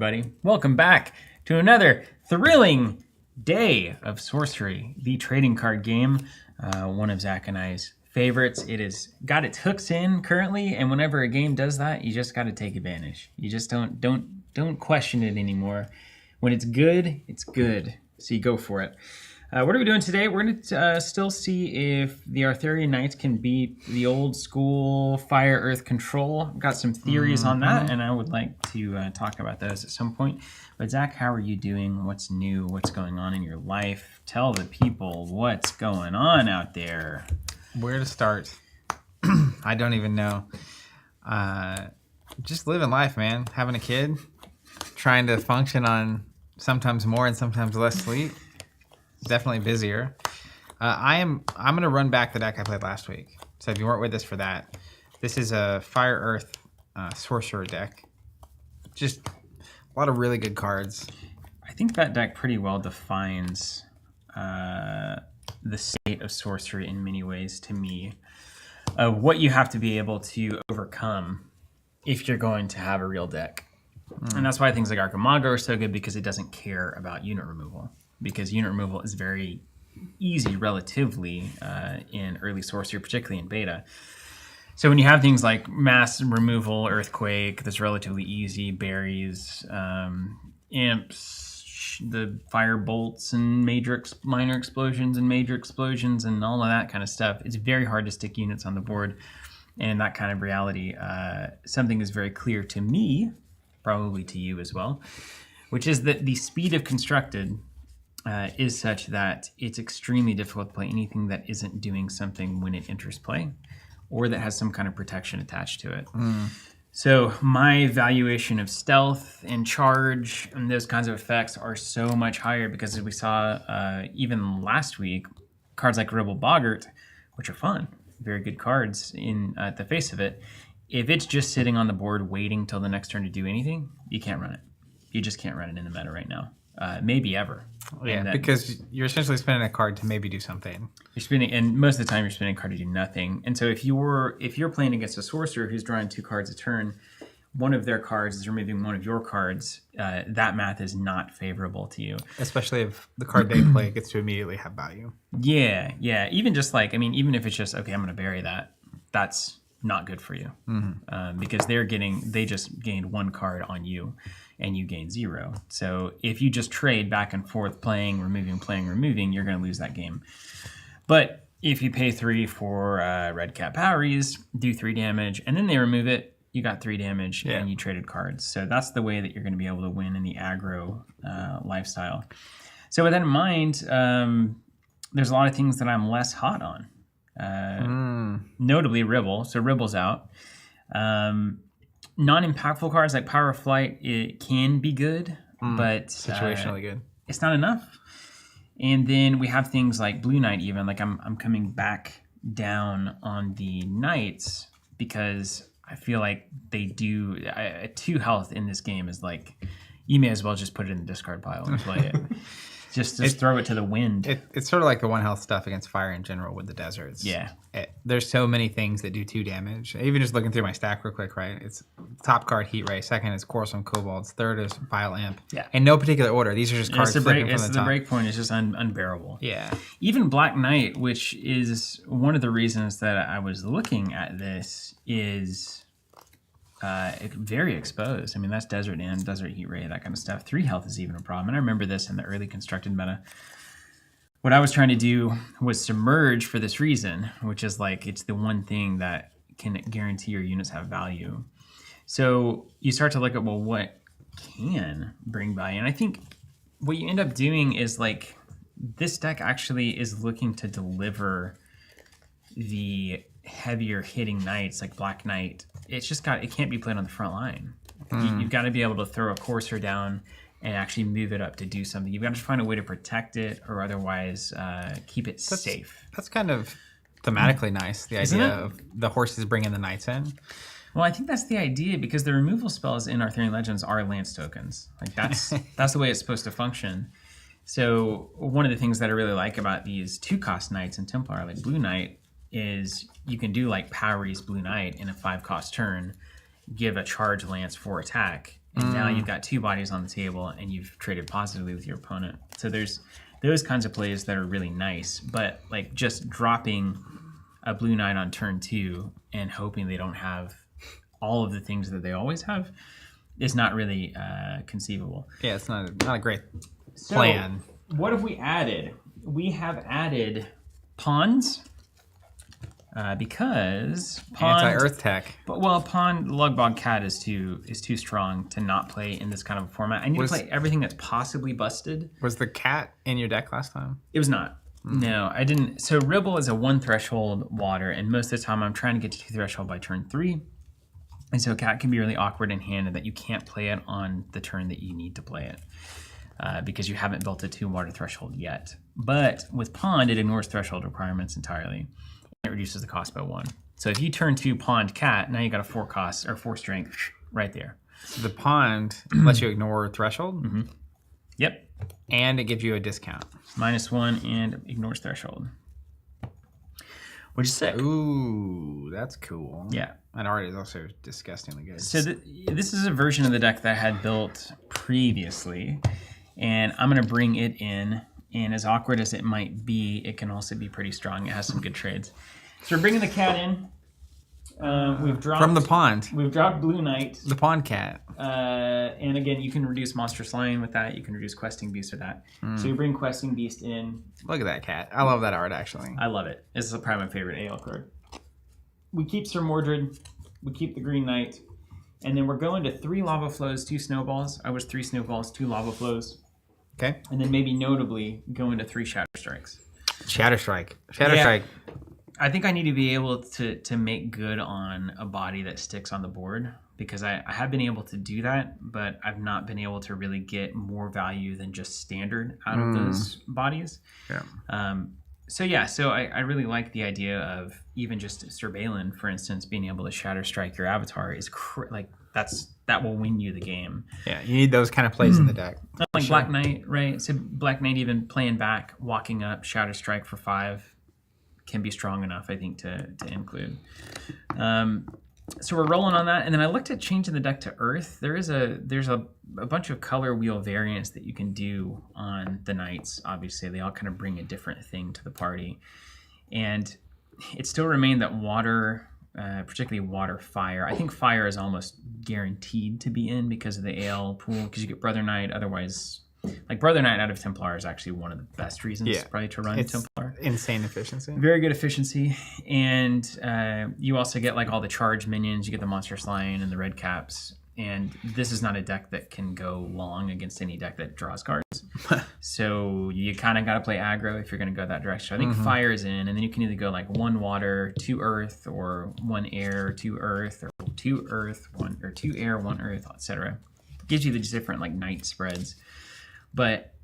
everybody. Welcome back to another thrilling day of Sorcery, the trading card game. One of Zach and I's favorites. It has got its hooks in currently, and whenever a game does that, you just got to take advantage. You just don't question it anymore. When it's good, it's good. So you go for it. What are we doing today? We're going to still see if the Arthurian Knights can beat the old school Fire Earth control. I've got some theories on that, and I would like to talk about those at some point. But Zach, how are you doing? What's new? What's going on in your life? Tell the people what's going on out there. Where to start? I don't even know. Just living life, man. Having a kid, trying to function on sometimes more and sometimes less sleep. Definitely busier. I'm gonna run back the deck I played last week. So if you weren't with us for that, this is a Fire Earth Sorcerer deck. Just a lot of really good cards. I think that deck pretty well defines the state of Sorcery in many ways to me. What you have to be able to overcome if you're going to have a real deck. And that's why things like Archimago are so good, because it doesn't care about unit removal. Because unit removal is very easy relatively in early Sorcery, particularly in beta. So when you have things like mass removal, Earthquake, that's relatively easy, berries, imps, the fire bolts and minor explosions and major explosions and all of that kind of stuff, it's very hard to stick units on the board. And in that kind of reality, something is very clear to me, probably to you as well, which is that the speed of constructed is such that it's extremely difficult to play anything that isn't doing something when it enters play, or that has some kind of protection attached to it. So my valuation of stealth and charge and those kinds of effects are so much higher, because as we saw even last week, cards like Rebel Boggart, which are fun, very good cards in the face of it, if it's just sitting on the board waiting till the next turn to do anything, you can't run it. You just can't run it in the meta right now. Maybe ever. Yeah, because you're essentially spending a card to maybe do something. You're spending, and most of the time you're spending a card to do nothing. And so if you're playing against a sorcerer who's drawing 2 cards a turn, one of their cards is removing one of your cards. That math is not favorable to you. Especially if the card they play gets to immediately have value. Yeah. Even just like, even if it's just, okay, I'm going to bury that, that's not good for you. Because they just gained 1 card on you, and you gain 0. So if you just trade back and forth, playing, removing, you're going to lose that game. But if you pay 3 for Red Cap Poweries, do 3 damage, and then they remove it, you got 3 damage, and you traded cards. So that's the way that you're going to be able to win in the aggro lifestyle. So with that in mind, there's a lot of things that I'm less hot on. Notably Ribble. So Ribble's out. Non-impactful cards like Power of Flight, it can be good, but situationally good. It's not enough. And then we have things like Blue Knight. Even like I'm coming back down on the Knights, because I feel like they do 2 health in this game is like, you may as well just put it in the discard pile and play it. Just throw it to the wind. It's sort of like the 1 health stuff against fire in general with the deserts. Yeah. There's so many things that do 2 damage. Even just looking through my stack real quick, right? It's top card Heat Ray. Second is Quarrelsome Kobolds. Third is Vile Imp. Yeah. In no particular order. These are just cards flipping from the top. The break point is just unbearable. Yeah. Even Black Knight, which is one of the reasons that I was looking at this, is very exposed. That's Desert End, Desert Heat Ray, that kind of stuff. 3 health is even a problem. And I remember this in the early constructed meta. What I was trying to do was Submerge for this reason, which is like, it's the one thing that can guarantee your units have value. So you start to look at, well, what can bring value? And I think what you end up doing is like, this deck actually is looking to deliver the heavier hitting knights like Black Knight. It can't be played on the front line. You've got to be able to throw a Courser down and actually move it up to do something. You've got to find a way to protect it, or otherwise keep it safe. That's kind of thematically nice, the idea of the horses bringing the knights in. Well, I think that's the idea, because the removal spells in Arthurian Legends are Lance tokens. Like that's the way it's supposed to function. So one of the things that I really like about these 2-cost knights in Templar, like Blue Knight, is you can do like Powery's Blue Knight in a 5-cost turn, give a charge lance for attack, and now you've got 2 bodies on the table, and you've traded positively with your opponent. So there's those kinds of plays that are really nice, but like just dropping a blue knight on turn 2 and hoping they don't have all of the things that they always have is not really conceivable. Yeah, it's not a great plan. So, what have we added? We have added pawns because Anti-Earth tech. But Pond Lugbog Cat is too strong to not play in this kind of a format. I need to play everything that's possibly busted. Was the cat in your deck last time? It was not. No, I didn't. So Ribble is a 1 threshold water, and most of the time I'm trying to get to 2 threshold by turn 3. And so Cat can be really awkward in hand, and that you can't play it on the turn that you need to play it. Because you haven't built a 2 water threshold yet. But with Pond, it ignores threshold requirements entirely. It reduces the cost by 1. So if you turn 2 Pond Cat, now you got a 4 cost or 4 strength right there. So the Pond lets you ignore threshold? Mm-hmm. Yep. And it gives you a discount. -1 and ignores threshold. Which is sick. Ooh, that's cool. Yeah. And art is also disgustingly good. So this is a version of the deck that I had built previously. And I'm going to bring it in. And as awkward as it might be, it can also be pretty strong. It has some good trades. So we're bringing the cat in. We've dropped from the pond. We've dropped Blue Knight. The pond cat. And again, you can reduce Monstrous Lion with that. You can reduce Questing Beast with that. So you bring Questing Beast in. Look at that cat. I love that art, actually. I love it. This is probably my favorite AL card. We keep Sir Mordred. We keep the Green Knight. And then we're going to 3 Lava Flows, 2 Snowballs. I was 3 Snowballs, 2 Lava Flows. Okay. And then maybe notably go into 3 Shatter Strikes. Shatter Strike. Strike. I think I need to be able to make good on a body that sticks on the board, because I have been able to do that, but I've not been able to really get more value than just standard out of those bodies. Yeah. So I really like the idea of even just Sir Balin, for instance, being able to Shatter Strike your avatar is that will win you the game. Yeah, you need those kind of plays in the deck. Like Black Knight, right? So Black Knight even playing back, walking up, Shatter Strike for 5 can be strong enough, I think, to include. So we're rolling on that, and then I looked at changing the deck to Earth. There's a bunch of color wheel variants that you can do on the Knights. Obviously, they all kind of bring a different thing to the party, and it still remained that water, particularly water fire. I think fire is almost guaranteed to be in because of the AL pool, because you get Brother Knight. Otherwise, like Brother Knight out of Templar is actually one of the best reasons probably to run Templar. Insane efficiency. Very good efficiency. And you also get like all the charge minions. You get the Monstrous Lion and the red caps. And this is not a deck that can go long against any deck that draws cards. So you kind of got to play aggro if you're going to go that direction. I think fire is in, and then you can either go like 1 water, 2 earth, or 1 air, 2 earth, or 2 earth, 1 or 2 air, 1 earth, etc. Gives you the different like night spreads. But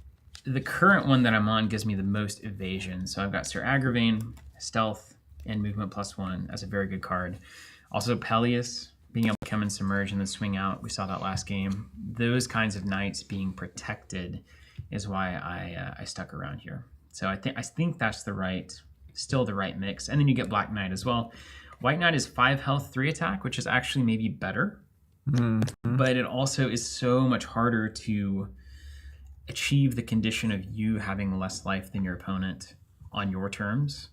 the current one that I'm on gives me the most evasion. So I've got Sir Agravain, stealth, and movement +1 as a very good card. Also Peleus, being able to come and submerge and then swing out. We saw that last game. Those kinds of knights being protected is why I stuck around here. So I think that's still the right mix. And then you get Black Knight as well. White Knight is 5 health, 3 attack, which is actually maybe better. But it also is so much harder to achieve the condition of you having less life than your opponent on your terms,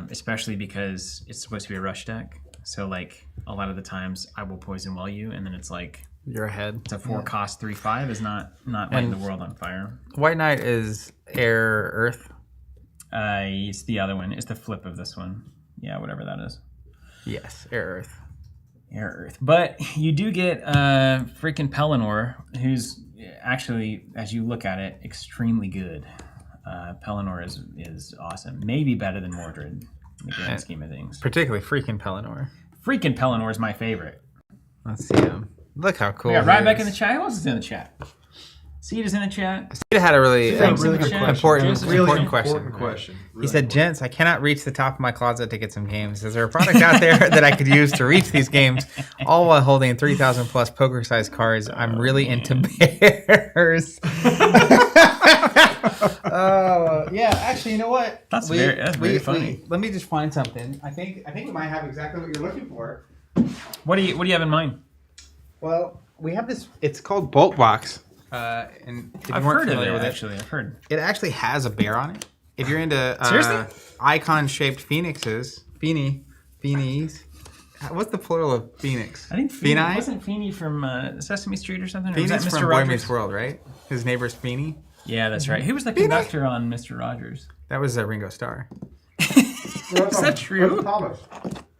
especially because it's supposed to be a rush deck. So like a lot of the times I will poison well you, and then it's like you're ahead. It's a 4 cost 3/5 is not lighting the world on fire. White Knight is air earth. It's the other one. It's the flip of this one. Yeah, whatever that is. Yes, air earth. Air earth. But you do get freaking Pelennor, who's actually, as you look at it, extremely good. Pelennor is awesome. Maybe better than Mordred in the grand scheme of things. Particularly freaking Pelennor. Freaking Pelennor is my favorite. Let's see him. Look how cool. We got Ryback in the chat. Who else is in the chat? Seed is in the chat. Seed had a really important question. He said, "Gents, I cannot reach the top of my closet to get some games. Is there a product out there that I could use to reach these games, all while holding 3,000 plus poker-sized cards? I'm really into bears." Yeah. Actually, you know what? That's very funny. Let me just find something. I think we might have exactly what you're looking for. What do you have in mind? Well, we have this. It's called Bulk Box. And if you I've weren't heard of familiar it, with actually. I've heard. it actually has a bear on it. If you're into Seriously? icon-shaped phoenixes, Phoenies. What's the plural of phoenix? I think Phoeni? wasn't Feeny from Sesame Street or something? Or was Phoenix that Mr. from Boy Rogers? Meets World, right? His neighbor's Feeny. Yeah, that's right. Who was the conductor on Mr. Rogers? That was No, Ringo Starr. that's Is that true? Thomas.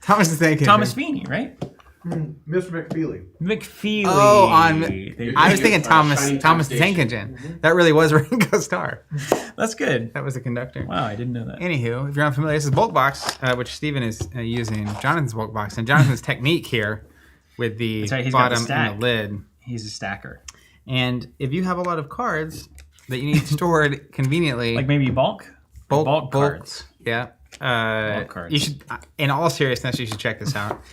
Thomas the Tank Engine. Thomas Feeny, right? Mr. McFeely. McFeely. Oh, They- I was thinking Thomas Shiny Thomas the Tank Temptation. Engine. That really was Ringo Starr. That's good. That was the conductor. Wow, I didn't know that. Anywho, if you're unfamiliar, this is Bulk Box, which Steven is using Jonathan's Bulk Box. And Jonathan's technique here with the That's right, he's got the bottom stack. and the lid. He's a stacker. And if you have a lot of cards that you need stored conveniently, Like maybe bulk? bulk cards. Yeah. cards. You should, in all seriousness, you should check this out.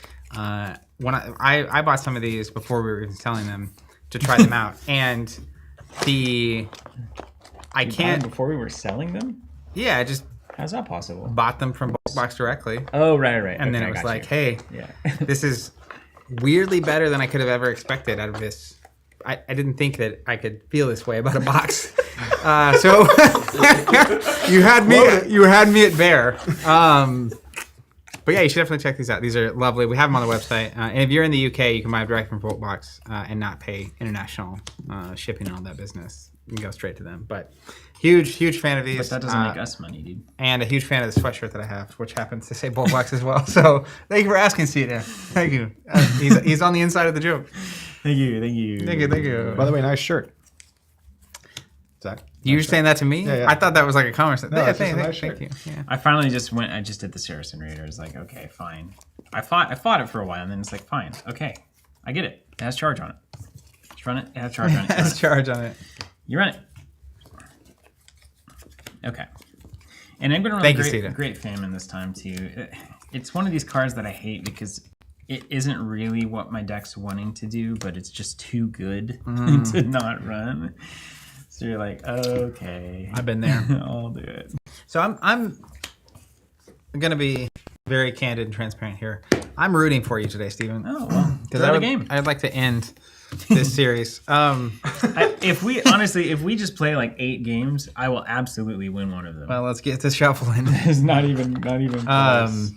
When I bought some of these before we were even selling them to try them out, and I can't. Before we were selling them? Yeah, I just How's that possible? bought them from Bulk Box directly, Oh, right. and then Okay, it was got like, you. hey, Yeah. this is weirdly better than I could have ever expected out of this. I didn't think that I could feel this way about a box. So you had me at bear. But yeah, you should definitely check these out. These are lovely. We have them on the website. And if you're in the UK, you can buy them direct from Bulk Box and not pay international shipping and all that business. You can go straight to them. But huge fan of these. But that doesn't make us money, dude. And a huge fan of the sweatshirt that I have, which happens to say Bulk Box as well. So thank you for asking, Cena. Thank you. He's on the inside of the joke. Thank you. Thank you. By the way, nice shirt. Zach. You were saying that to me? Yeah. I thought that was like a comment. No, it's just a nice Thank shirt. you. Yeah. I finally I just did the Saracen Raiders. Like, okay, fine. I fought it for a while, and then it's like, fine, okay, I get it. It has charge on it. Just run it. It has charge on it. You run Has it. charge on it. You run it. Okay. And I'm going to run Thank you, great, Sita. great Famine this time, too. It's one of these cards that I hate because it isn't really what my deck's wanting to do, but it's just too good to not run. So you're like, okay. I've been there. I'll do it. So I'm gonna be very candid and transparent here. I'm rooting for you today, Steven. Oh, well. Because Throw the game. I'd like to end this series. If we just play like 8 games, I will absolutely win one of them. Well, let's get to shuffling. It's not even close.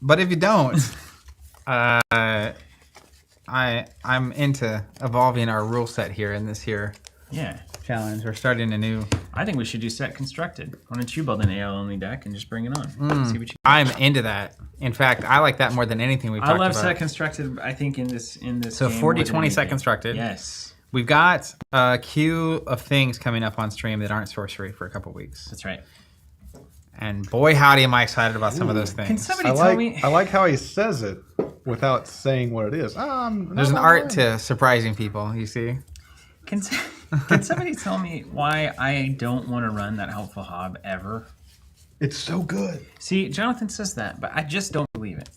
But if you don't, I'm into evolving our rule set here in this here Yeah. challenge. We're starting a new. I think we should do set constructed. Why don't you build an AL only deck and just bring it on? See what you. I'm into that. In fact, I like that more than anything we've I talked love about. set constructed. I think in this. So game 40, more than 20 set anything. constructed. Yes, We've got a queue of things coming up on stream that aren't sorcery for a couple weeks. that's right. And boy, howdy, am I excited about some of those things. Can somebody I tell like me? I like how he says it without saying what it is. There's an art to surprising people, you see. Can somebody tell me why I don't want to run that helpful hob ever? It's so good. See, Jonathan says that, but I just don't believe it.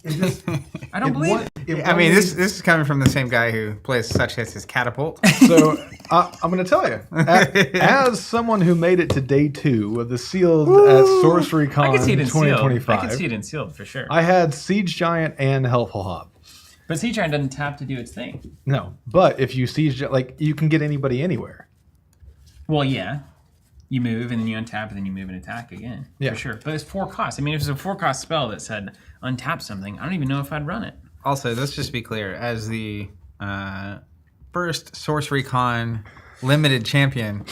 I don't believe it. I mean, this is coming from the same guy who plays such hits as Catapult. So I'm going to tell you, as someone who made it to day 2 of the sealed at Sorcery Con I can see it in sealed. 2025, I can see it in sealed for sure. I had Siege Giant and Helpful Hob. But Sea Giant doesn't tap to do its thing. No, but if you Siege, like you can get anybody anywhere. Well, yeah. You move and then you untap and then you move and attack again. Yeah. For sure. But it's 4 costs. I mean, if it's a 4 cost spell that said untap something, I don't even know if I'd run it. Also, let's just be clear, as the first Sorcery Con limited champion,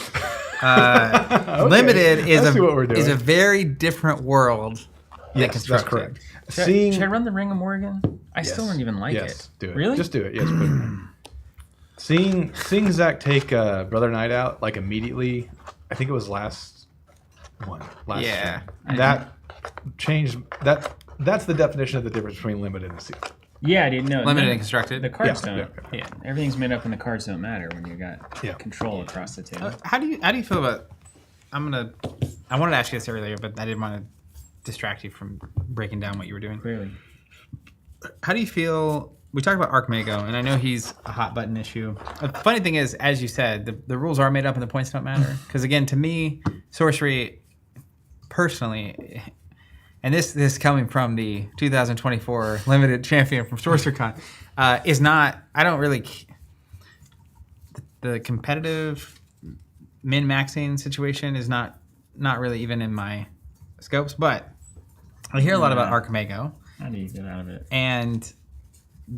limited I see what we're doing. is a very different world than Yes, that's constructed. correct. Should I run the Ring of Morgan? I still don't even like yes, it. do it. Really? Just do it. Yes, put it in. Seeing Zach take Brother Knight out like immediately, I think it was last Yeah. stream. That changed that. That's the definition of the difference between limited and sealed. Yeah, I didn't know. Limited and constructed. The cards Yeah, don't. Yeah, everything's made up and the cards don't matter when you got Yeah. control across the table. How do you feel about? I wanted to ask you this earlier, but I didn't want to distract you from breaking down what you were doing. Clearly. How do you feel? We talked about Archmago, and I know he's a hot button issue. The funny thing is, as you said, the rules are made up and the points don't matter. Because again, to me, sorcery, personally, and this coming from the 2024 limited champion from SorceryCon, is not. I don't really. The competitive min-maxing situation is not really even in my scopes, but I hear a lot about Archimago. How do you get out of it? And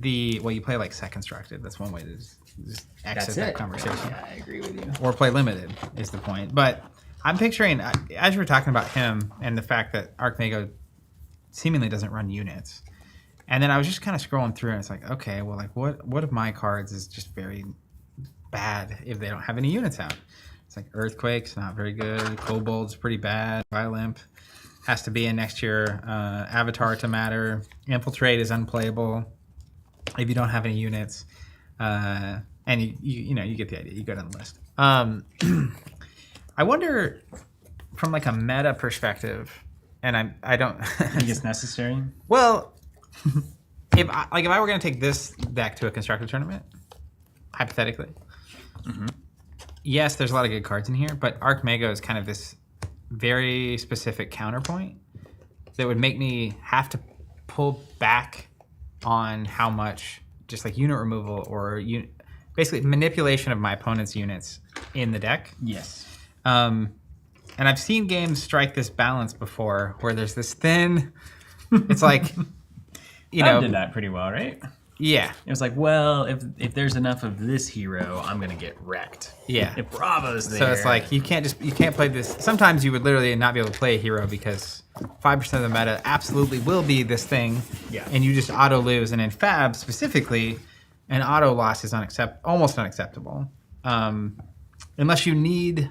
you play like set constructed. That's one way to just exit that conversation. Yeah, I agree with you. Or play limited is the point. But I'm picturing, as you were talking about him and the fact that Archimago seemingly doesn't run units, and then I was just kind of scrolling through and it's like, okay, well, like what of my cards is just very bad if they don't have any units out? It's like Earthquake's not very good. Kobold's pretty bad. Violent has to be in next year. Avatar to matter. Infiltrate is unplayable if you don't have any units. And you get the idea. You go down the list. I wonder from like a meta perspective, and I don't think it's necessary. Well, if I were going to take this deck to a constructed tournament, hypothetically, yes, there's a lot of good cards in here, but Archimago is kind of this very specific counterpoint that would make me have to pull back on how much just like unit removal or basically manipulation of my opponent's units in the deck. Yes. And I've seen games strike this balance before where there's this thin, it's like, I did that pretty well, right? Yeah. It was like, well, if there's enough of this hero, I'm gonna get wrecked. Yeah. If Bravo's there. So it's like you can't play this. Sometimes you would literally not be able to play a hero because 5% of the meta absolutely will be this thing. Yeah. And you just auto lose. And in Fab specifically, an auto loss is almost unacceptable. Unless you need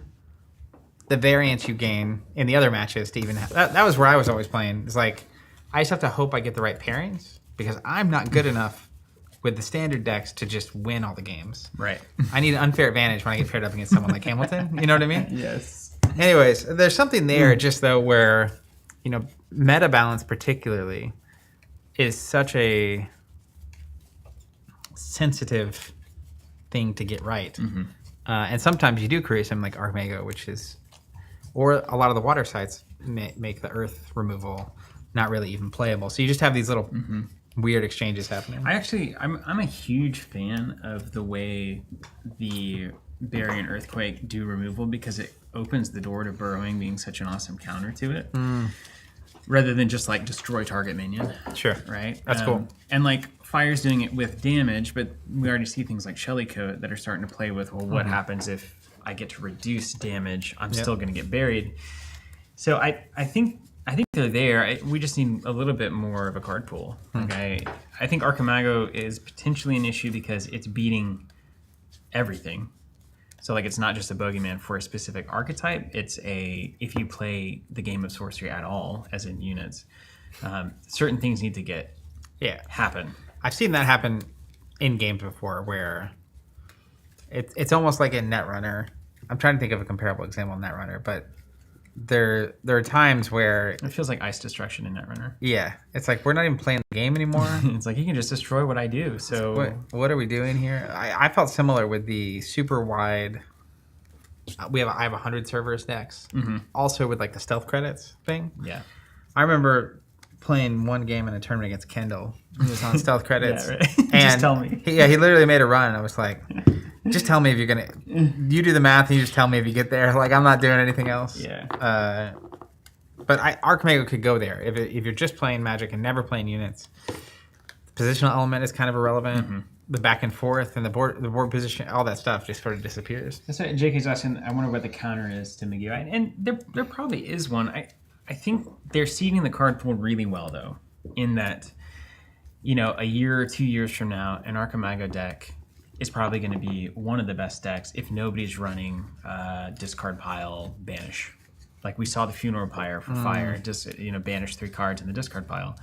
the variance you gain in the other matches to even have that was where I was always playing. It's like I just have to hope I get the right pairings because I'm not good enough with the standard decks to just win all the games. Right. I need an unfair advantage when I get paired up against someone like Hamilton. You know what I mean? Yes. Anyways, there's something there just though where, meta balance particularly is such a sensitive thing to get right. And sometimes you do create something like Archimago, or a lot of the water sites make the earth removal not really even playable. So you just have these little weird exchanges happening. I'm a huge fan of the way the Barrier and Earthquake do removal because it opens the door to burrowing being such an awesome counter to it. Rather than just like destroy target minion. Sure. Right? That's cool. And like Fire's doing it with damage, but we already see things like Shellycoat that are starting to play with, well, what happens if I get to reduce damage? I'm still going to get buried. So I think they're there. We just need a little bit more of a card pool. Okay, I think Archimago is potentially an issue because it's beating everything. So like it's not just a bogeyman for a specific archetype. It's if you play the game of sorcery at all, as in units, certain things need to happen. I've seen that happen in games before where it's almost like in Netrunner. I'm trying to think of a comparable example in Netrunner, but there are times where it feels like ice destruction in Netrunner. Yeah, it's like we're not even playing the game anymore. It's like you can just destroy what I do. So what are we doing here? I felt similar with the super wide. I have 100 servers decks. Also with like the stealth credits thing. Yeah, I remember playing one game in a tournament against Kendall. He was on stealth credits. Yeah, right. And just tell me. He literally made a run. And I was like, just tell me if you're gonna. You do the math and you just tell me if you get there. Like I'm not doing anything else. Yeah. But Archimago could go there if you're just playing Magic and never playing units. The positional element is kind of irrelevant. The back and forth and the board position, all that stuff just sort of disappears. That's what JK's asking. I wonder what the counter is to Megiddo, and there probably is one. I think they're seeding the card pool really well though, in that a year or 2 years from now, an Archimago deck is probably going to be one of the best decks if nobody's running discard pile banish. Like we saw the Funeral Pyre for Fire, just banish 3 cards in the discard pile.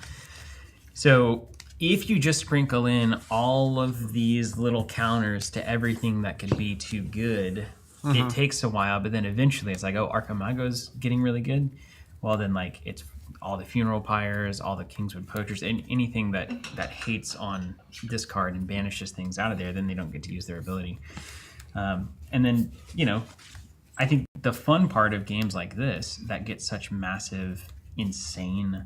So if you just sprinkle in all of these little counters to everything that could be too good, it takes a while, but then eventually it's like, oh, Archimago's getting really good. Well, then like it's all the Funeral Pyres, all the Kingswood Poachers, and anything that hates on discard and banishes things out of there, then they don't get to use their ability. And then, I think the fun part of games like this that get such massive, insane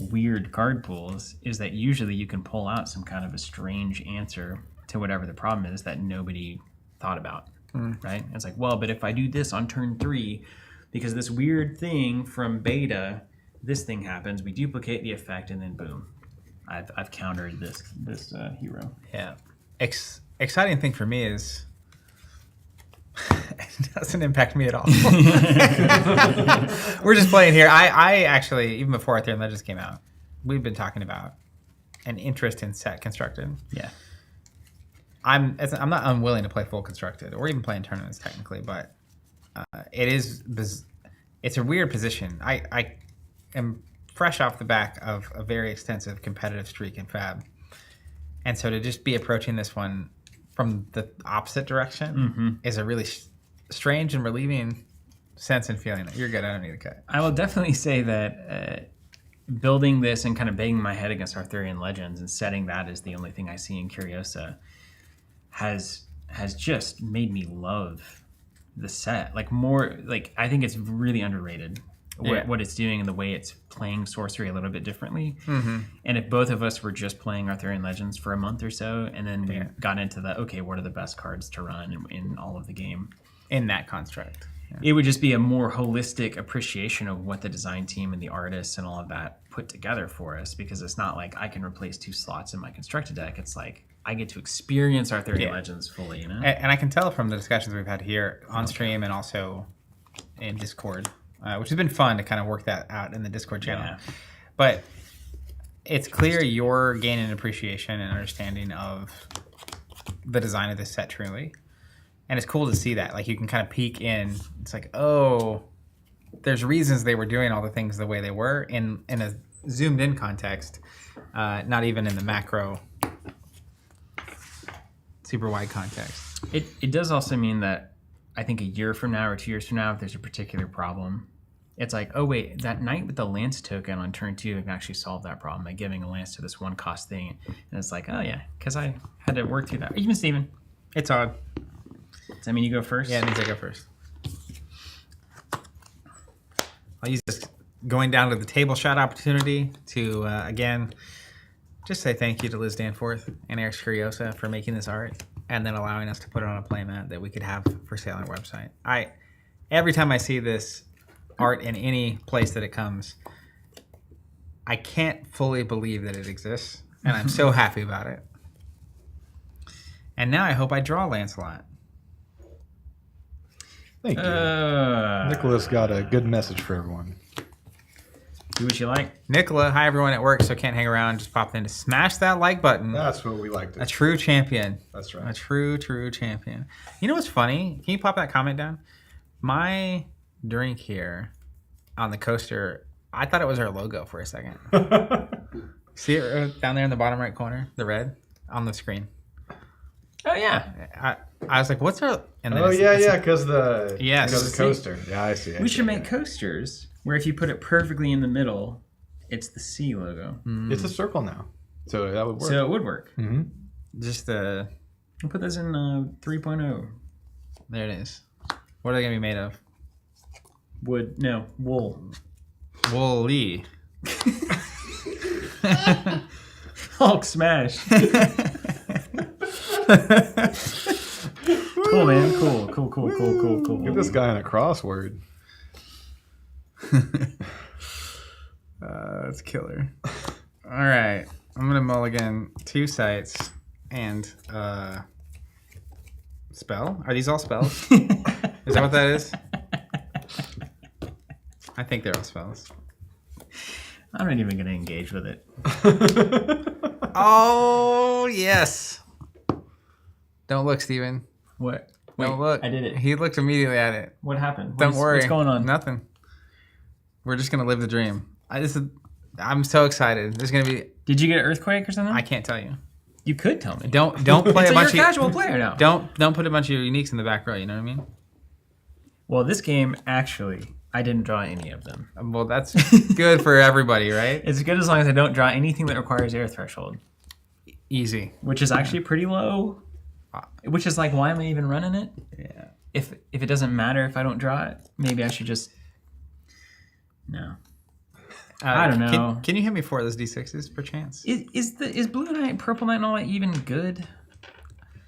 weird card pools is that usually you can pull out some kind of a strange answer to whatever the problem is that nobody thought about, right? It's like, well, but if I do this on turn 3, because this weird thing from beta, this thing happens, we duplicate the effect, and then boom, I've countered this hero. Yeah. Exciting thing for me is it doesn't impact me at all. We're just playing here. I actually, even before Arthurian Legends came out, we've been talking about an interest in set constructed. Yeah. I'm not unwilling to play full constructed or even play in tournaments technically, but it's a weird position. I am fresh off the back of a very extensive competitive streak in Fab, and so to just be approaching this one from the opposite direction is a really strange and relieving sense and feeling. You're good. I don't need a cut. I will definitely say that building this and kind of banging my head against Arthurian Legends and setting that as the only thing I see in Curiosa has just made me love the set. Like more, like I think it's really underrated what it's doing and the way it's playing Sorcery a little bit differently. And if both of us were just playing Arthurian Legends for a month or so, and then we got into the, okay, what are the best cards to run in all of the game? In that construct. Yeah. It would just be a more holistic appreciation of what the design team and the artists and all of that put together for us, because it's not like I can replace 2 slots in my constructed deck. It's like I get to experience Arthurian Legends fully, you know? And I can tell from the discussions we've had here on stream and also in Discord, which has been fun to kind of work that out in the Discord channel. Yeah. But it's clear you're gaining appreciation and understanding of the design of this set truly. And it's cool to see that. Like, you can kind of peek in. It's like, oh, there's reasons they were doing all the things the way they were in a zoomed-in context, not even in the macro, super wide context. It does also mean that I think a year from now or 2 years from now, if there's a particular problem, it's like, oh, wait, that knight with the lance token on turn 2 can actually solve that problem by giving a lance to this 1-cost thing. And it's like, oh, yeah, because I had to work through that. Even Steven. It's odd. Does that mean you go first? Yeah, it means I go first. I'll use this going down to the table shot opportunity to, again, just say thank you to Liz Danforth and Eric Curiosa for making this art and then allowing us to put it on a playmat that we could have for sale on our website. Every time I see this art in any place that it comes, I can't fully believe that it exists, and I'm so happy about it. And now I hope I draw Lancelot. Thank you. Nicholas got a good message for everyone. Do what you like. Nicola, hi everyone at work, so can't hang around. Just popped in to smash that like button. That's what we like to do. A true champion. That's right. A true champion. You know what's funny? Can you pop that comment down? My drink here on the coaster, I thought it was our logo for a second. See it down there in the bottom right corner? The red on the screen. Oh, yeah. I was like, what's our... And then because the coaster. Yeah, I see. We should make coasters where if you put it perfectly in the middle, it's the C logo. It's a circle now. So that would work. So it would work. Mm-hmm. Just We'll put this in 3.0. There it is. What are they going to be made of? Wood. No, wool. Woolly. Hulk smash. Cool, man. Cool. Give this guy in a crossword. That's killer. All right. I'm going to mulligan 2 sites and spell. Are these all spells? Is that what that is? I think they're all spells. I'm not even going to engage with it. Oh, yes. Don't look, Steven. What? Don't look. I did it. He looked immediately at it. What happened? Don't worry. What's going on? Nothing. We're just going to live the dream. I'm so excited. There's going to be... Did you get an earthquake or something? I can't tell you. You could tell me. Don't play a bunch of... You're a casual player now. Don't put a bunch of uniques in the back row, you know what I mean? Well, this game, actually, I didn't draw any of them. Well, that's good for everybody, right? It's good as long as I don't draw anything that requires air threshold. Easy. Which is actually pretty low. Which is like, why am I even running it? Yeah. If it doesn't matter if I don't draw it, maybe I should just... No. I don't know. Can you hit me 4 of those D6s per chance? Is Blue Knight, Purple Knight, and all that even good?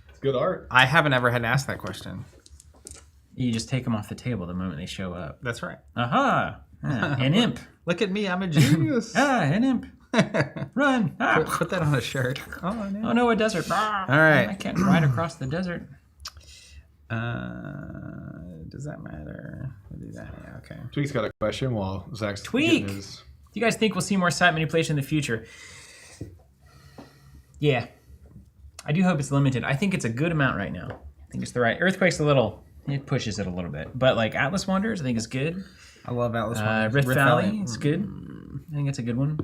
It's good art. I haven't ever had to ask that question. You just take them off the table the moment they show up. That's right. Aha! An imp. Look at me, I'm a genius. An imp. Run! Put that on a shirt. Oh no! Oh no, a desert. All right. I can't ride across the desert. Does that matter? We'll do that. Yeah, okay. Tweak's got a question while Zach's Tweak! getting his... Do you guys think we'll see more site manipulation in the future? Yeah. I do hope it's limited. I think it's a good amount right now. I think it's the right... Earthquake's it pushes it a little bit. But like Atlas Wanderers, I think it's good. I love Atlas Wanderers. Rift Valley, it's good. I think it's a good one.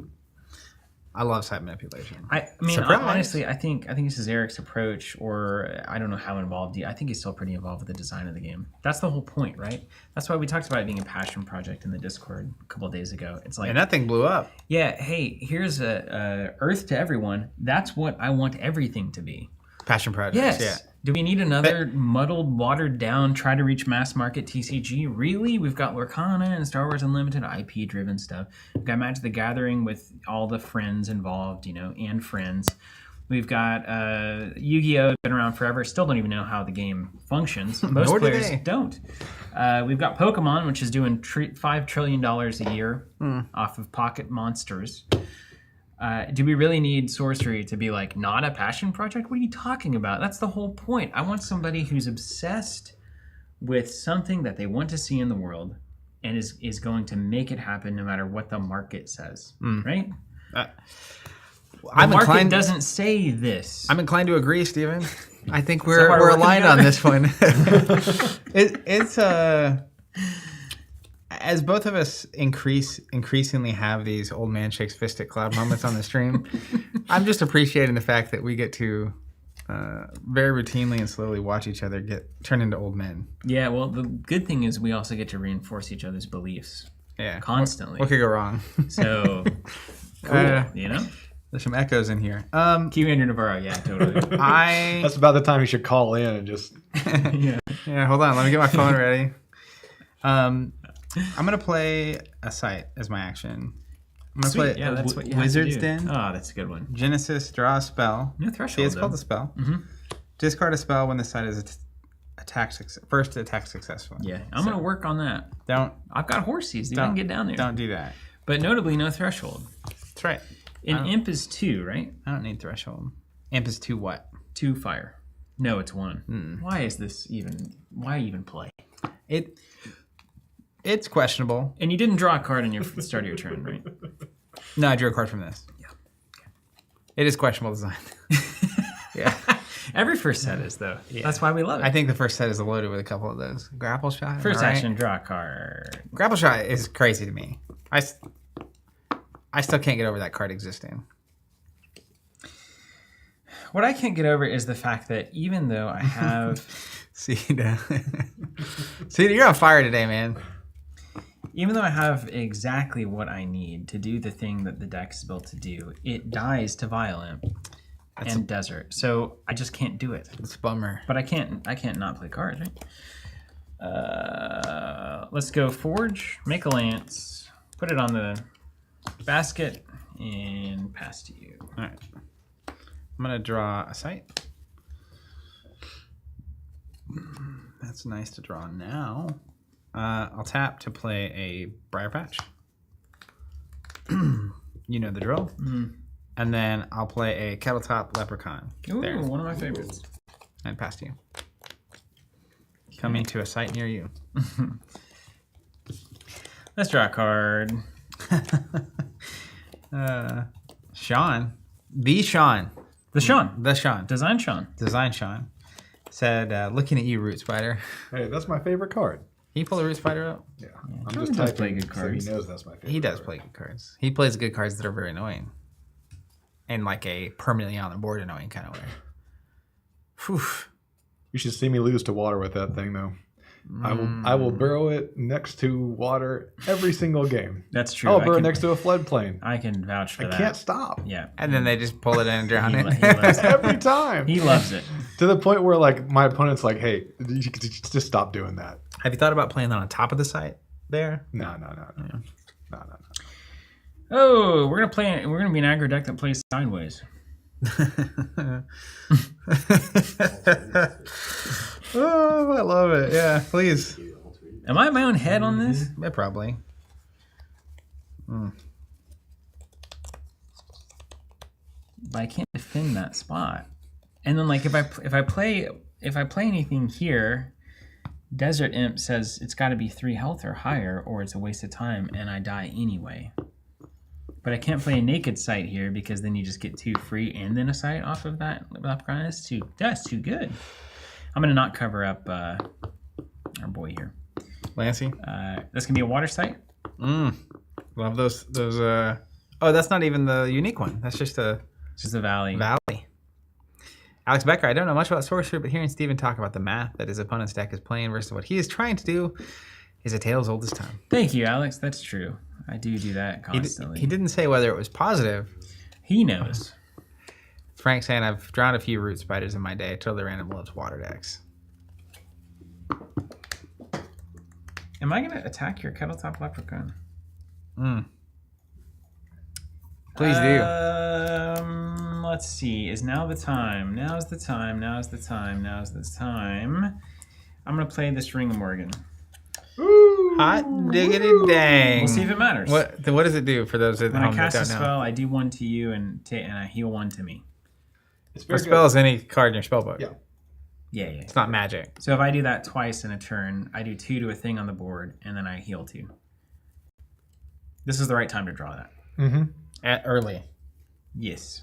I love site manipulation. I mean, Surprise. honestly, I think this is Eric's approach, or I don't know how involved. I think he's still pretty involved with the design of the game. That's the whole point, right? That's why we talked about it being a passion project in the Discord a couple of days ago. It's like, And that thing blew up. yeah, hey, here's a Earth to everyone. That's what I want everything to be. Passion projects. Yes. Yeah. Do we need another muddled, watered down, try to reach mass market TCG? Really? We've got Lorcana and Star Wars Unlimited, IP driven stuff. We've got Magic the Gathering with all the friends involved, and friends. We've got Yu-Gi-Oh! Been around forever. Still don't even know how the game functions. Most Nor do players they. don't. We've got Pokemon, which is doing $5 trillion a year off of pocket monsters. Do we really need Sorcery to be like not a passion project? What are you talking about? That's the whole point. I want somebody who's obsessed with something that they want to see in the world and is going to make it happen no matter what the market says, right? The market doesn't say this. I'm inclined to agree, Steven. I think that why we're working aligned on together? this one. It's as both of us increasingly have these old man shakes fist at cloud moments on the stream, I'm just appreciating the fact that we get to very routinely and slowly watch each other turn into old men. Yeah, well, the good thing is we also get to reinforce each other's beliefs constantly. What could go wrong? So, cool, There's some echoes in here. Kiwi Andrew Navarro, yeah, totally. That's about the time you should call in and just... Yeah, hold on. Let me get my phone ready. I'm going to play a site as my action. I'm going to play that's what you have Wizard's to do. Den. Oh, that's a good one. Genesis, draw a spell. No threshold, See, it's though. called a spell. Mm-hmm. Discard a spell when the site is first attack successful. Yeah, I'm going to work on that. I've got horsies. You can get down there. Don't do that. But notably, no threshold. That's right. And Imp is 2, right? I don't need threshold. Imp is 2 what? 2 fire. No, it's 1. Why is this even... Why even play? It's questionable. And you didn't draw a card on your start of your turn, right? No, I drew a card from this. Yeah. Okay. It is questionable design. Yeah. Every first set is, though. Yeah. That's why we love it. I think the first set is loaded with a couple of those. Grapple shot. First action, draw a card. Grapple shot is crazy to me. I still can't get over that card existing. What I can't get over is the fact that even though I have... See, you're on fire today, man. Even though I have exactly what I need to do the thing that the deck is built to do, it dies to Violent and Desert. So I just can't do it. It's a bummer. But I can't not play cards, right? Let's go Forge, make a lance, put it on the basket, and pass to you. All right. I'm going to draw a site. That's nice to draw now. I'll tap to play a Briar Patch. You know the drill. And then I'll play a Kettletop Leprechaun. Ooh, one of my favorites. And pass to you. Coming to a site near you. Let's draw a card. Sean. The Sean. The Sean. The Sean. Design Sean. Design Sean. Said, looking at you, Root Spider. Hey, that's my favorite card. Can you pull the Root Spider out? Yeah. Sean I'm just does typing play good so cards. he knows that's my favorite He does card. play good cards. He plays good cards that are very annoying. In like a permanently on the board annoying kind of way. Whew. You should see me lose to water with that thing, though. I will burrow it next to water every single game. That's true. I'll burrow next to a floodplain. I can vouch for I that. can't stop. Yeah. And then they just pull it in and drown He it. loves it. Every time. He loves it. To the point where, like, my opponent's like, hey, you could just stop doing that. Have you thought about playing that on top of the site there? No. Oh, we're gonna be an aggro deck that plays sideways. Oh, I love it. Yeah, please. Am I in my own head on this? Yeah, probably. But I can't defend that spot. And then like if I play anything here, Desert Imp says it's got to be 3 health or higher, or it's a waste of time, and I die anyway. But I can't play a Naked Sight here because then you just get 2 free and then a sight off of that leprechaun. That's too good. I'm gonna not cover up our boy here. Lancy. That's gonna be a water sight. Love those. Oh, that's not even the unique one. That's just a Valley. Alex Becker, I don't know much about Sorcery, but hearing Steven talk about the math that his opponent's deck is playing versus what he is trying to do is a tale as old as time. Thank you, Alex. That's true. I do that constantly. He didn't say whether it was positive. He knows. Frank saying, I've drowned a few root spiders in my day. Totally random loves water decks. Am I going to attack your Kettletop Leprechaun? Please do. Let's see. Is now the time? Now's the time. I'm going to play this Ring of Morgan. Ooh. Hot diggity dang. We'll see if it matters. What does it do for those at when home I cast that a don't know? spell, I do 1 to you and I heal 1 to me. A spell is any card in your spellbook. Yeah. Yeah. It's not magic. So if I do that twice in a turn, I do 2 to a thing on the board, and then I heal 2. This is the right time to draw that. Mm-hmm. At early. Yes.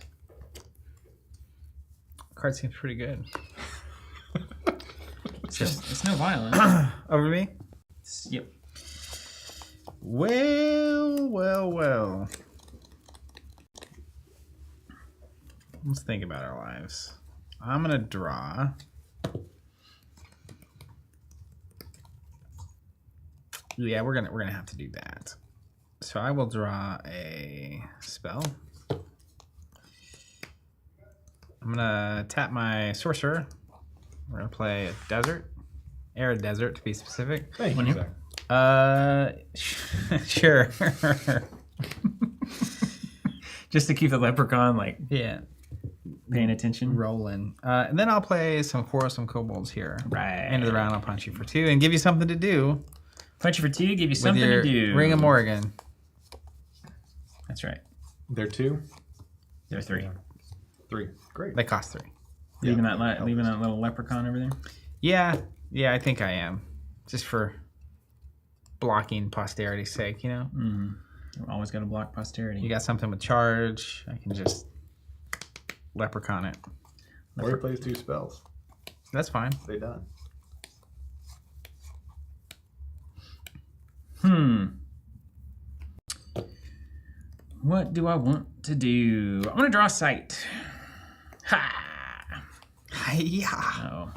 Card seems pretty good. It's no violence. Over me? Yep. Well. Let's think about our lives. I'm gonna draw. Yeah, we're gonna have to do that. So I will draw a spell. I'm gonna tap my sorcerer. We're gonna play a desert, arid desert to be specific. Thank One you, here? Zach. Sure. Just to keep the leprechaun Yeah. paying attention. Rolling. And then I'll play some quarrelsome kobolds here. Right. End of the round, I'll punch you for 2 and give you something to do. Punch you for 2, give you With something your to do. Ring of Morgan. That's right. They're 2? They're 3. 3. Great. They cost 3. Leaving that little leprechaun over there. Yeah, I think I am. Just for blocking posterity's sake, you know? We're always got to block posterity. You got something with charge. I can just leprechaun it. Or he plays 2 spells. That's fine. They done. What do I want to do? I'm gonna draw a sight. Ha! Yeah. Oh,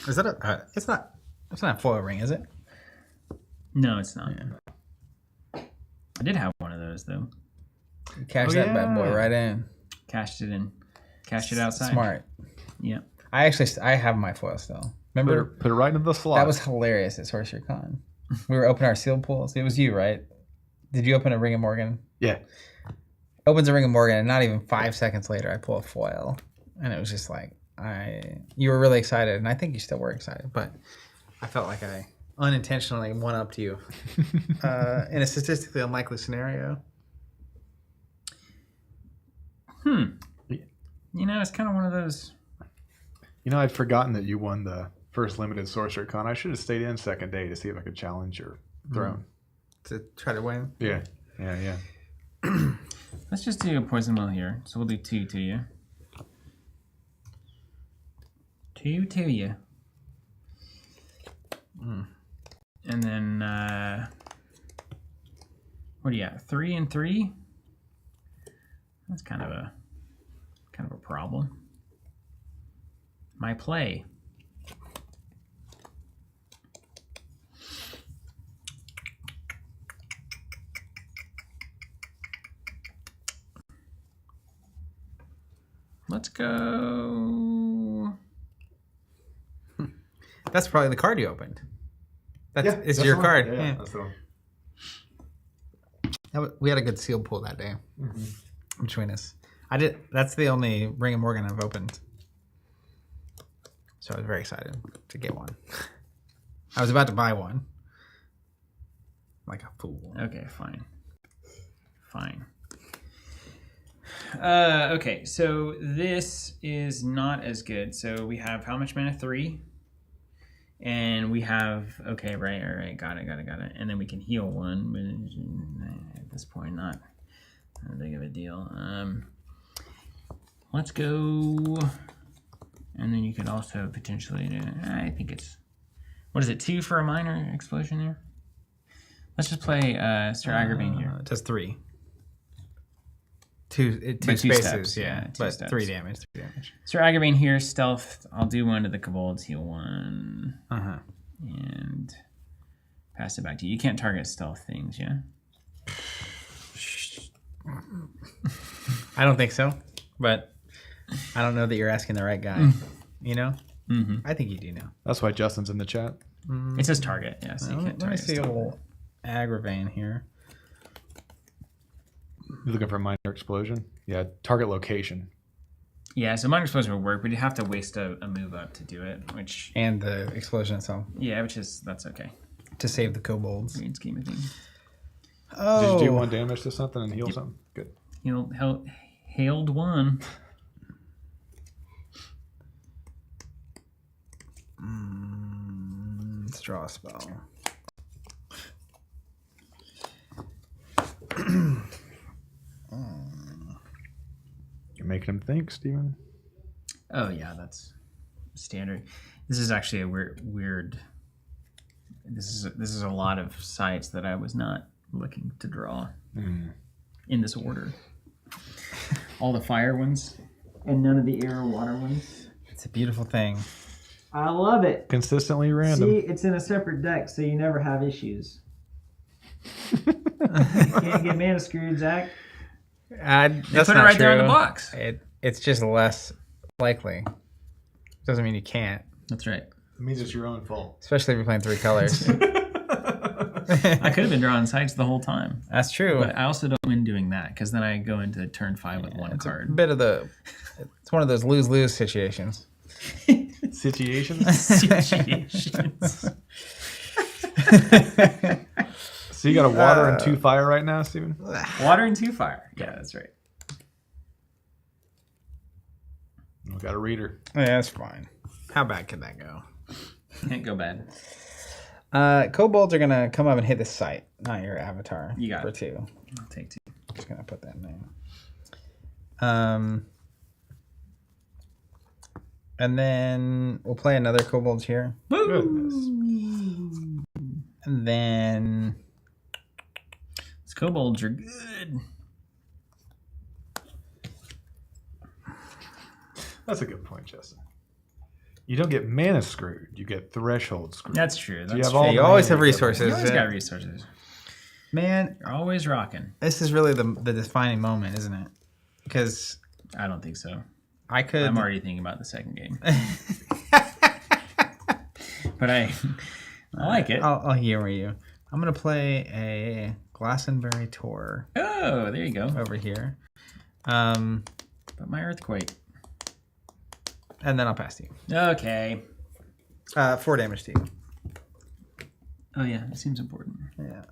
Is that a? It's not a foil ring, is it? no, it's not. Yeah. I did have one of those though. Cash that bad boy right in. Cashed it in. Cashed it outside. Smart. Yeah. I have my foil still. Remember? Put it right into the slot. That was hilarious at Sorcery Con. We were opening our sealed pools. It was you, right? Did you open a Ring of Morgan? Yeah. Opens a Ring of Morgan, and not even 5 seconds later, I pull a foil. And it was just like, you were really excited, and I think you still were excited, but I felt like I unintentionally one-upped you in a statistically unlikely scenario. You know, it's kind of one of those. You know, I'd forgotten that you won the first limited Sorcerer Con. I should have stayed in second day to see if I could challenge your throne. To try to win? Yeah. Let's just do a poison well here. So we'll do 2 to you. 2 to you. And then what do you got? 3 and 3? That's kind of a problem. My play. Let's go. That's probably the card you opened. It's your the one. card. Yeah, Yeah. that's the one. We had a good seal pull that day between us. That's the only Ring of Morgan I've opened. So I was very excited to get one. I was about to buy one. Like a fool. Okay, fine. Okay, so this is not as good. So we have how much mana? 3. And we have, okay, right. Got it. And then we can heal 1, but at this point, not a big of a deal. Let's go. And then you could also potentially do, I think it's, what is it, 2 for a minor explosion there? Let's just play Sir Agravain here. It does 3. Two But two spaces, steps, yeah. two But steps. 3 damage. Sir Agravain here, stealth. I'll do 1 to the kobolds, heal 1. Uh-huh. And pass it back to you. You can't target stealth things, yeah? I don't think so, but I don't know that you're asking the right guy. You know? Mm-hmm. I think you do know. That's why Justin's in the chat. It says target, yeah, so you can't Let me target see a stealth. little Agravain here. You're looking for a minor explosion? Yeah, target location. Yeah, so minor explosion would work, but you'd have to waste a move up to do it, which, And the explosion itself yeah, that's okay. to save the kobolds. Green scheme of things. Oh. Did you do 1 damage to something and heal something? Good. Hailed 1. Let's draw a spell. You're making him think, Steven. Oh yeah, that's standard. This is actually a weird. This is a lot of sites that I was not looking to draw in this order. All the fire ones and none of the air or water ones. It's a beautiful thing. I love it. Consistently random. See, it's in a separate deck, so you never have issues. Can't get mana screwed, Zach. That's Put it not right there in true. the box. It's just less likely. Doesn't mean you can't, That's right. It means it's your own fault. especially if you're playing 3 colors. I could have been drawing sites the whole time, That's true. but I also don't win doing that because then I go into turn 5 with 1 It's a card. bit of it's one of those lose-lose situations. Situations? Situations. So you got a water and 2 fire right now, Steven? Water and 2 fire. Yeah, that's right. We got a reader. Yeah, that's fine. How bad could that go? Can't go bad. Kobolds are going to come up and hit the site, not your avatar. You got for it. 2. I'll take 2. Just going to put that in there. And then we'll play another kobolds here. Goodness. And then These kobolds are good. That's a good point, Justin. You don't get mana screwed. You get threshold screwed. That's true. That's you have true. all you the always mana have you get. resources. You always yeah. got resources. Man, You're always rocking. this is really the defining moment, isn't it? Because I don't think so. I could. I'm already thinking about the second game. But I like it. I'll humor you. I'm gonna play a Glastonbury tour Oh, there you go. over here, But my earthquake. and then I'll pass to you. Okay. 4 damage to you. Oh yeah, it seems important. Yeah.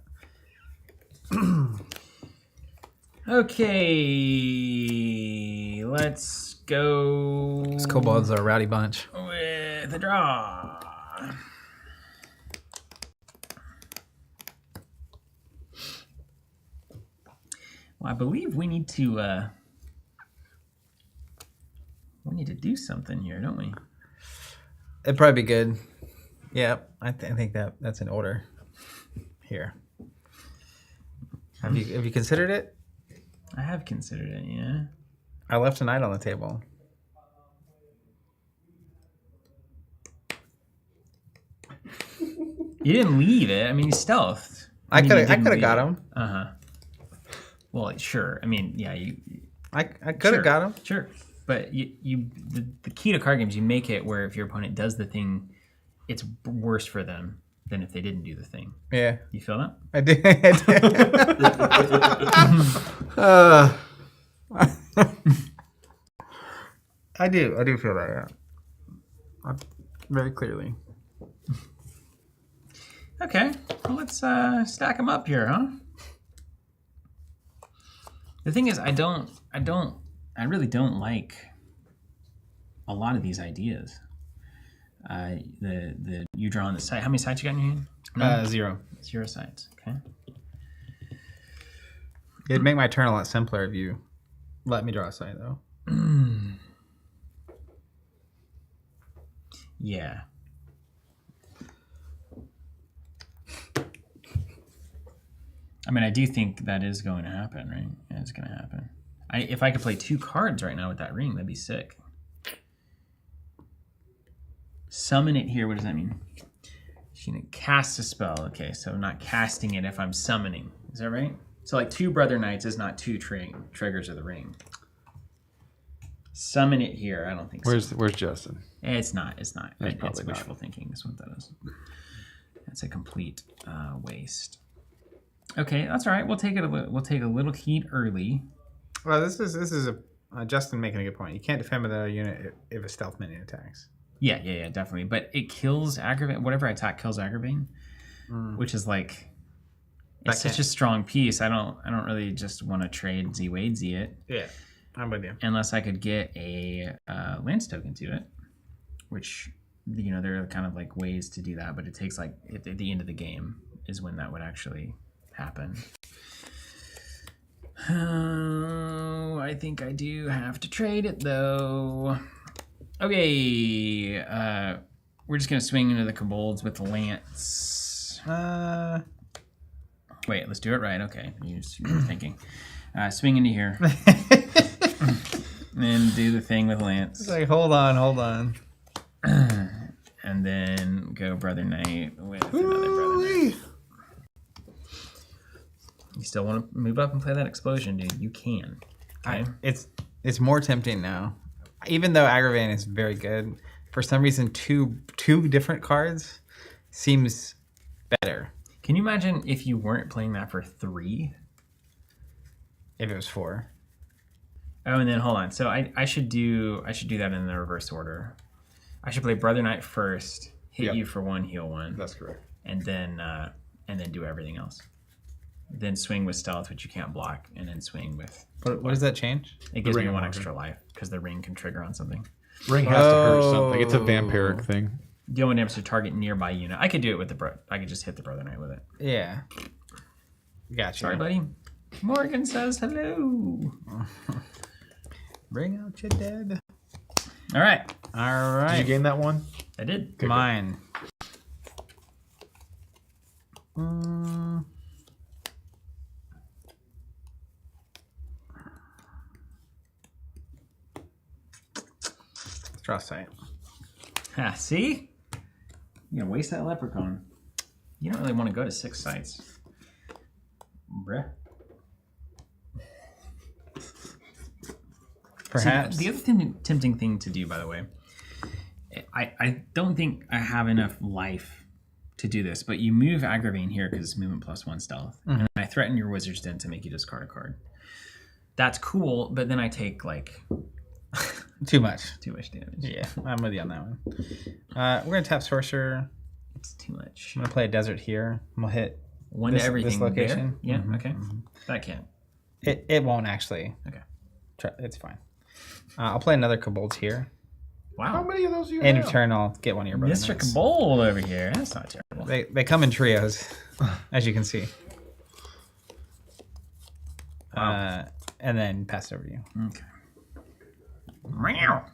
Okay, let's go. These kobolds are a rowdy bunch. With a draw. Well, I believe we need to do something here, don't we? It'd probably be good. Yeah, I think that's in order. Here. Have you considered it? I have considered it, yeah. I left a knight on the table. You didn't leave it. I mean, he's stealthed. I mean, could you didn't have leave got it. him. Uh-huh. Well, sure. I mean, yeah, I could have got him. Sure. But the key to card games, you make it where if your opponent does the thing, it's worse for them. than if they didn't do the thing. Yeah, You feel that? I did. I do. I do feel that. Yeah. Very clearly. Okay, well, let's stack them up here, huh? The thing is, I really don't like a lot of these ideas. The you draw on the site. How many sites you got in your hand? 0. 0 sites. Okay. It'd make my turn a lot simpler if you let me draw a site, though. Yeah. I mean, I do think that is going to happen, right? Yeah, it's going to happen. If I could play 2 cards right now with that ring, that'd be sick. Summon it here. What does that mean? She casts a spell. Okay, so I'm not casting it if I'm summoning. Is that right? So like 2 Brother Knights is not 2 triggers of the ring. Summon it here. I don't think so. Where's Justin? It's not. It's probably wishful not. thinking. That's what that is. That's a complete waste. Okay, that's all right. We'll take a little heat early. Well, this is a Justin making a good point. You can't defend with another unit if a stealth minion attacks. Yeah, definitely. But it kills Aggravate. Whatever I attack kills Aggravate, which is like it's such a strong piece. I don't really just want to trade Z-Wade-Z it. Yeah, I'm with you. Unless I could get a Lance token to it, which there are kind of like ways to do that, but it takes like at the end of the game is when that would actually happen. Oh, I think I do have to trade it though. Okay, we're just gonna swing into the kobolds with the lance. Wait, let's do it right. Okay, you're thinking. Swing into here, and do the thing with lance. It's like hold on. And then go Brother Knight with another Brother Knight. You still want to move up and play that explosion, dude? You can. Okay? It's more tempting now. Even though Aggravating is very good, for some reason two different cards seems better. Can you imagine if you weren't playing that for 3? If it was 4. Oh, and then hold on. So I should do that in the reverse order. I should play Brother Knight first, hit you for 1, heal 1. That's correct. And then do everything else. Then swing with stealth, which you can't block, and then swing with. What does that change? It gives me 1 extra life because the ring can trigger on something. Ring has to hurt something. It's a vampiric thing. Deal damage to target nearby unit. I could do it with I could just hit the Brother Knight with it. Yeah. Gotcha. Sorry, buddy. Morgan says hello. Bring out your dead. All right. Did you gain that one? I did. Okay, mine. Let's draw a sight. See? You're going to waste that leprechaun. You don't really want to go to 6 sites. Bruh. Perhaps. See, the other tempting thing to do, by the way, I don't think I have enough life to do this, but you move Aggravating here because it's movement +1 stealth. Mm-hmm. And I threaten your Wizard's Den to make you discard a card. That's cool, but then I take like... Too much damage. Yeah, I'm with you on that one. We're going to tap Sorcerer. It's too much. I'm going to play a Desert here. I'm going to hit 1 to everything this location. There? Yeah, okay. Mm-hmm. That can't. It won't actually. Okay. It's fine. I'll play another Kobolds here. Wow. How many of those do you End have? of turn, I'll get one of your Brother Mr. Knights. Kobold over here. That's not terrible. They come in trios, as you can see. Wow. And then pass it over to you. Okay. Meow.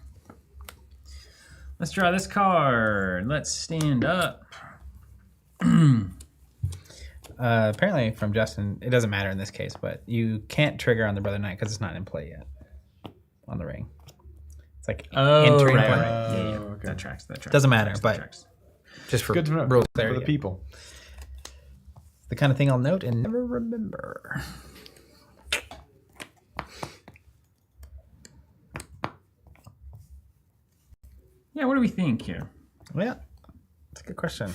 Let's draw this card. Let's stand up. Apparently, from Justin, it doesn't matter in this case, but you can't trigger on the Brother Knight because it's not in play yet on the ring. It's like entering play. Yeah. Okay. That tracks. Doesn't matter, but just for good to know. real For clarity. the people. The kind of thing I'll note and never remember. Yeah, what do we think here? Yeah, that's a good question.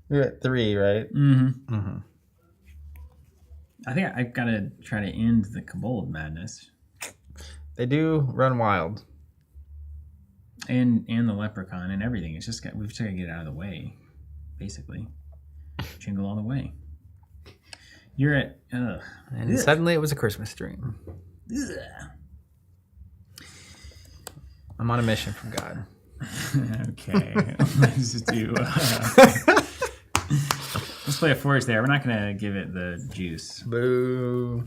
You're at 3, right? Mm-hmm. Mm-hmm. I think I've got to try to end the Kobold madness. They do run wild. And the Leprechaun and everything. It's just we've just got to get it out of the way, basically. Jingle all the way. You're at... And suddenly it was a Christmas dream. Ugh. I'm on a mission from God. Okay. Let's do... let's play a forest there. We're not going to give it the juice. Boo.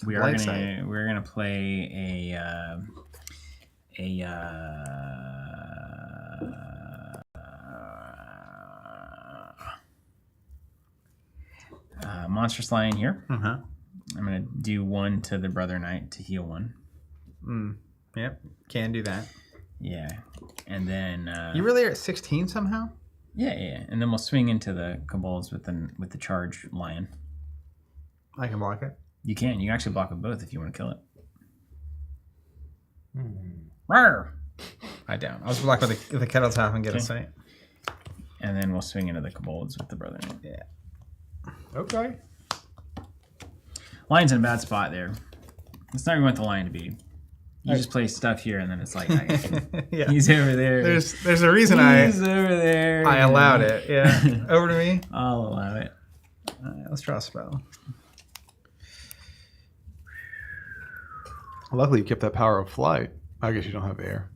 We're gonna play a Monstrous Lion here. Uh-huh. I'm gonna do 1 to the Brother Knight to heal 1. Yep, can do that. Yeah, and then You really are at 16 somehow? yeah, and then we'll swing into the Kobolds with the charge lion. I can block it. You can actually block with both if you want to kill it. Rawr! I don't. I was blocked with the kettle top and get a sight. And then we'll swing into the Kobolds with the Brother Knight. Yeah. Okay. Lion's in a bad spot there. It's not where you want the lion to be. You just play stuff here, and then it's like, Yeah. he's over there. There's a reason He's over there. I allowed it. Yeah. Over to me. I'll allow it. All right, let's draw a spell. Luckily, you kept that power of flight. I guess you don't have air.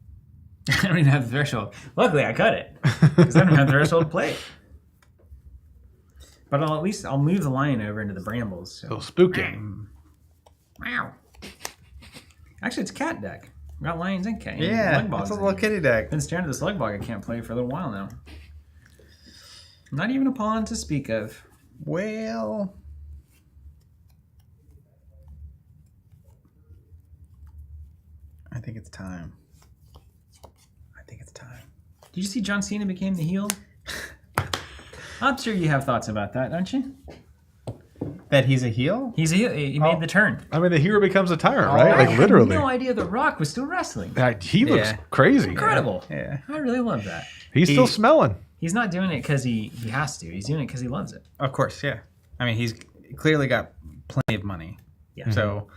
I don't even have the threshold. Luckily, I cut it because I don't have the threshold to play. But I'll move the lion over into the brambles. So. So spooky. Wow. Actually, it's a cat deck. We got lions and cat. Yeah, it's a little kitty deck. Been staring at the slug bog I can't play for a little while now. Not even a pawn to speak of. Well, I think it's time. Did you see John Cena became the heel? I'm sure you have thoughts about that, don't you? That he's a heel? He's a heel. He made the turn. I mean, the hero becomes a tyrant, right? I Like literally. had no idea The Rock was still wrestling. He looks crazy. Incredible. Yeah. I really love that. He's still smelling. He's not doing it because he has to. He's doing it because he loves it. Of course, yeah. I mean, he's clearly got plenty of money. Yeah. So,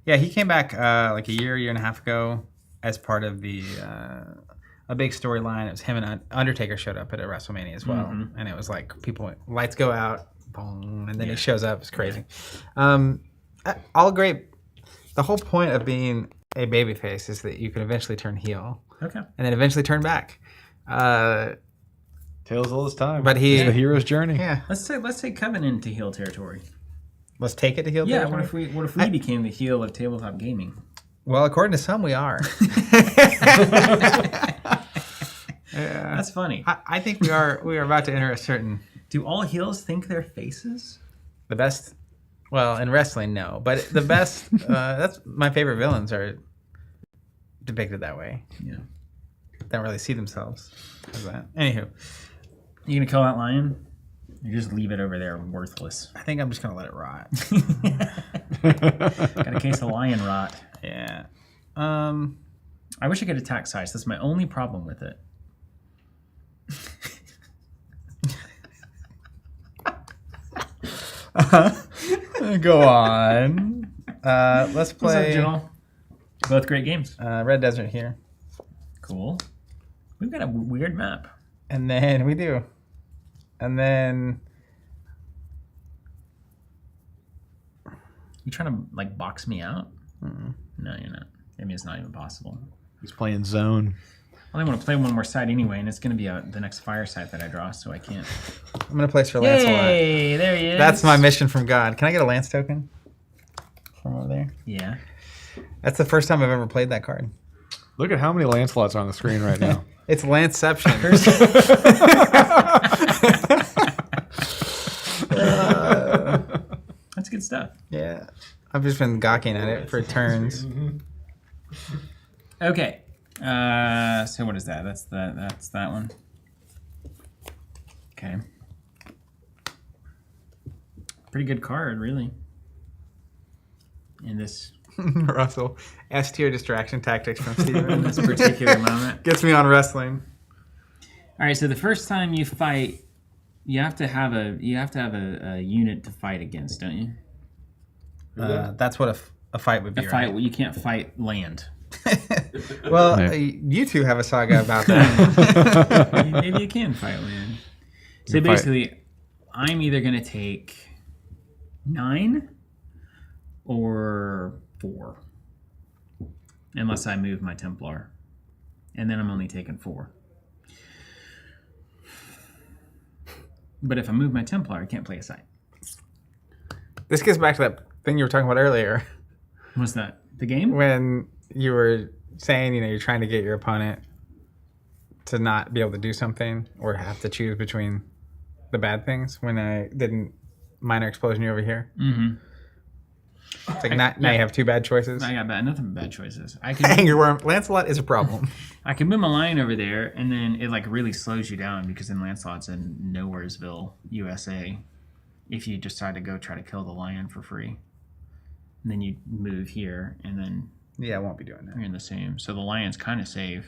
yeah, he came back like a year and a half ago as part of the a big storyline. It was him and Undertaker showed up at a WrestleMania as well, and it was like people went, lights go out, boom, and then he shows up. It's crazy. All great. The whole point of being a babyface is that you can eventually turn heel, Okay. and then eventually turn back. Tales all this time. But it's the hero's journey. Yeah. Let's take Coven into heel territory. Let's take it to heel Yeah. territory. What if we became the heel of tabletop gaming? Well, according to some, we are. Yeah. That's funny. I think we are about to enter a certain Do all heels think they're faces? the best. Well, in wrestling, no, but the best. That's my favorite villains are depicted that way. Yeah. They don't really see themselves as that. Anywho, You gonna kill that lion? Or just leave it over there worthless? I think I'm just gonna let it rot. Got a case of lion rot. Yeah. I wish I could attack size. That's my only problem with it. Go on. Let's What's up, play Jill? Both great games. Red Desert here, Cool. We've got a weird map. and then we do, and then You trying to like box me out? No, you're not. I mean, it's not even possible. He's playing zone. I only want to play one more side anyway, and it's going to be the next fire site that I draw, so I can't. I'm gonna place for Lancelot. Hey, there he is. That's my mission from God. Can I get a Lance token from over there? Yeah. That's the first time I've ever played that card. Look at how many Lancelots are on the screen right now. It's Lanceception. That's good stuff. Yeah. I've just been gawking at it for turns. Okay. So what is that? That's that one. Okay. Pretty good card, really. In this Russell, S tier distraction tactics from Steven. in this particular moment. Gets me on wrestling. All right, so the first time you fight, you have to have a unit to fight against, don't you? That's what a fight would be. A fight. Right? Well, you can't fight land. Well, Yeah. you two have a saga about that. Maybe you can fight land. So You fight- basically, I'm either going to take 9 or 4, unless I move my Templar, and then I'm only taking 4. But if I move my Templar, I can't play a side. This gets back to that thing you were talking about earlier, What's that? The game? when you were saying, you're trying to get your opponent to not be able to do something or have to choose between the bad things. When I didn't minor explosion you over here, Mm-hmm. it's like now you have 2 bad choices. I got nothing but bad choices. I can Anger worm. Lancelot is a problem. I can move my lion over there, and then it like really slows you down because then Lancelot's in Nowheresville, USA. If you decide to go try to kill the lion for free, and then you move here, and then Yeah, I won't be doing that. you're in the same. So the lion's kind of safe.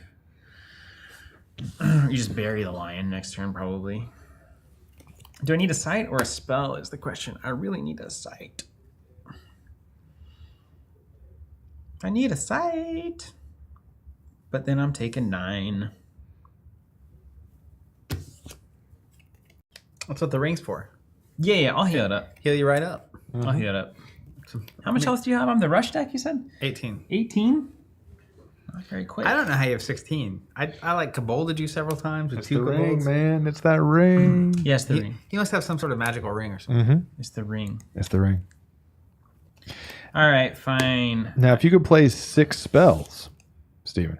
You just bury the lion next turn, probably. Do I need a sight or a spell? Is the question. I really need a sight. I need a sight. But then I'm taking 9. That's what the ring's for. Yeah, I'll heal it up. Heal you right up. I'll heal it up. How much health do you have on the rush deck, you said? 18. 18? Not very quick. I don't know how you have 16. I like Cabolded you several times with It's 2 the ring, Cabolds. man. It's that ring. Yes, the You, ring. you must have some sort of magical ring or something. Mm-hmm. It's the ring. It's the ring. All right, fine. Now, if you could play 6 spells, Steven,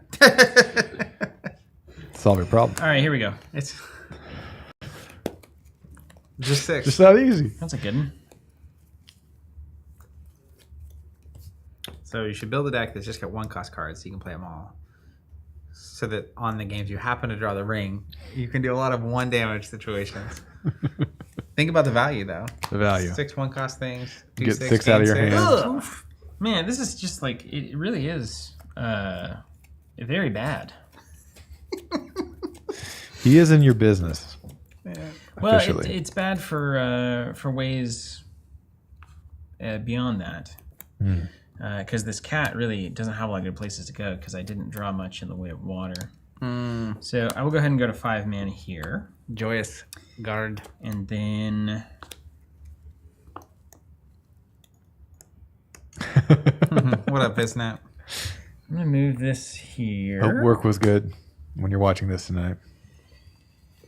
solve your problem. All right, here we go. It's just 6. Just that easy. That's a good one. So you should build a deck that's just got 1 cost cards so you can play them all. So that on the games you happen to draw the ring, you can do a lot of 1 damage situations. Think about the value though. The value. 6 1 cost things. do Get 6 out of your gain hand. 6. Ugh. Man, this is just like, it really is very bad. He is in your business. Well, Officially. it's bad for ways beyond that. Because this cat really doesn't have a lot of good places to go because I didn't draw much in the way of water. So I will go ahead and go to 5 mana here. Joyous Guard. And then What up, Bisnap? I'm going to move this here. Hope work was good when you're watching this tonight.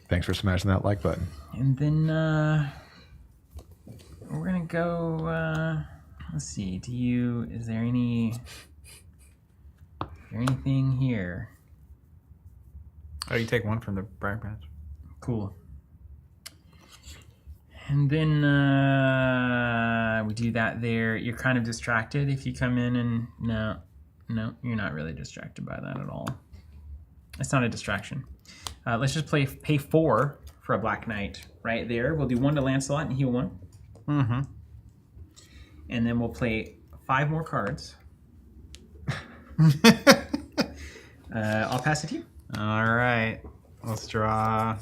Thanks for smashing that like button. And then we're going to go... let's see. Is there anything here? Oh, you take 1 from the Briar Patch. Cool. And then we do that there. You're kind of distracted if you come in and... No, you're not really distracted by that at all. It's not a distraction. Let's just pay 4 for a Black Knight right there. We'll do 1 to Lancelot and heal 1. Mm-hmm. And then we'll play 5 more cards. I'll pass it to you. All right. Let's draw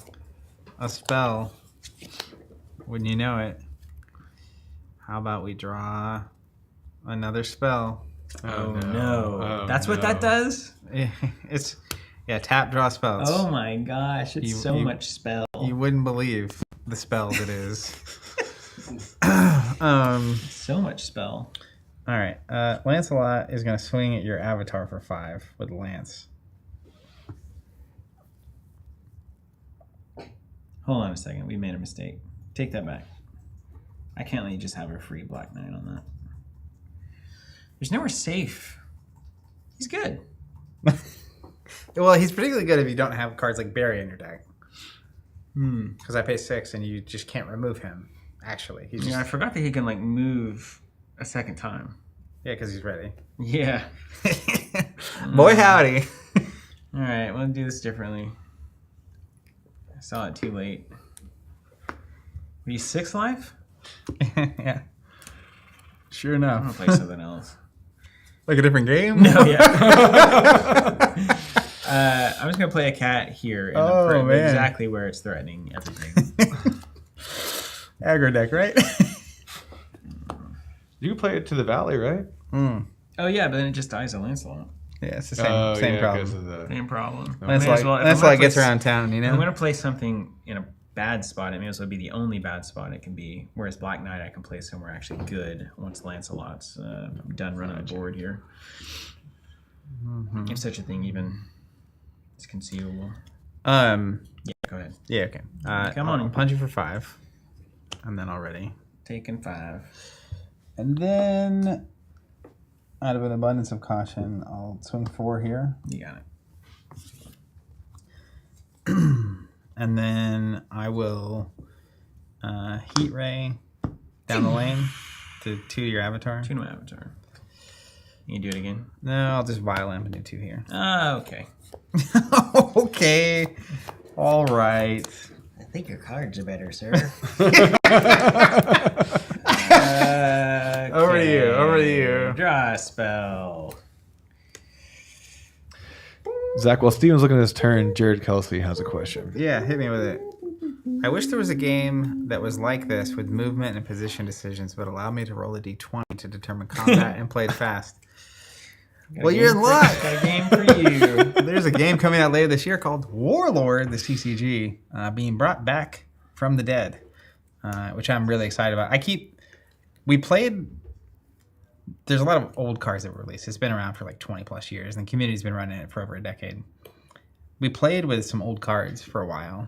a spell. Wouldn't you know it? How about we draw another spell? Oh no. Oh, That's what that no. does? It's tap draw spells. Oh my gosh, it's so You- much spell. You wouldn't believe the spells it is. So much spell. All right. Lancelot is going to swing at your avatar for 5 with Lance. Hold on a second. We made a mistake. Take that back. I can't let you just have a free Black Knight on that. There's nowhere safe. He's good. Well, he's particularly good if you don't have cards like Barry in your deck. Hmm. Because I pay 6 and you just can't remove him. Actually, he's just, Yeah, I forgot that he can like move a second time. yeah, because he's ready. Yeah. Boy, howdy. All right, we'll do this differently. I saw it too late. Were you 6 life? Yeah. Sure I'm enough. gonna play something else. Like a different game? No, yeah. I was gonna play a cat here. Man. Exactly where it's threatening everything. Aggro deck, right? You can play it to the valley, right? Oh yeah, but then it just dies a Lancelot. Yeah, it's the same problem. Same problem. Lancelot gets around town, you know? I'm going to play something in a bad spot. It may as well be the only bad spot it can be. Whereas Black Knight, I can play somewhere actually good once Lancelot's done running the board here. If such a thing even is conceivable. Yeah, Go ahead. Yeah, okay. Come on. I'll punch you for 5. And then already. Taking 5. And then, out of an abundance of caution, I'll swing 4 here. You got it. And then I will Heat Ray down the lane to 2 to your avatar. 2 to my avatar. You can do it again? No, I'll just Violamp and do 2 here. Okay. Okay. All right. I think your cards are better, sir. Over to you. Draw a spell. Zach, while Steven's looking at his turn, Jared Kelsey has a question. Yeah, hit me with it. I wish there was a game that was like this with movement and position decisions, but allowed me to roll a d20 to determine combat and play it fast. Well, you're in luck. Got a game for you. There's a game coming out later this year called Warlord, the TCG, being brought back from the dead, which I'm really excited about. There's a lot of old cards that were released. It's been around for like 20 plus years, and the community's been running it for over a decade. We played with some old cards for a while,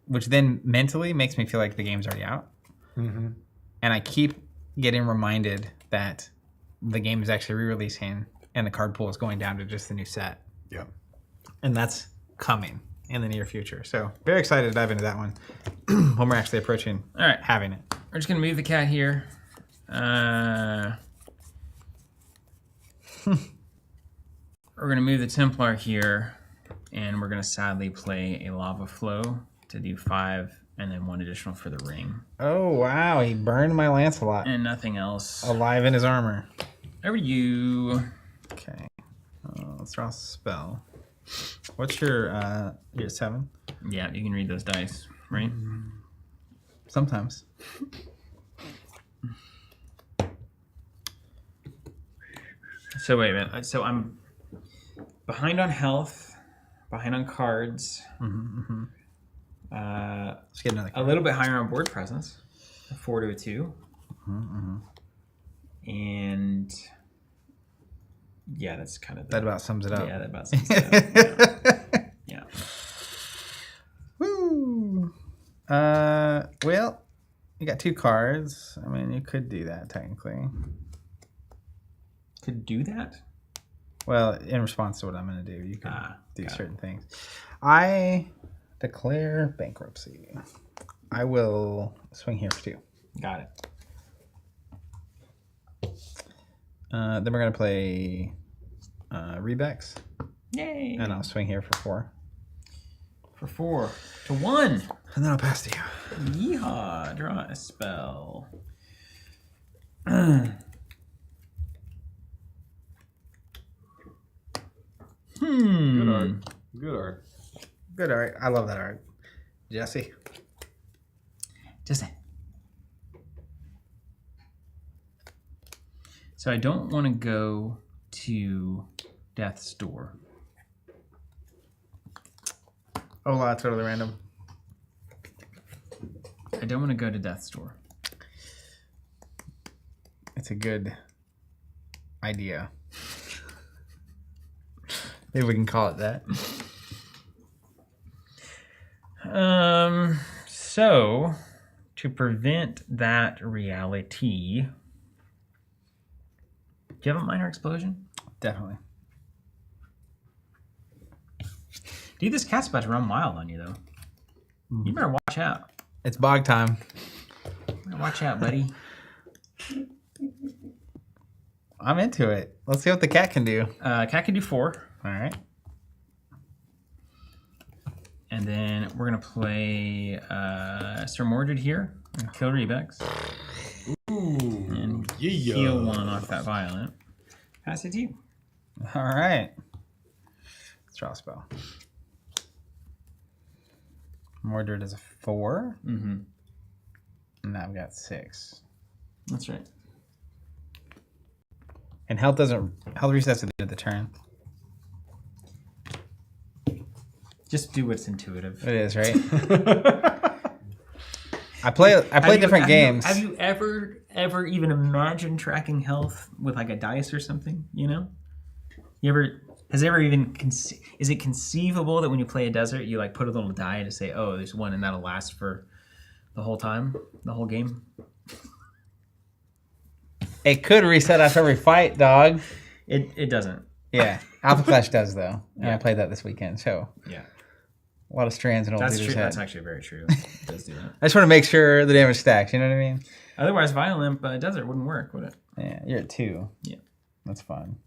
which then mentally makes me feel like the game's already out. Mm-hmm. And I keep getting reminded that the game is actually re-releasing and the card pool is going down to just the new set. Yeah. And that's coming in the near future. So very excited to dive into that one when we're actually approaching having it. We're just going to move the cat here. We're going to move the Templar here, and we're going to sadly play a Lava Flow to do 5, and then 1 additional for the ring. Oh, wow. He burned my Lancelot. And nothing else. Alive in his armor. Over to you. Okay. Let's draw a spell. What's your 7? Yeah, you can read those dice, right? Sometimes. So wait a minute. So I'm behind on health, behind on cards. Let's get another A card. little bit higher on board presence, a 4 to a 2. And yeah, that's kind of That about sums it up. Yeah, that about sums it up. Yeah. Woo! Well, you got 2 cards. I mean, you could do that technically. Could do that? Well, in response to what I'm going to do, you can do certain it. things. I declare bankruptcy. I will swing here for 2. Got it. Then we're going to play Rebex. Yay! And I'll swing here for 4. For 4 to 1. And then I'll pass to you. Yeehaw! Draw a spell. Good art. Good art. Good art. I love that art. Jesse. So I don't want to go to Death's Door. Hola, totally random. I don't want to go to Death's Door. It's a good idea. Maybe we can call it that. So to prevent that reality, do you have a minor explosion? Definitely. Dude, this cat's about to run wild on you, though. You better watch out. It's bog time. Watch out, buddy. I'm into it. Let's see what the cat can do. Cat can do 4. All right. And then we're going to play Sir Mordred here. And kill Rebex. Ooh. And heal 1 off that violent. Pass it to you. All right. Let's draw a spell. Mordred is a 4. Mm-hmm. And I've got 6. That's right. And health resets at the end of the turn. Just do what's intuitive. It is, right? I play different games. Have you ever even imagined tracking health with like a dice or something? You know, is it conceivable that when you play a desert, you like put a little die to say, oh, there's one, and that'll last for the whole time, the whole game? It could reset after every fight, dog. It doesn't. Yeah, Alpha Clash does though, and Yeah. I played that this weekend. So Yeah, a lot of strands and old that's leaders' true. head. That's actually very true. It does do that. I just want to make sure the damage stacks. You know what I mean? Otherwise, Violent Desert wouldn't work, would it? Yeah, you're at 2. Yeah. That's fun.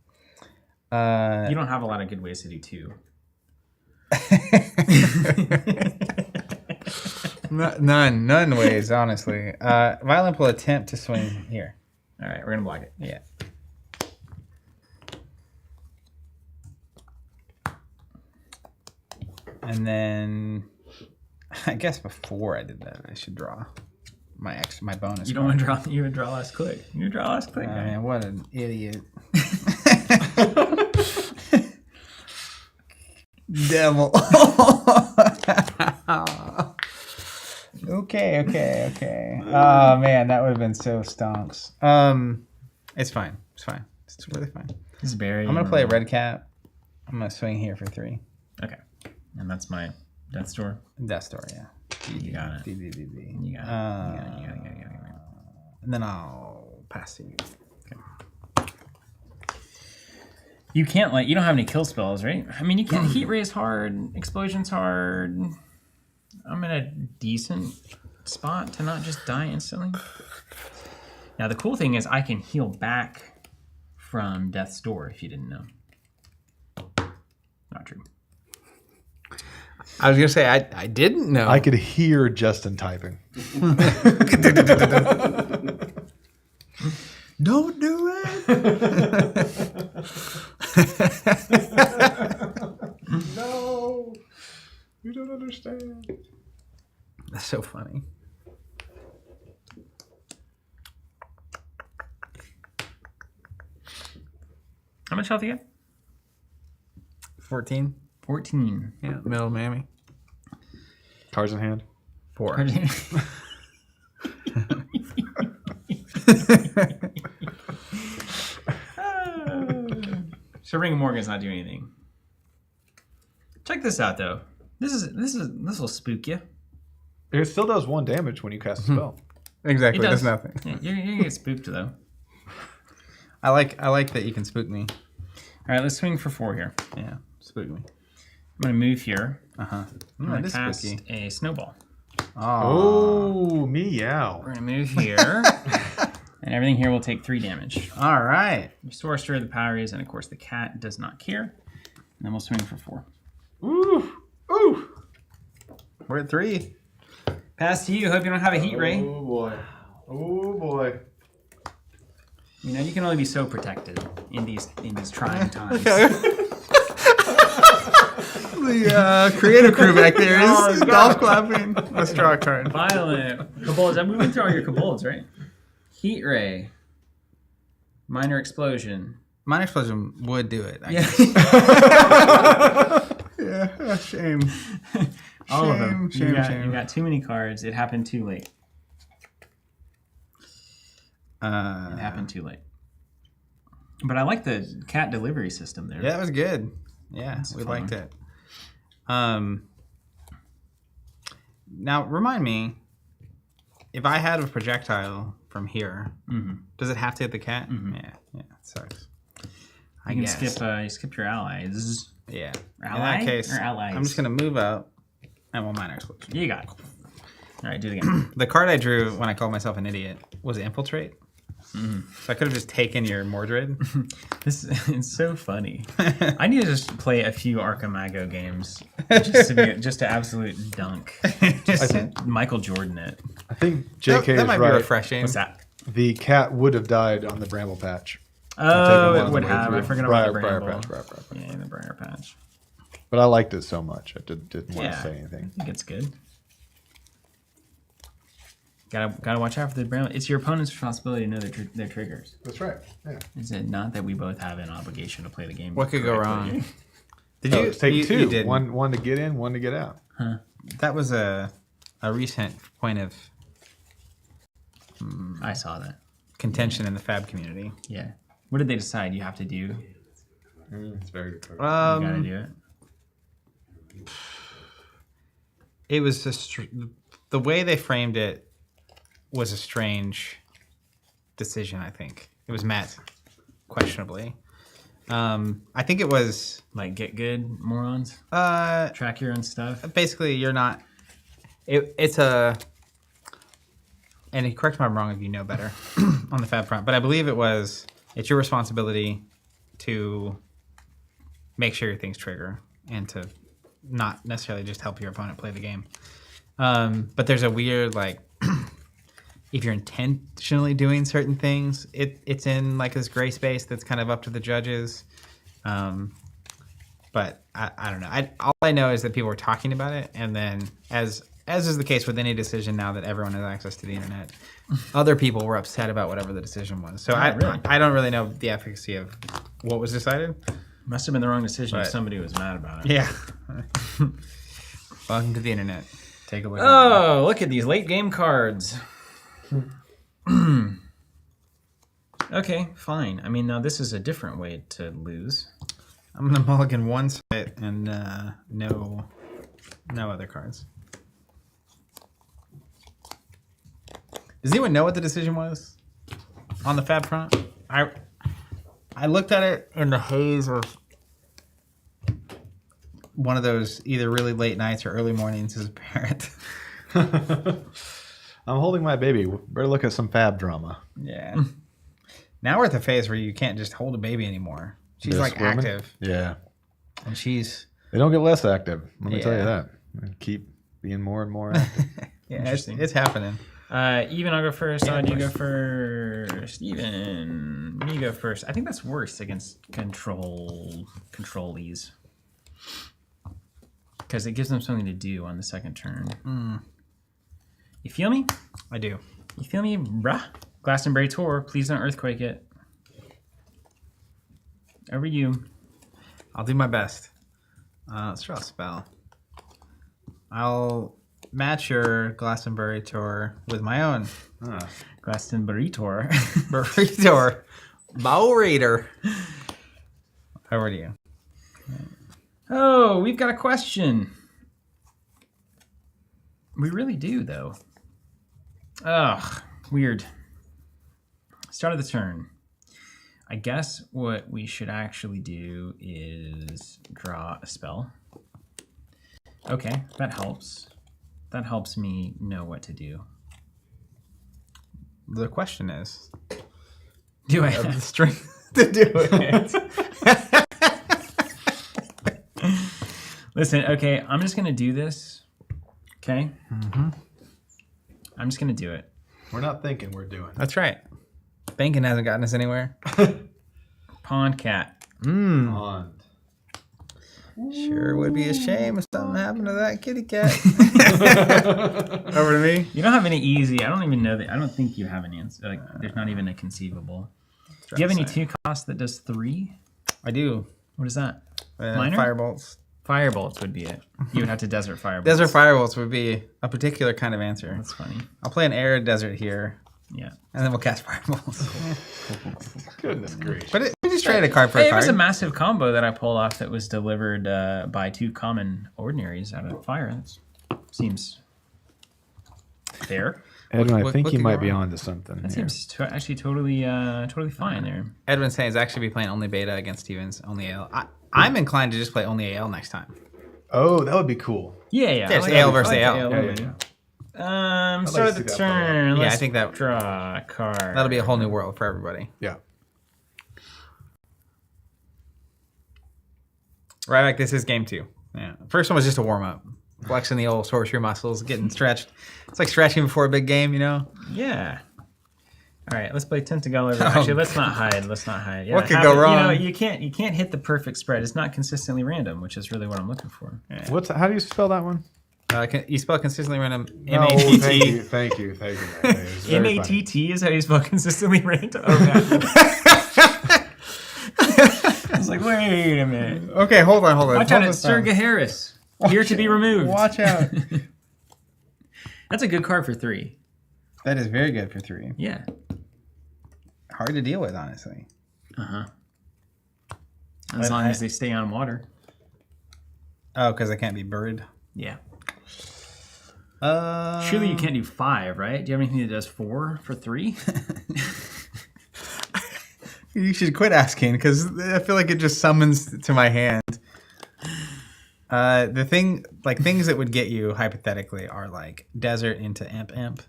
You don't have a lot of good ways to do 2. None ways, honestly. Violent will attempt to swing here. All right, we're gonna block it. Yeah. And then, I guess before I did that, I should draw my bonus. You don't want to draw. You would draw last click. You draw last click. Right? Man, what an idiot! Devil. Okay. Oh man, that would have been so stonks. It's fine. It's really fine. This is Barry. I'm gonna play a red cap. I'm gonna swing here for 3. Okay, and that's my Death Door. Death Store, yeah. You got it. D. You got it. And then I'll pass to you. You can't you don't have any kill spells, right? I mean, you can heat raise hard, explosion's hard. I'm in a decent spot to not just die instantly. Now the cool thing is I can heal back from Death's Door if you didn't know. Not true. I was gonna say I didn't know. I could hear Justin typing. Don't do it. No, you don't understand. That's so funny. How much health you got? 14. 14. Yeah, middle mammy. Cards in hand. 4. So Ring of Morgan's not doing anything. Check this out though. This will spook you. It still does 1 damage when you cast a spell. Exactly. It does. Does nothing. Yeah, you're gonna get spooked though. I like that you can spook me. All right, let's swing for 4 here. Yeah, spook me. I'm gonna move here. I'm I'm gonna that is cast spooky. a snowball. Oh, meow. We're gonna move here, and everything here will take 3 damage. All right. The Sorcerer, the power is, and of course the cat does not care. And then we'll swing for 4. Ooh, ooh. We're at 3. Pass to you. Hope you don't have a heat ray. Oh boy. Oh boy. You know you can only be so protected in these trying times. The creative crew back there is golf clapping. Let's draw a card. Violent. Kobolds. I'm moving through all your kobolds, right? Heat ray. Minor explosion. Mine explosion would do it. Yeah. Yeah. Shame. All of them. Shame. You got too many cards. It happened too late. It happened too late. But I like the cat delivery system there. Yeah, that was good. Yeah, That's we fun. liked it. Now remind me, if I had a projectile from here, does it have to hit the cat? Yeah, it sucks. I You can guess. skip. You skipped your allies. Yeah. Ally In that case, or allies? I'm just gonna move up and we'll minor explosion. You got it. All right, do it again. The card I drew when I called myself an idiot was Infiltrate. So I could have just taken your Mordred. This is so funny. I need to just play a few Archimago games just to absolute dunk. Just to Michael Jordan it. I think JK that is might be right. refreshing. What's that? The cat would have died on the bramble patch. Oh, Taken it one would of the way have. I through. forgot about the Briar bramble. patch, briar patch. Yeah, the briar patch. But I liked it so much. I didn't want Yeah. to say anything. I think it's good. Gotta watch out for the brown. It's your opponent's responsibility to know their triggers. That's right. Yeah. Is it not that we both have an obligation to play the game? What could go correctly? wrong? Did you take two? You did. One to get in, one to get out. Huh? That was a recent point of I saw that. contention in the Fab community. Yeah. What did they decide you have to do? It's very good. You gotta do it. It was the way they framed it was a strange decision. I think it was met questionably. I think it was Like, get good, morons. Track your own stuff. basically you're not. It's a. And correct me if I'm wrong if you know better on the Fab front, but I believe it's your responsibility to make sure your things trigger and to not necessarily just help your opponent play the game. But there's a weird, like, if you're intentionally doing certain things, it's in like this gray space that's kind of up to the judges. But I don't know. All I know is that people were talking about it, and then as is the case with any decision now that everyone has access to the internet, other people were upset about whatever the decision was. So really? I don't really know the efficacy of what was decided. Must have been the wrong decision if But- somebody was mad about it. Yeah. Welcome to the internet. Take a look. Oh, look at these late game cards. Okay, fine. I mean, now this is a different way to lose. I'm gonna mulligan one side and no other cards. Does anyone know what the decision was on the Fab front? I looked at it in the haze of one of those either really late nights or early mornings as a parent. I'm holding my baby. Better look at some Fab drama. Yeah. Now we're at the phase where you can't just hold a baby anymore. She's They're like squirming? active, Yeah. and she's They don't get less active. Let me tell you Yeah. that. They keep being more and more active. yeah, Interesting. it's happening. Even, I'll go first. Yeah, Odd, you of go course. first. Even, me go first. I think that's worse against controlees. Because it gives them something to do on the second turn. You feel me? I do. You feel me, bruh? Glastonbury Tour, please don't earthquake it. Over you. I'll do my best. Let's draw a spell. I'll match your Glastonbury tour with my own. Glastonbury Tour. Burrito. Bow Raider. Over to you. Oh, we've got a question. We really do, though. Ugh, weird. Start of the turn. I guess what we should actually do is draw a spell. Okay, that helps. That helps me know what to do. The question is, Do I have the have strength to do it? Listen, okay, I'm just going to do this. Okay? I'm just going to do it. We're not thinking, we're doing. That's right. Thinking hasn't gotten us anywhere. Pond cat. On. Sure would be a shame if something happened to that kitty cat. Over to me. You don't have any easy. I don't even know that. I don't think you have an answer. Like, there's not even a conceivable. Do you have any 2 cost that does 3? I do. What is that? Minor? Firebolts. Firebolts would be it. You would have to desert firebolts. Desert firebolts would be a particular kind of answer. That's funny. I'll play an arid desert here, Yeah. and then we'll cast firebolts. Goodness gracious. But we just traded a card for Hey, a it was card. a massive combo that I pulled off that was delivered by 2 common ordinaries out of fire. That seems fair. Edwin, I what think you could go might be wrong? onto something. That here. seems actually totally fine there. Edwin saying is actually be playing only beta against Stevens, only AL. I'm inclined to just play only AL next time. Oh, that would be cool. Yeah, yeah. There's I like AL that. versus I like AL. the Yeah, only. yeah. Start like of to the see that play out. turn. Yeah, Let's I think that- draw a card. That'll be a whole new world for everybody. Yeah. Right back, this is game 2. Yeah. First one was just a warm up. Flexing the old sorcery muscles, getting stretched. It's like stretching before a big game, you know? Yeah. All right, let's play Tentacle. Actually, let's not hide. Let's not hide. Yeah, What could go You know, wrong? you can't hit the perfect spread. It's not consistently random, which is really what I'm looking for. Yeah. How do you spell that one? You spell consistently random No, M-A-T-T. thank you. It was very funny. M-A-T-T is how you spell consistently random? Okay. I was like, wait a minute. Okay, hold on. Watch out, it's Sir Gaheris. Here to be removed. Watch out. That's a good card for 3. That is very good for 3. Yeah. Hard to deal with, honestly. Uh-huh. As long as they stay on water. Oh, because they can't be buried. Yeah. Surely you can't do 5, right? Do you have anything that does 4 for 3? You should quit asking, because I feel like it just summons to my hand. The thing, like things that would get you hypothetically are like desert into imp,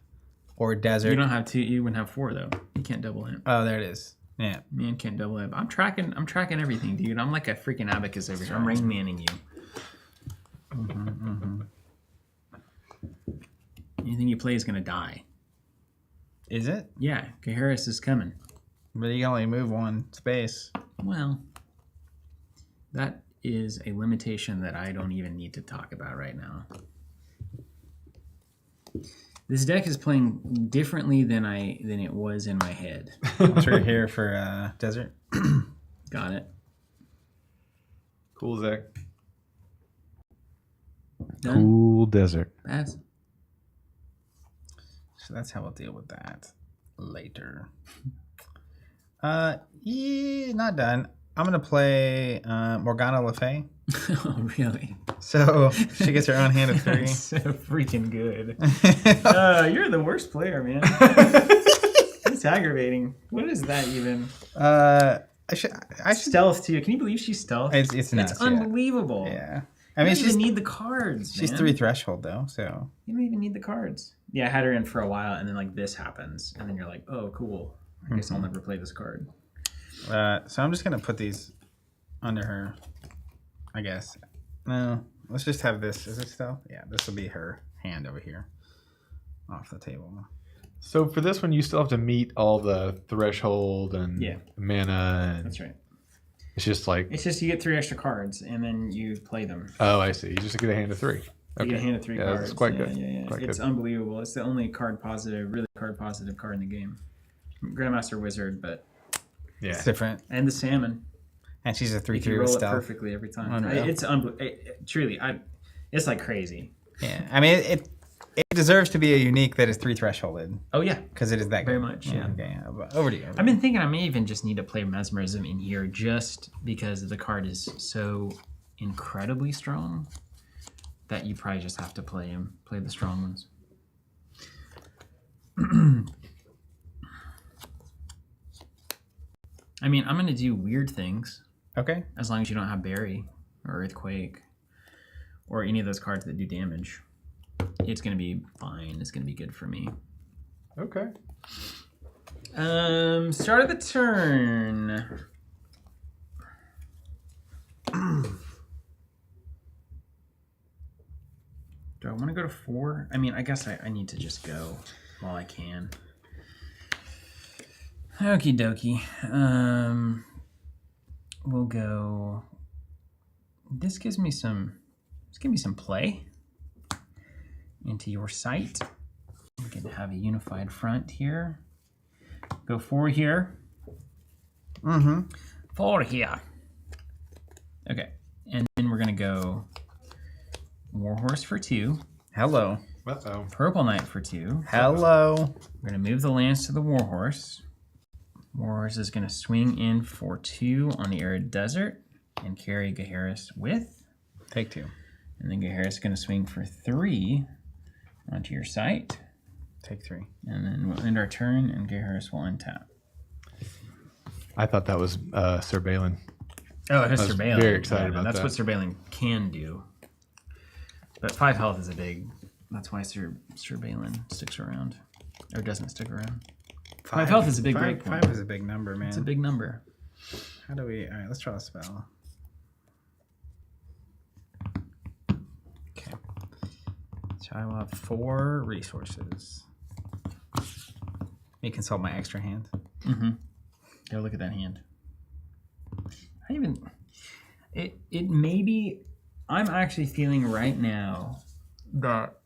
or desert. You don't have 2. You wouldn't have 4 though. You can't double imp. Oh, there it is. Yeah. Man can't double imp. I'm tracking everything, dude. I'm like a freaking abacus over here. I'm Rain Manning you. Anything you play is gonna die. Is it? Yeah, Gaheris is coming. But you can only move 1 space. Well, that is a limitation that I don't even need to talk about right now. This deck is playing differently than it was in my head. Trigger here for desert. Got it. Cool, Zach. Done? Cool desert. Pass. So that's how we'll deal with that later. Yeah, not done. I'm gonna play Morgana Le Fay. Oh, really? So she gets her own hand of 3. That's so freaking good. You're the worst player, man. It's aggravating. What is that even? I should Stealth too. Can you believe she's stealth? It's nuts, It's unbelievable. Yeah. I mean, you don't even need the cards. She's man. 3 threshold though, so you don't even need the cards. Yeah, I had her in for a while, and then like this happens, and then you're like, oh, cool. I guess I'll never play this card. So I'm just gonna put these under her, I guess. No, let's just have this. Is it stealth? Yeah, this will be her hand over here, off the table. So for this one, you still have to meet all the threshold and mana. And That's right. It's just like you get 3 extra cards, and then you play them. Oh, I see. You just get a hand of 3. You get a hand of 3 cards. That's quite good. Yeah. Quite It's good. unbelievable. It's the only really card positive card in the game. Grandmaster Wizard, but Yeah. It's different. and the salmon. And she's a If 3/3 you with roll it stealth. perfectly every time. Unreal. It's truly. It's like crazy. Yeah, I mean it deserves to be a unique that is 3 thresholded Oh yeah, because it is that very good. much. Yeah. Okay, over to you. I've been thinking I may even just need to play Mesmerism in here just because the card is so incredibly strong that you probably just have to play the strong ones. I mean, I'm going to do weird things Okay. as long as you don't have Berry or Earthquake or any of those cards that do damage. It's going to be fine. It's going to be good for me. Okay. Start of the turn. Do I want to go to 4? I mean, I guess I need to just go while I can. Okie dokie. We'll go. This gives me some play into your site. We can have a unified front here. Go 4 here. 4 here. Okay, and then we're gonna go Warhorse for 2. Hello. Uh-oh. Purple Knight for 2. Hello. We're gonna move the lands to the Warhorse. Warhorse is gonna swing in for 2 on the Arid Desert and carry Gaheris with. Take 2. And then Gaheris is gonna swing for 3 onto your site. Take 3. And then we'll end our turn and Gaheris will untap. I thought that was Sir Balin. Oh, it is I was Sir Balin. very excited about That's that. what Sir Balin can do. But 5 health is a big. That's why Sir Balin sticks around, or doesn't stick around. 5 health is a big break point. 5 is a big number, man. It's a big number. How do we? All right, let's draw a spell. Okay. So I will have 4 resources. Let me consult my extra hand. Go look at that hand. It maybe. I'm actually feeling right now that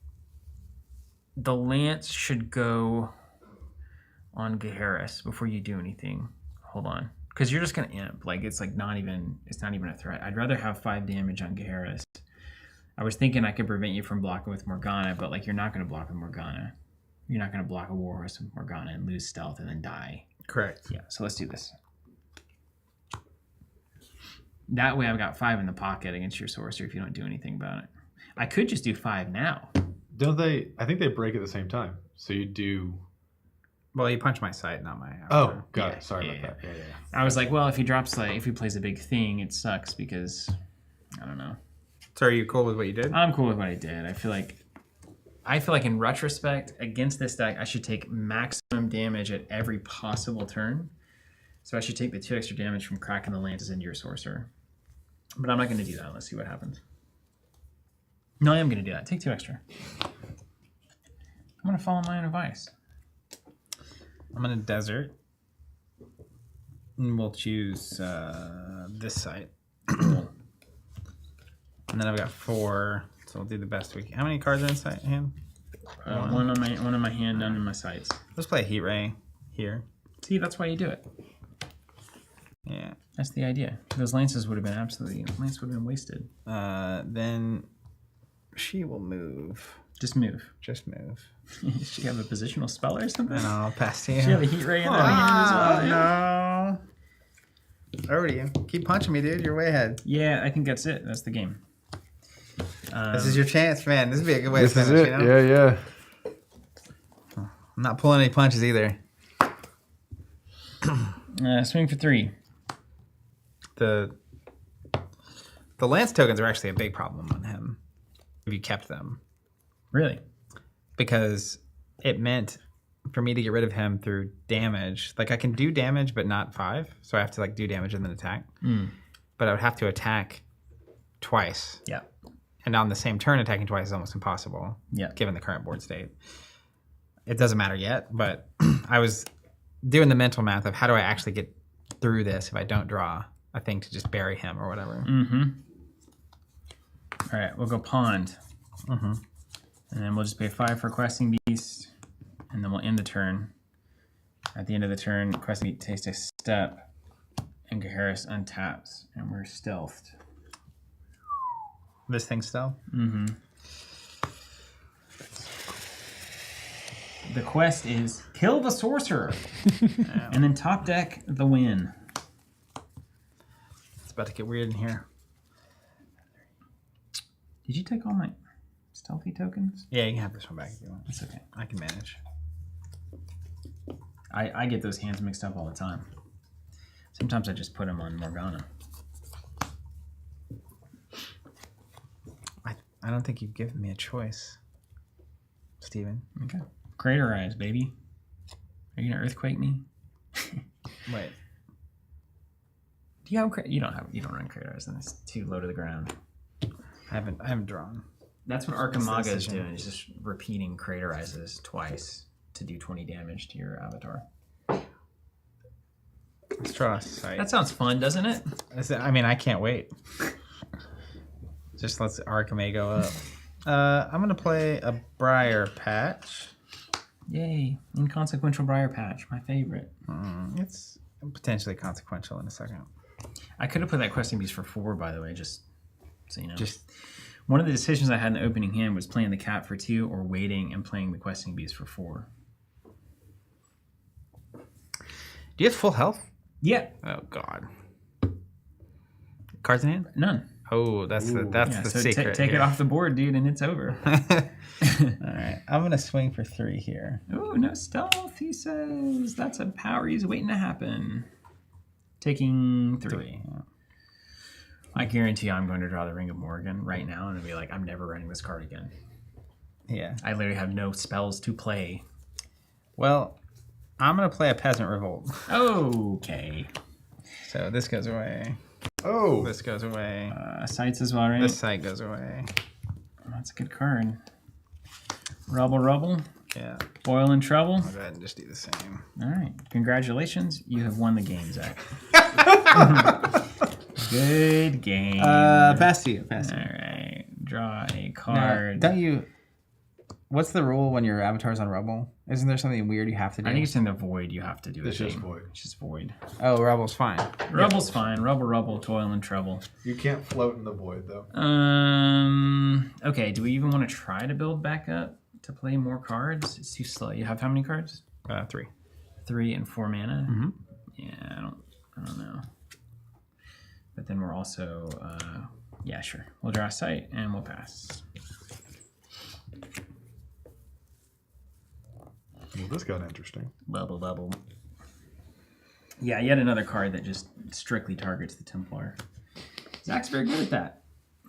the lance should go on Gaheris before you do anything. Hold on. Because you're just going to imp. Like, it's not even a threat. I'd rather have 5 damage on Gaheris. I was thinking I could prevent you from blocking with Morgana, but, like, you're not going to block with Morgana. You're not going to block a Warhorse with Morgana and lose stealth and then die. Correct. Yeah, so let's do this. That way I've got 5 in the pocket against your Sorcery if you don't do anything about it. I could just do 5 now. Don't they? I think they break at the same time. So you do... Well, you punch my sight, not my avatar. Oh, got it. Sorry about that. Yeah. I was like, well, if he drops, like, if he plays a big thing, it sucks because, I don't know. So are you cool with what you did? I'm cool with what I did. I feel like in retrospect, against this deck, I should take maximum damage at every possible turn. So I should take the 2 extra damage from cracking the lances into your Sorcerer. But I'm not going to do that. Let's see what happens. No, I am going to do that. Take 2 extra. I'm going to follow my own advice. I'm going to desert. And we'll choose this site. And then I've got 4, so we'll do the best we can. How many cards are in sight hand? One on my hand, none in my sights. Let's play a Heat Ray here. See, that's why you do it. Yeah. That's the idea. Those lances would have been wasted. Then she will move. Just move. Just move. Does she have a positional spell or something? And I'll pass to you. Does she have a Heat Ray in her hand as well? No. Over to you. Keep punching me, dude. You're way ahead. Yeah, I think that's it. That's the game. This is your chance, man. This would be a good way This to is finish, it. you know? Yeah. I'm not pulling any punches either. Swing for 3. The lance tokens are actually a big problem on him if you kept them. Really? Because it meant for me to get rid of him through damage. Like, I can do damage, but not 5. So I have to, like, do damage and then attack. But I would have to attack twice. Yeah. And on the same turn, attacking twice is almost impossible. Yeah. Given the current board state. It doesn't matter yet, but I was doing the mental math of how do I actually get through this if I don't draw a thing to just bury him or whatever. All right, we'll go Pond. And then we'll just pay 5 for Questing Beast, and then we'll end the turn. At the end of the turn, Questing Beast takes a step, and Gaheris untaps, and we're stealthed. This thing's still? The quest is kill the Sorcerer, and then top deck the win. It's about to get weird in here. Did you take all my stealthy tokens? Yeah, you can have this one back if you want. That's okay. I can manage. I get those hands mixed up all the time. Sometimes I just put them on Morgana. I don't think you've given me a choice, Steven. Okay. Craterize, baby. Are you gonna earthquake me? Wait. Do you have you don't run Craterize, and it's too low to the ground. I haven't drawn. That's what Archimaga is doing. Is just repeating Craterizes twice to do 20 damage to your avatar. Let's draw a sight. That sounds fun, doesn't it? I mean, I can't wait. Just let's Archimage go up. I'm gonna play a Briar Patch. Yay! Inconsequential Briar Patch, my favorite. It's potentially consequential in a second. I could have put that Questing Beast for 4, by the way, just so you know. Just one of the decisions I had in the opening hand was playing the cat for 2 or waiting and playing the Questing Beast for 4. Do you have full health? Yeah. Oh God. Cards in hand? None. Oh, that's the So secret. take it here. off the board, dude, and it's over. All right, I'm gonna swing for 3 here. Oh, no stealth, he says. That's a power he's waiting to happen. Taking 3. Yeah. I guarantee I'm going to draw the Ring of Morgan right now and be like, I'm never running this card again. Yeah. I literally have no spells to play. Well, I'm gonna play a Peasant Revolt. Okay. So this goes away. Oh. This goes away. Sights as well, right? This side goes away. That's a good card. Rubble. Yeah. Boil in trouble. I'll go ahead and just do the same. All right. Congratulations. You have won the game, Zach. Good game. Pass to you. All right. Draw a Now, card. don't you? What's the rule when your avatar's on Rubble? Isn't there something weird you have to do? I think it's in the void. You have to do It's a just thing. void. It's just void. Oh, Rubble's fine. Rubble's fine. Rubble, toil and trouble. You can't float in the void though. Okay, do we even want to try to build back up to play more cards? It's too slow. You have how many cards? 3. 3 and 4 mana? Mm-hmm. Yeah, I don't know. But then we're also, yeah, sure. We'll draw a sight and we'll pass. Well, this got interesting. Bubble. Yeah, yet another card that just strictly targets the Templar. Zach's very good at that.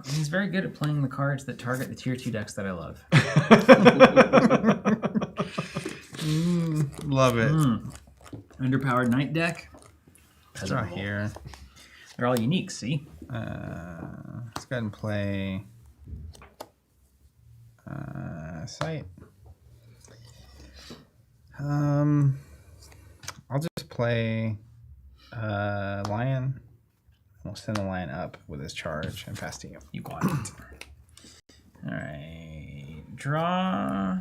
He's very good at playing the cards that target the tier 2 decks that I love. Love it. Underpowered Knight deck. It's not here. They're all unique, see? Let's go ahead and play Sight. I'll just play Lion. We'll send the Lion up with his charge and pass to you. You got it. Alright. Draw.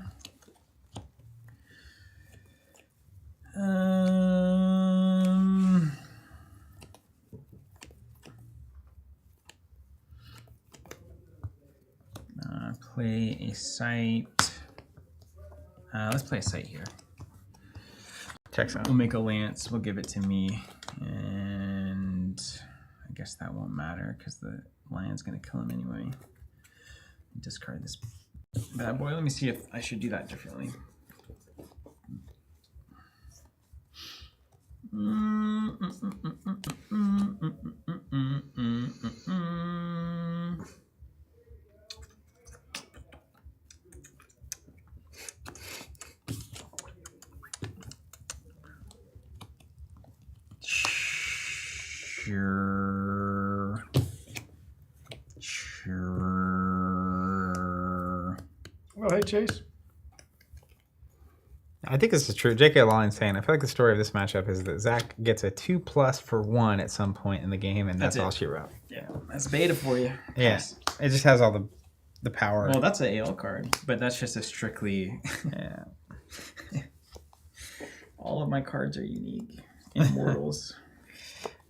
Play a site. Let's play a site here. Checks out. We'll make a lance. We'll give it to me. And I guess that won't matter because the lion's going to kill him anyway. Discard this bad boy. Let me see if I should do that differently. Sure. Well, hey, Chase. I think this is true. J.K. Rowling's saying, I feel like the story of this matchup is that Zach gets a 2+ for 1 at some point in the game, and that's all she wrote. Yeah, that's beta for you. Yes. It just has all the power. Well, that's an AL card, but that's just a strictly... Yeah. All of my cards are unique. Immortals.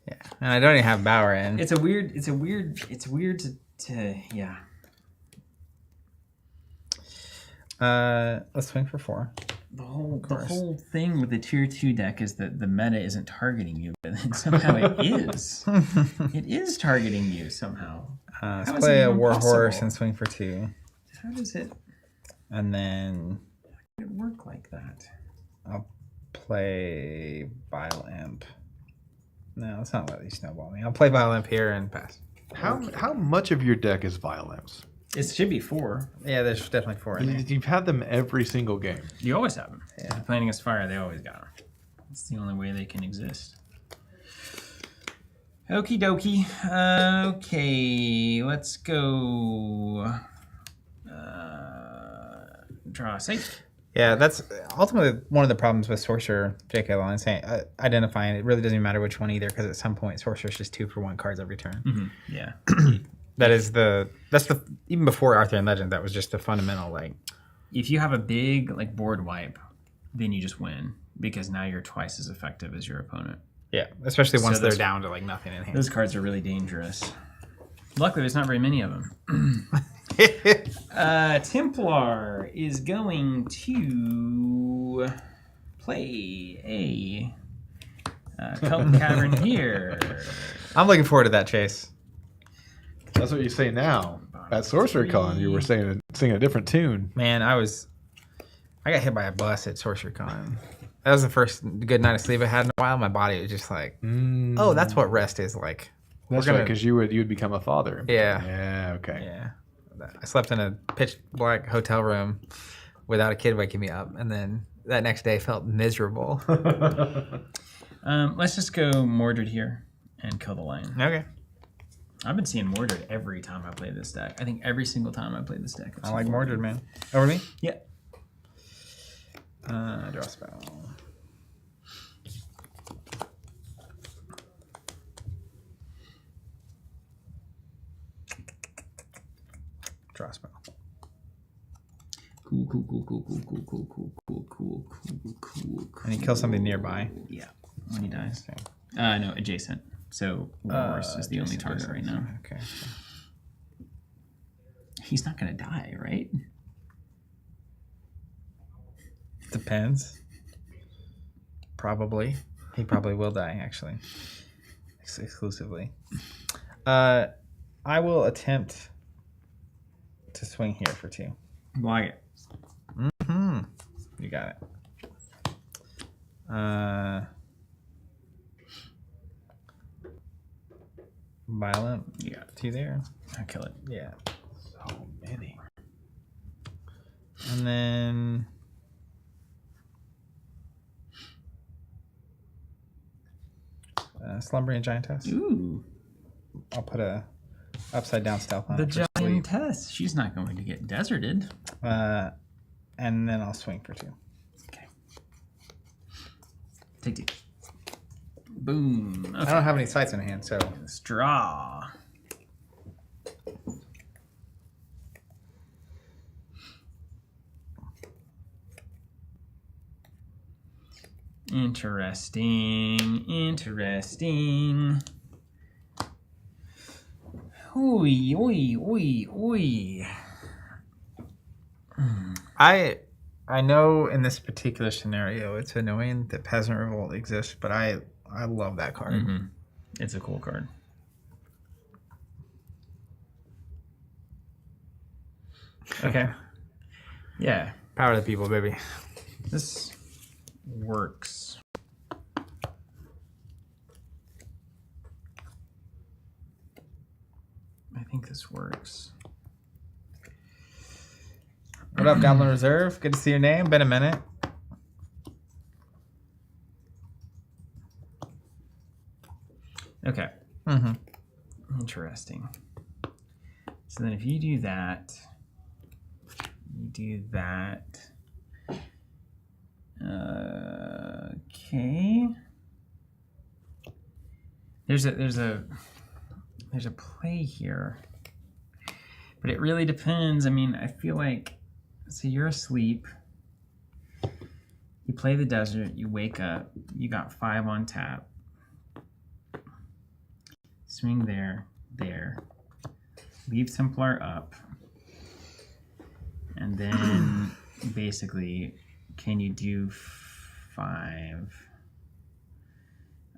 Yeah. And I don't even have Bauer in. It's weird to yeah. Let's swing for 4. The whole thing with the tier 2 deck is that the meta isn't targeting you, but then somehow it is. It is targeting you somehow. Let's How is play it a even Warhorse possible? and swing for 2. How does it And then work like that? I'll play Bile Imp. No, let's not let you snowball me. I'll play Bile Imp here and pass. How much of your deck is violence? It should be 4. Yeah, there's definitely 4 in there. You've had them every single game. You always have them. Yeah. If you're playing against fire, they always got them. It's the only way they can exist. Okie dokie. Okay, let's go. Draw a sight. Yeah, that's ultimately one of the problems with Sorcerer, J.K. Rowling saying identifying it really doesn't even matter which one either, because at some point Sorcerer's just 2 for 1 cards every turn. Mm-hmm. Yeah. That's the even before Arthurian Legends, that was just the fundamental If you have a big board wipe, then you just win because now you're twice as effective as your opponent. Yeah, especially once So they're those- down to nothing in hand. Those cards are really dangerous. Luckily, there's not very many of them. Templar is going to play a Kelton Cavern here. I'm looking forward to that, Chase. That's what you say now. At Sorcery Con, you were singing a different tune. Man, I got hit by a bus at Sorcery Con. That was the first good night of sleep I had in a while. My body was just like, oh, that's what rest is like. That's right, because you would become a father. Yeah. Yeah. Okay. Yeah. I slept in a pitch black hotel room without a kid waking me up, and then that next day felt miserable. Let's just go Mordred here and kill the lion. Okay. I've been seeing Mordred every time I play this deck. I think every single time I play this deck. I've I seen like Mordred, man. Over me? Yeah. Draw a spell. draw a spell. Cool. And he kills something nearby. Yeah, when he dies. Okay. No, adjacent. So Warhorse is the only target right now. Okay. He's not gonna die, right? Depends. Probably. He probably will die, actually. Exclusively. I will attempt to swing here for 2. Block it. Mm-hmm. You got it. Violent. Yeah, 2 there. I'll kill it. Yeah. So many. And then Slumbering Giantess. Ooh, I'll put a upside down stealth on the it for sleep. giantess. She's not going to get deserted. And then I'll swing for 2. Okay. Take 2. Boom. I Okay. don't have any sights in hand, so Straw. Interesting. Oi. I know in this particular scenario it's annoying that Peasant Revolt exists, but I love that card. Mm-hmm. It's a cool card. Okay. Yeah, Power to the people, baby. this works. I think this works. What up, Goblin Reserve? Good to see your name. Been a minute. Okay. Mm-hmm. Interesting. So then if you do that, okay. There's a play here. But it really depends. I mean, I feel like, so you're asleep. You play the desert, you wake up, you got 5 on tap. Swing there. Leave Templar up. And then basically, can you do 5?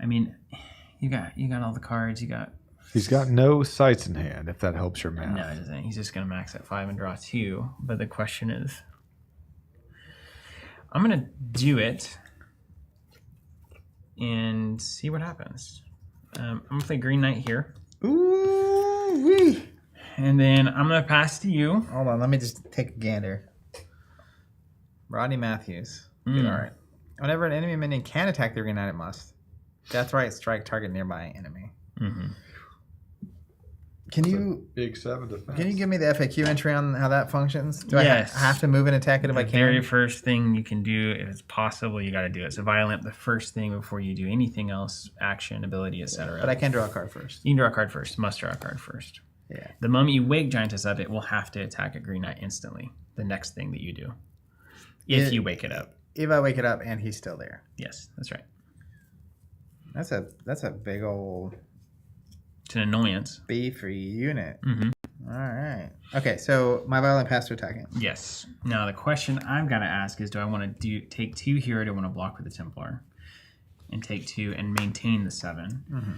I mean, you got all the cards, you got. He's got no sights in hand, if that helps your math. No, it doesn't. He's just gonna max at 5 and draw 2. But the question is, I'm gonna do it and see what happens. I'm gonna play Green Knight here, Ooh-wee. and then I'm gonna pass to you. Hold on, let me just take a gander. Rodney Matthews. All right. Whenever an enemy minion can attack the Green Knight, it must. Deathright strike target nearby enemy. Mm-hmm. Can you Big 7 defense. give me the FAQ entry on how that functions? Do Yes. I have to move and attack it if I The can? very first thing you can do, if it's possible, you got to do it. So violent, the first thing before you do anything else, action, ability, etc. But I can draw a card first. You can draw a card first. Must draw a card first. Yeah. The moment you wake Giantess up, it will have to attack a Green Knight instantly. The next thing that you do, if you wake it up. If I wake it up and he's still there. Yes, that's right. That's a big old It's an annoyance. beefy unit. Mm-hmm. All right. Okay, so my violent pass to attack him. Yes. Now the question I've got to ask is, do I want to take 2 here, or do I want to block with the Templar and take 2 and maintain the 7? Mm-hmm.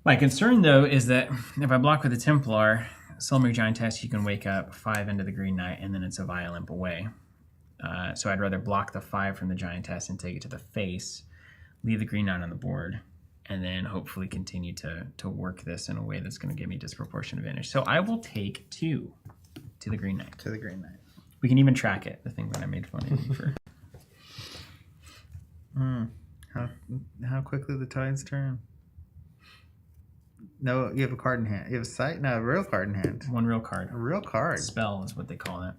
My concern though is that if I block with the Templar, Slumbering Giantess, you can wake up 5 into the Green Knight, and then it's a violent away. So I'd rather block the 5 from the Giantess and take it to the face, leave the Green Knight on the board, and then hopefully continue to work this in a way that's going to give me disproportionate advantage. So I will take 2 to the Green Knight. To the Green Knight. We can even track it, the thing that I made fun of you for. How quickly the tides turn. No, you have a card in hand. You have a sight? No, a real card in hand. 1 real card. A real card. Spell is what they call it.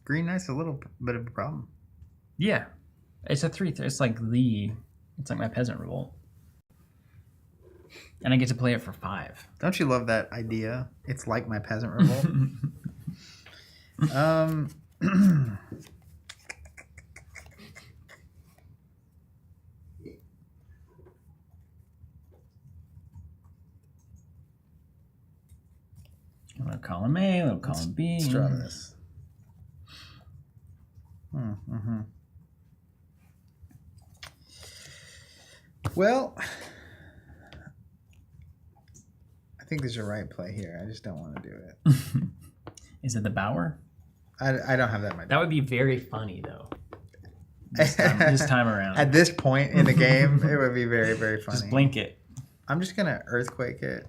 Green Knight's a little bit of a problem. Yeah. It's a 3. It's like my Peasant Revolt. And I get to play it for 5. Don't you love that idea? It's like my peasant revolt. A little column A, a little column B. Let's draw this. Well, I think there's a right play here. I just don't want to do it. Is it the Bower? I don't have that in my That would be very funny, though. This time around. At this point in the game, it would be very, very funny. Just blink it. I'm just going to earthquake it.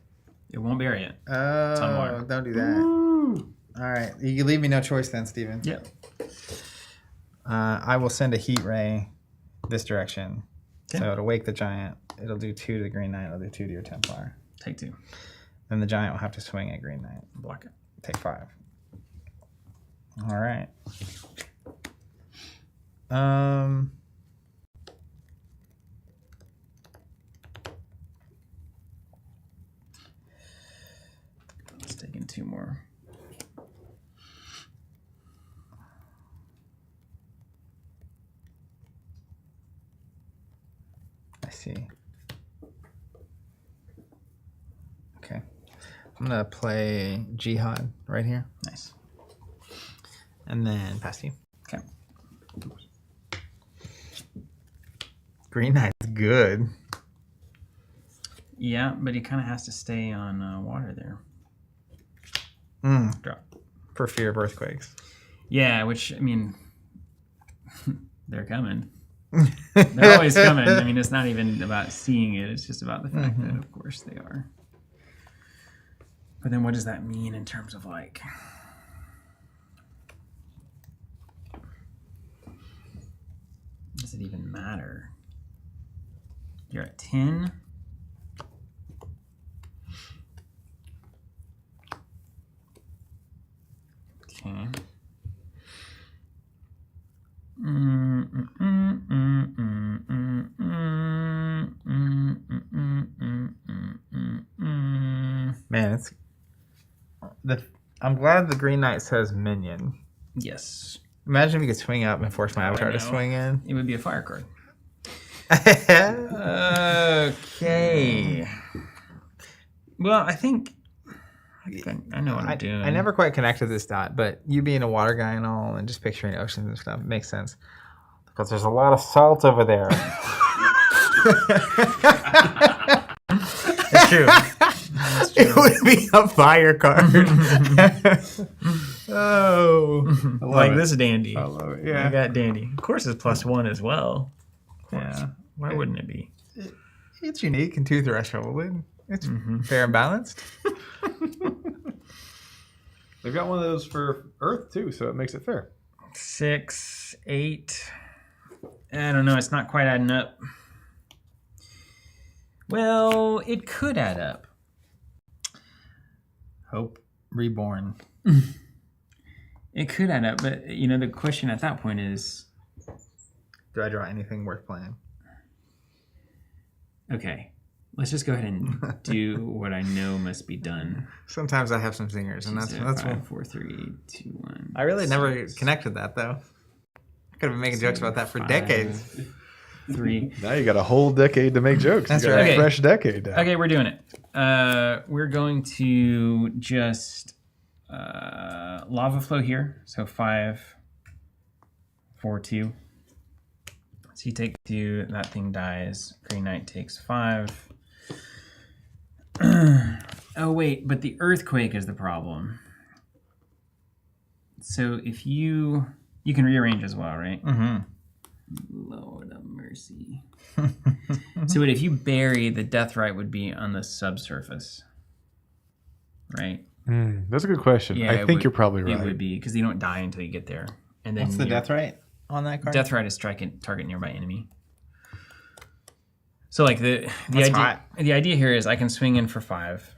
It won't bury it. Oh, don't do that. Ooh. All right. You leave me no choice then, Steven. Yep. I will send a heat ray this direction. Okay. So it'll wake the giant. It'll do 2 to the Green Knight. It'll do 2 to your Templar. Take 2. Then the giant will have to swing at Green Knight. Block it. Take 5. All right. Let's take in 2 more. I see. Okay. I'm going to play Jihad right here. Nice. And then pass to you. Okay. Green Knight's good. Yeah, but he kind of has to stay on water there. Drop. For fear of earthquakes. Yeah, which, I mean, they're coming. They're always coming. I mean, it's not even about seeing it. It's just about the fact that, of course, they are. But then what does that mean in terms of, like... Does it even matter? You're at 10. Okay. Man, I'm glad the Green Knight says minion. Yes. Imagine if you could swing up and force my avatar to swing in. It would be a fire card. Okay. Well, I think I know what I'm doing. I never quite connected this dot, but you being a water guy and all, and just picturing oceans and stuff makes sense. Because there's a lot of salt over there. It's true. It would be a fire card. Oh, like this dandy. I love it. I Yeah. got dandy. Of course, it's +1 as well. Yeah. Why wouldn't it be? It's unique and 2 threshold. It's fair and balanced. They've got one of those for Earth too, so it makes it fair. 6, 8. I don't know. It's not quite adding up. Well, it could add up. Hope reborn. It could add up, but you know the question at that point is, Do I draw anything worth playing? okay, let's just go ahead and do what I know must be done. Sometimes I have some zingers, and that's 5, 4, 3, 2, 1. I really never connected that though. I could have been making jokes about that for 5, decades. 3. Now you got a whole decade to make jokes. That's you got right. a fresh decade now. Okay, we're doing it. We're going to just lava flow here. So 5, 4, 2. So you take 2, that thing dies. Green Knight takes 5. Oh wait, but the earthquake is the problem. So if you can rearrange as well, right? Mm-hmm. Lord of mercy. So if you bury, the death right would be on the subsurface, right? That's a good question. Yeah, I think you're probably right. It would be because you don't die until you get there, and then What's the death rate on that card? Death right is striking target nearby enemy. So like the That's idea hot. the idea here is I can swing in for 5,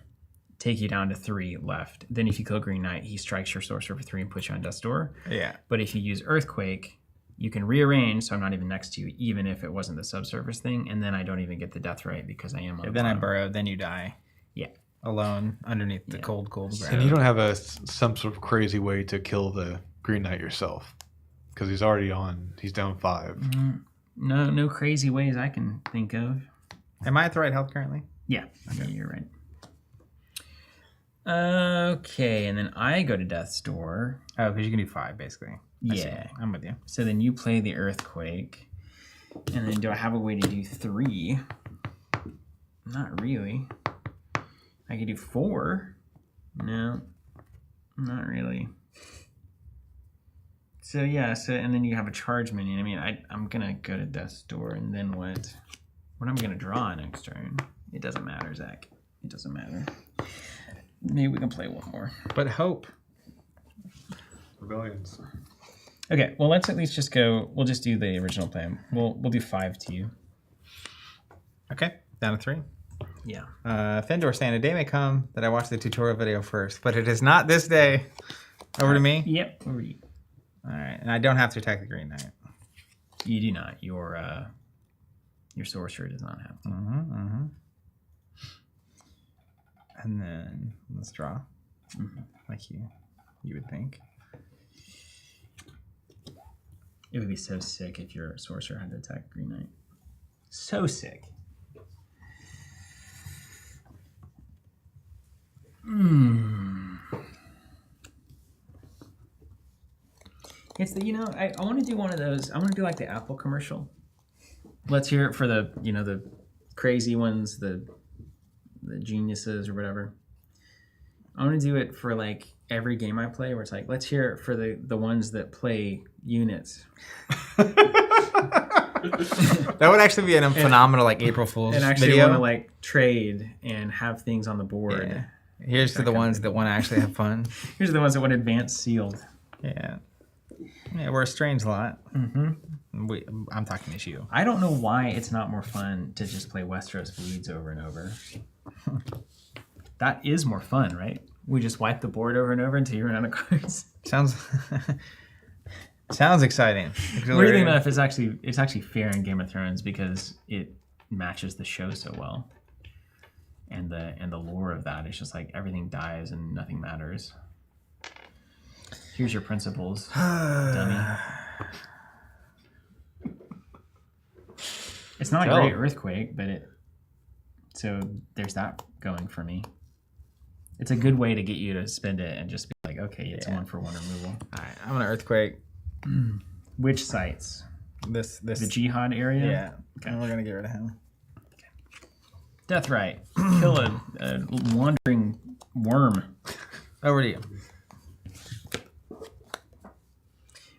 take you down to 3 left. Then if you kill Green Knight, he strikes your sorcerer for 3 and puts you on Death's Door. Yeah. But if you use Earthquake, you can rearrange, so I'm not even next to you, even if it wasn't the subsurface thing, and then I don't even get the death right because I am on the Then I bottom. burrow, then you die. Yeah. Alone underneath the cold ground. And you don't have some sort of crazy way to kill the Green Knight yourself because he's already on. He's down 5. No crazy ways I can think of. Am I at the right health currently? Yeah, okay. You're right. Okay, and then I go to Death's Door. Oh, because you can do 5 basically. Yeah. I'm with you. So then you play the Earthquake. And then do I have a way to do 3? Not really. I could do 4. No, not really. So yeah, and then you have a charge minion. I mean, I'm gonna go to Death's Door, and then what? What am I gonna draw next turn? It doesn't matter, Zach. It doesn't matter. Maybe we can play one more. But hope. Rebellions. Okay, well, let's at least just go. We'll just do the original plan. We'll do 5 to you. Okay, down to 3. Yeah. Fendor saying a day may come that I watch the tutorial video first, but it is not this day. Over to me. Yep. Over to you. All right, and I don't have to attack the Green Knight. You do not. Your sorcerer does not have to. And then let's draw, like you would think. It would be so sick if your sorcerer had to attack Green Knight. So sick. It's the I want to do one of those. I want to do like the Apple commercial. Let's hear it for the the crazy ones, the geniuses or whatever. I want to do it for like every game I play, where it's like, let's hear it for the ones that play units. That would actually be a phenomenal like April Fool's and actually video. want to like trade and have things on the board. Yeah. Here's to the ones that want to actually have fun. Here's the ones that want advanced sealed. Yeah. Yeah, we're a strange lot. I'm talking to you. I don't know why it's not more fun to just play Westeros Bleeds over and over. That is more fun, right? We just wipe the board over and over until you run out of cards. Sounds exciting. Weirdly enough, it's actually fair in Game of Thrones because it matches the show so well. And the lore of that is just like everything dies and nothing matters. Here's your principles, dummy. It's not a great earthquake, but so there's that going for me. It's a good way to get you to spend it and just be like, okay, it's 1 for 1 removal. All right, I'm gonna earthquake. Which sites? This The Jihad area? Yeah. Okay. And we're gonna get rid of him. Death Right. Kill a wandering worm. Over to you.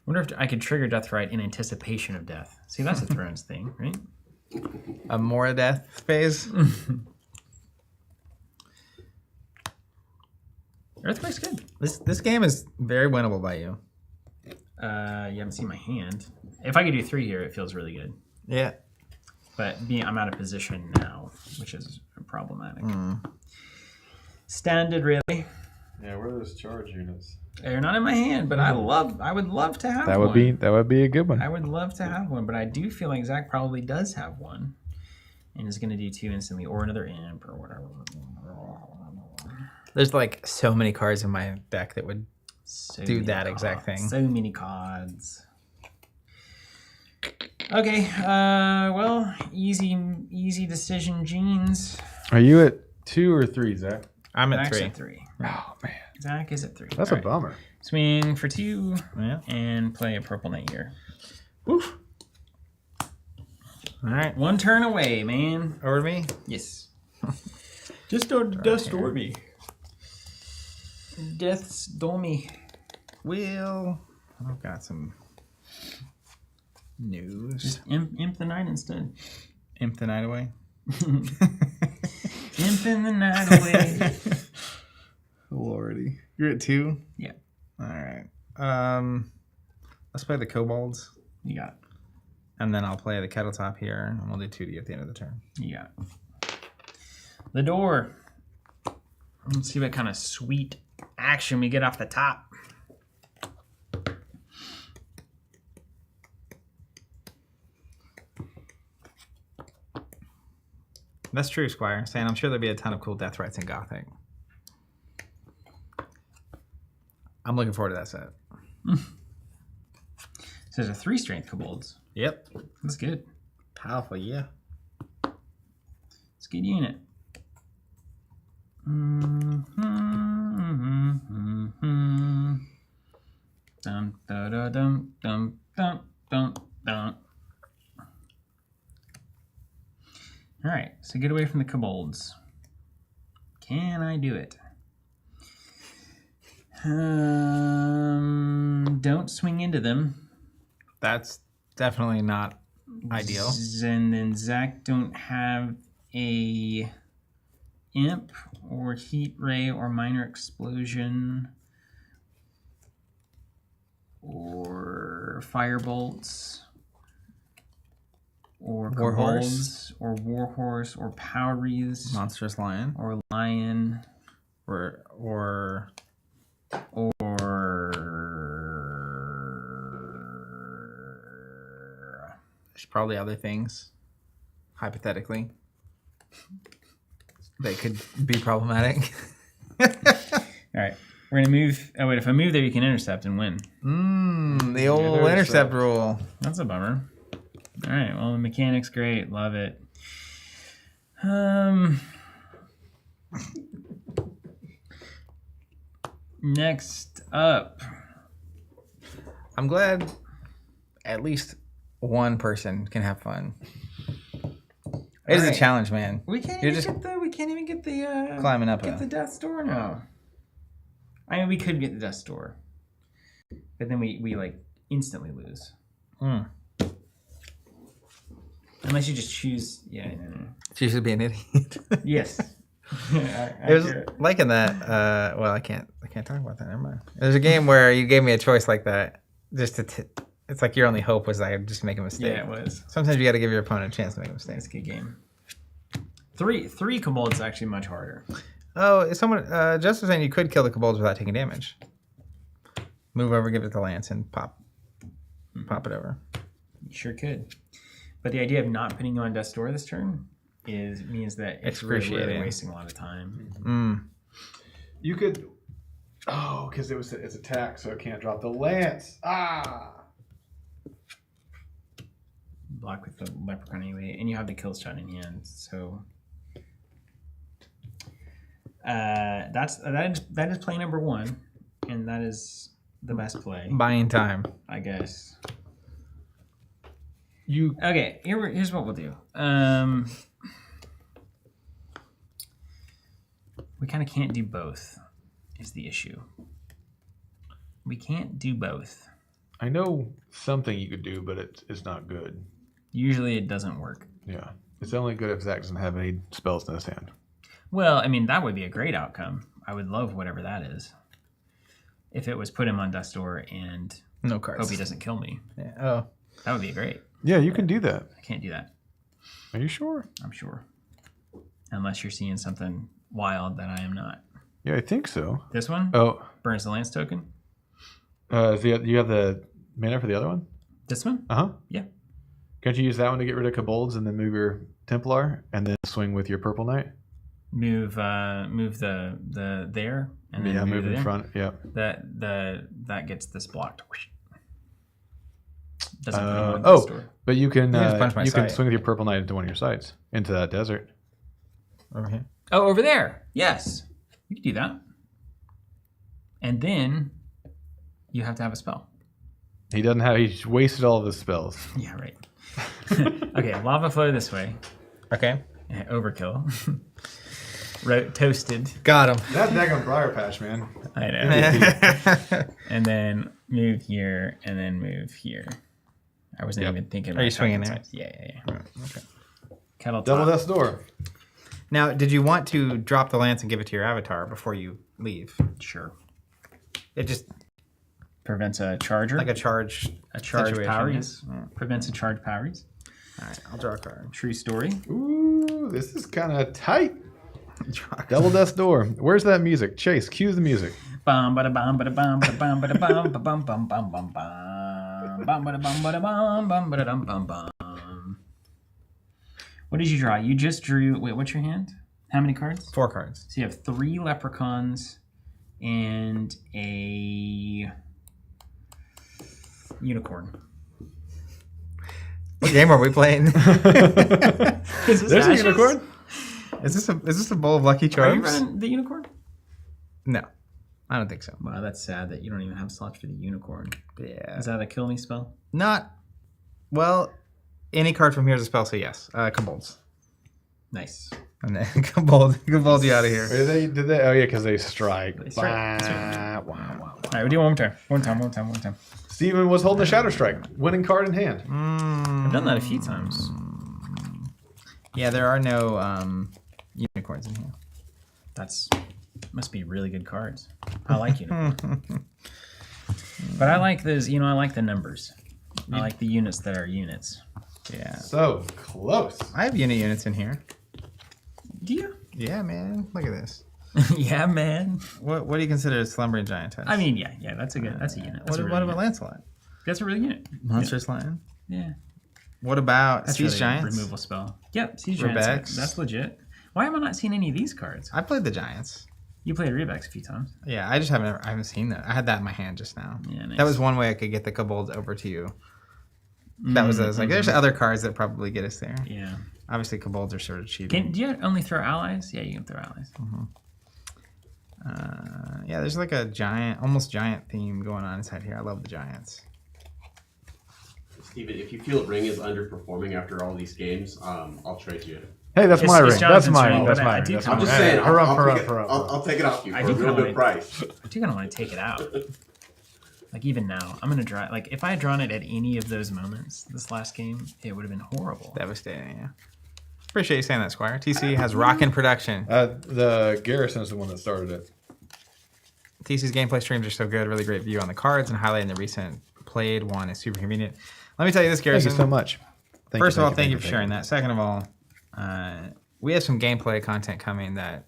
Wonder if I could trigger Death Right in anticipation of death. See, that's a Thrones thing, right? A more death phase. Earthquake's good. This game is very winnable by you. You haven't seen my hand. If I could do 3 here, it feels really good. Yeah. But I'm out of position now, which is problematic. Standard, really. Yeah, where are those charge units? They're not in my hand, but I would love to have That one. would be a good one. I would love to have one, but I do feel like Zach probably does have one. And is going to do 2 instantly, or another imp, or whatever. There's like so many cards in my deck that would do that exact thing. So many cards. Okay, well, easy decision, Jeans. Are you at 2 or 3, Zach? I'm at Zach's 3. at 3. Oh man, Zach is at 3. that's All a bummer. Swing for 2 Yeah. and play a purple knight here. Woof. All right. 1 turn away, man. Over to me. Yes. Just don't dust or me. Death's Dormy. I've got some news. Just imp the night instead. Imp the night away. Imping the night away. Lordy. You're at 2? Yeah. All right. Let's play the kobolds. You got it. And then I'll play the kettle top here, and we'll do 2D at the end of the turn. You got it. The door. Let's see what kind of sweet action we get off the top. That's true, Squire. Saying I'm sure there'll be a ton of cool death rights in Gothic. I'm looking forward to that set. So there's a 3 strength kobolds. Yep. That's good. Powerful, yeah. It's a good unit. Dum da da dum dum dum dum dum. All right, so get away from the kobolds. Can I do it? Don't swing into them. That's definitely not ideal. And then Zach don't have a imp or heat ray or minor explosion or firebolts or kobolds or warhorse or powries Monstrous Lion. or lion Or there's probably other things, hypothetically, that could be problematic. All right, we're gonna move. Oh wait, if I move there, you can intercept and win. The old intercept rule. That's a bummer. All right, well the mechanic's great, love it. Next up, I'm glad at least one person can have fun. It is a challenge, man. we can't You're even just get the climbing up get the death's door now. I mean, we could get the death's door, but then we like instantly lose. Unless you just choose. Yeah. She should be an idiot. Yes. It was like in that. Well, I can't talk about that. Never mind. There's a game where you gave me a choice like that. Just to, it's like your only hope was I just make a mistake. Yeah, it was. Sometimes you got to give your opponent a chance to make a mistake. It's a good game. Three kobolds is actually much harder. Oh, is someone just was saying you could kill the kobolds without taking damage. Move over, give it the lance, and pop it over. You sure could. But the idea of not putting you on death's door this turn means that it's really wasting a lot of time. You could. Oh, because it's attack, so it can't drop the lance. Block with the leprechaun anyway, and you have the kill shot in hand. So that is play number 1, and that is the best play. Buying time, I guess. Okay, here's what we'll do. We kind of can't do both, is the issue. We can't do both. I know something you could do, but it's not good. Usually it doesn't work. Yeah. It's only good if Zach doesn't have any spells in his hand. Well, I mean, that would be a great outcome. I would love whatever that is. If it was put him on death's door and no cards. hope he doesn't kill me. Yeah. Oh. That would be great. Yeah, you can do that. I can't do that. Are you sure? I'm sure. Unless you're seeing something wild that I am not. Yeah, I think so. This one? Oh. Burns the lance token? You have the mana for the other one? This one? Uh-huh. Yeah. Can't you use that one to get rid of kobolds and then move your Templar and then swing with your Purple Knight? Move the there and then move in there. front. Yeah. That gets this blocked. Doesn't put him on the store. But you can you can swing with your Purple Knight into one of your sites into that desert. Over here. Oh, over there. Yes, you can do that. And then you have to have a spell. He doesn't have. He's wasted all of his spells. Yeah, right. Okay, lava flow this way. Okay. Overkill. Toasted. Got him. That daggone Briar Patch, man. I know. And then move here, and then move here. I wasn't even thinking about Are you swinging there? Yeah. Right, okay. Kettle top. Double Death's Door. Now, did you want to drop the lance and give it to your avatar before you leave? Sure. It just Prevents a charger. like a charge situation, power. yes? Yes. Prevents a charge powers. All right, I'll draw a card. True story. Ooh, this is kind of tight. Double Death's Door. Where's that music? Chase, cue the music. Bum bada bum bada bum bada bum bada bum bum bum bum bum bum bum bum bada bum bada bum bum bada dum bum bum. What did you draw? You just drew. Wait, what's your hand? How many cards? 4 cards. So you have 3 leprechauns and a unicorn. What game are we playing? Is this There's a Ashes? unicorn. Is this a bowl of Lucky Are you Charms? running the unicorn? No, I don't think so. Wow, that's sad that you don't even have slots for the unicorn. Yeah. Is that a kill me spell? Not. Well, any card from here is a spell, so yes. Kobolds. Nice. And then Kobold you out of here. Did they? Oh yeah, because they strike. They strike. Wow, wow. All right, we'll do one more time. One time. Steven was holding a Shadow Strike, winning card in hand. I've done that a few times. Yeah, there are no unicorns in here. That's must be really good cards. I like unicorn. But I like those, I like the numbers. I like the units that are units. Yeah. So close. I have units in here. Do you? Yeah, man. Look at this. Yeah, man. What do you consider a slumbering giantess? I mean, yeah, that's a unit. That's what a real about unit. Lancelot? That's a real unit. Monstrous Lion? Yeah. What about That's Siege really a Giants? removal spell. Yep, Siege Rebex. Giants. That's legit. Why am I not seeing any of these cards? I played the Giants. You played Rebex a few times. Yeah, I haven't seen that. I had that in my hand just now. Yeah, nice. That was one way I could get the Kobolds over to you. That was us. Like, there's other cards that probably get us there. Yeah. Obviously, Kobolds are sort of cheating. Do you only throw allies? Yeah, you can throw allies. Yeah, there's like a almost giant theme going on inside here. I love the Giants. Steven, if you feel Ring is underperforming after all these games, I'll trade you. Hey, that's It's- my it's ring. That's Jonathan's my ring, ring. That's but I my do ring. That's kinda I'm my just ring. saying, Hurrah. I'll take it off you for I a do real kinda good like- price. I do kind of want to take it out. Like, even now, I'm going to draw. Like, if I had drawn it at any of those moments this last game, it would have been horrible. Devastating, yeah. Appreciate you saying that, Squire. TC has rockin' production. The Garrison is the one that started it. TC's gameplay streams are so good. Really great view on the cards and highlighting the recent played one is super convenient. Let me tell you this, Thank Garrison. you so much. First of all, thank you for sharing that. Second of all, we have some gameplay content coming that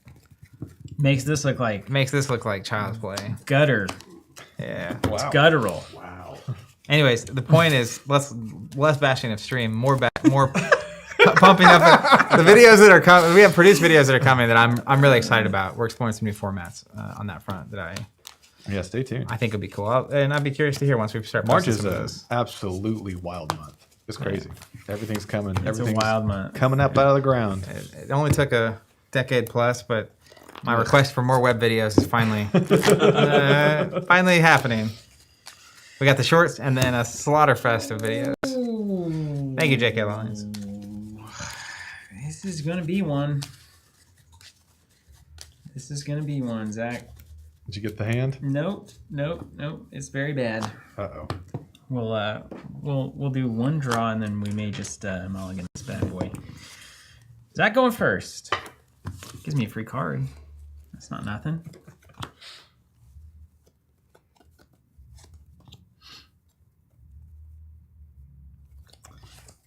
Makes this look like makes this look like child's play. gutter. Yeah. Wow. Guttural. Wow. Anyways, the point is less bashing of stream, more pumping up the videos that are coming. We have produced videos that are coming that I'm really excited about. We're exploring some new formats on that front that Yeah, stay tuned. I think would be cool. And I'd be curious to hear once we start March posting is some of an those. absolutely wild month. It's crazy. Everything's coming. It's a Everything's wild month. coming up out of the ground. It only took a decade plus, but my request for more web videos is finally finally happening. We got the shorts and then a slaughterfest of videos. Thank you, JK Lines. This is going to be one. Zach. Did you get the hand? Nope. It's very bad. Uh-oh. We'll do one draw and then we may just mulligan this bad boy. Zach going first. Gives me a free card. That's not nothing.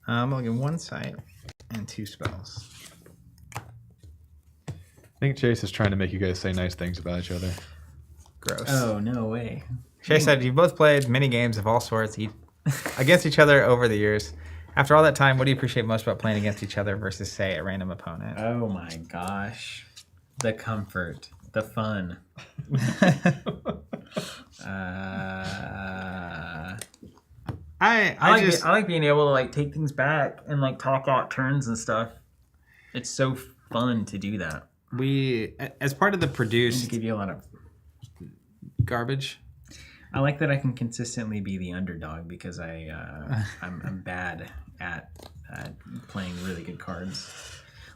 Mulligan one sight and 2 spells. I think Chase is trying to make you guys say nice things about each other. Gross. Oh, no way. Shay said, you've both played many games of all sorts against each other over the years. After all that time, what do you appreciate most about playing against each other versus, say, a random opponent? Oh my gosh. The comfort. The fun. I like being able to like take things back and like talk out turns and stuff. It's so fun to do that. We, as part of the Just produced give you a lot of. garbage, I like that I can consistently be the underdog because I'm bad at playing really good cards.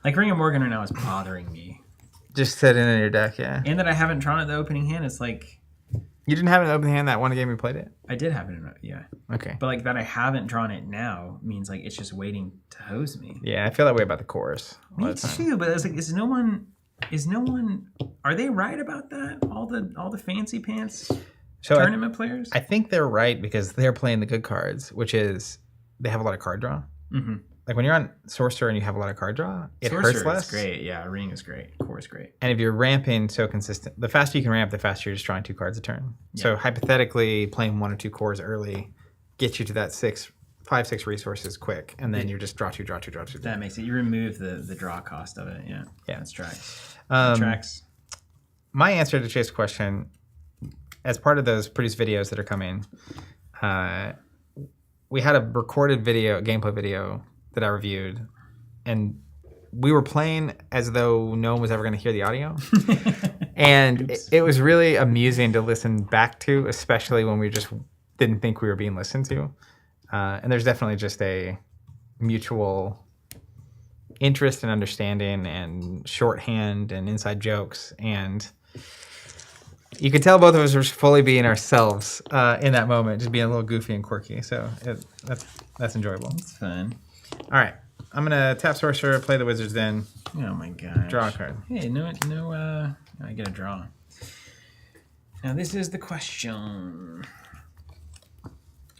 Like Ring of Morgan right now is bothering me, just sitting in your deck, yeah. and that I haven't drawn at the opening hand. It's like You didn't have an open hand that one game we played it? I did have it in yeah. Okay. But like that I haven't drawn it now means like it's just waiting to hose me. Yeah, I feel that way about the chorus. Me too, but it's like is no one are they right about that? All the fancy pants tournament players? I think they're right because they're playing the good cards, which is they have a lot of card draw. Mm-hmm. Like when you're on Sorcerer and you have a lot of card draw, it Sorcerer hurts less. is great. Yeah, Ring is great. Core is great. And if you're ramping so consistent, the faster you can ramp, the faster you're just drawing 2 cards a turn. Yeah. So hypothetically, playing 1 or 2 cores early gets you to that 6 5-6 resources quick, and then you just draw two. That makes it. You remove the draw cost of it. Yeah. That's tracks. Tracks. My answer to Chase's question, as part of those produced videos that are coming, we had a recorded video, gameplay video that I reviewed, and we were playing as though no one was ever going to hear the audio. And it was really amusing to listen back to, especially when we just didn't think we were being listened to. And there's definitely just a mutual interest and understanding and shorthand and inside jokes. And you could tell both of us were fully being ourselves in that moment, just being a little goofy and quirky. So that's enjoyable. It's fun. All right. I'm going to tap Sorcerer, play the Wizard's Den. Oh my gosh. Draw a card. Hey, I get a draw. Now this is the question.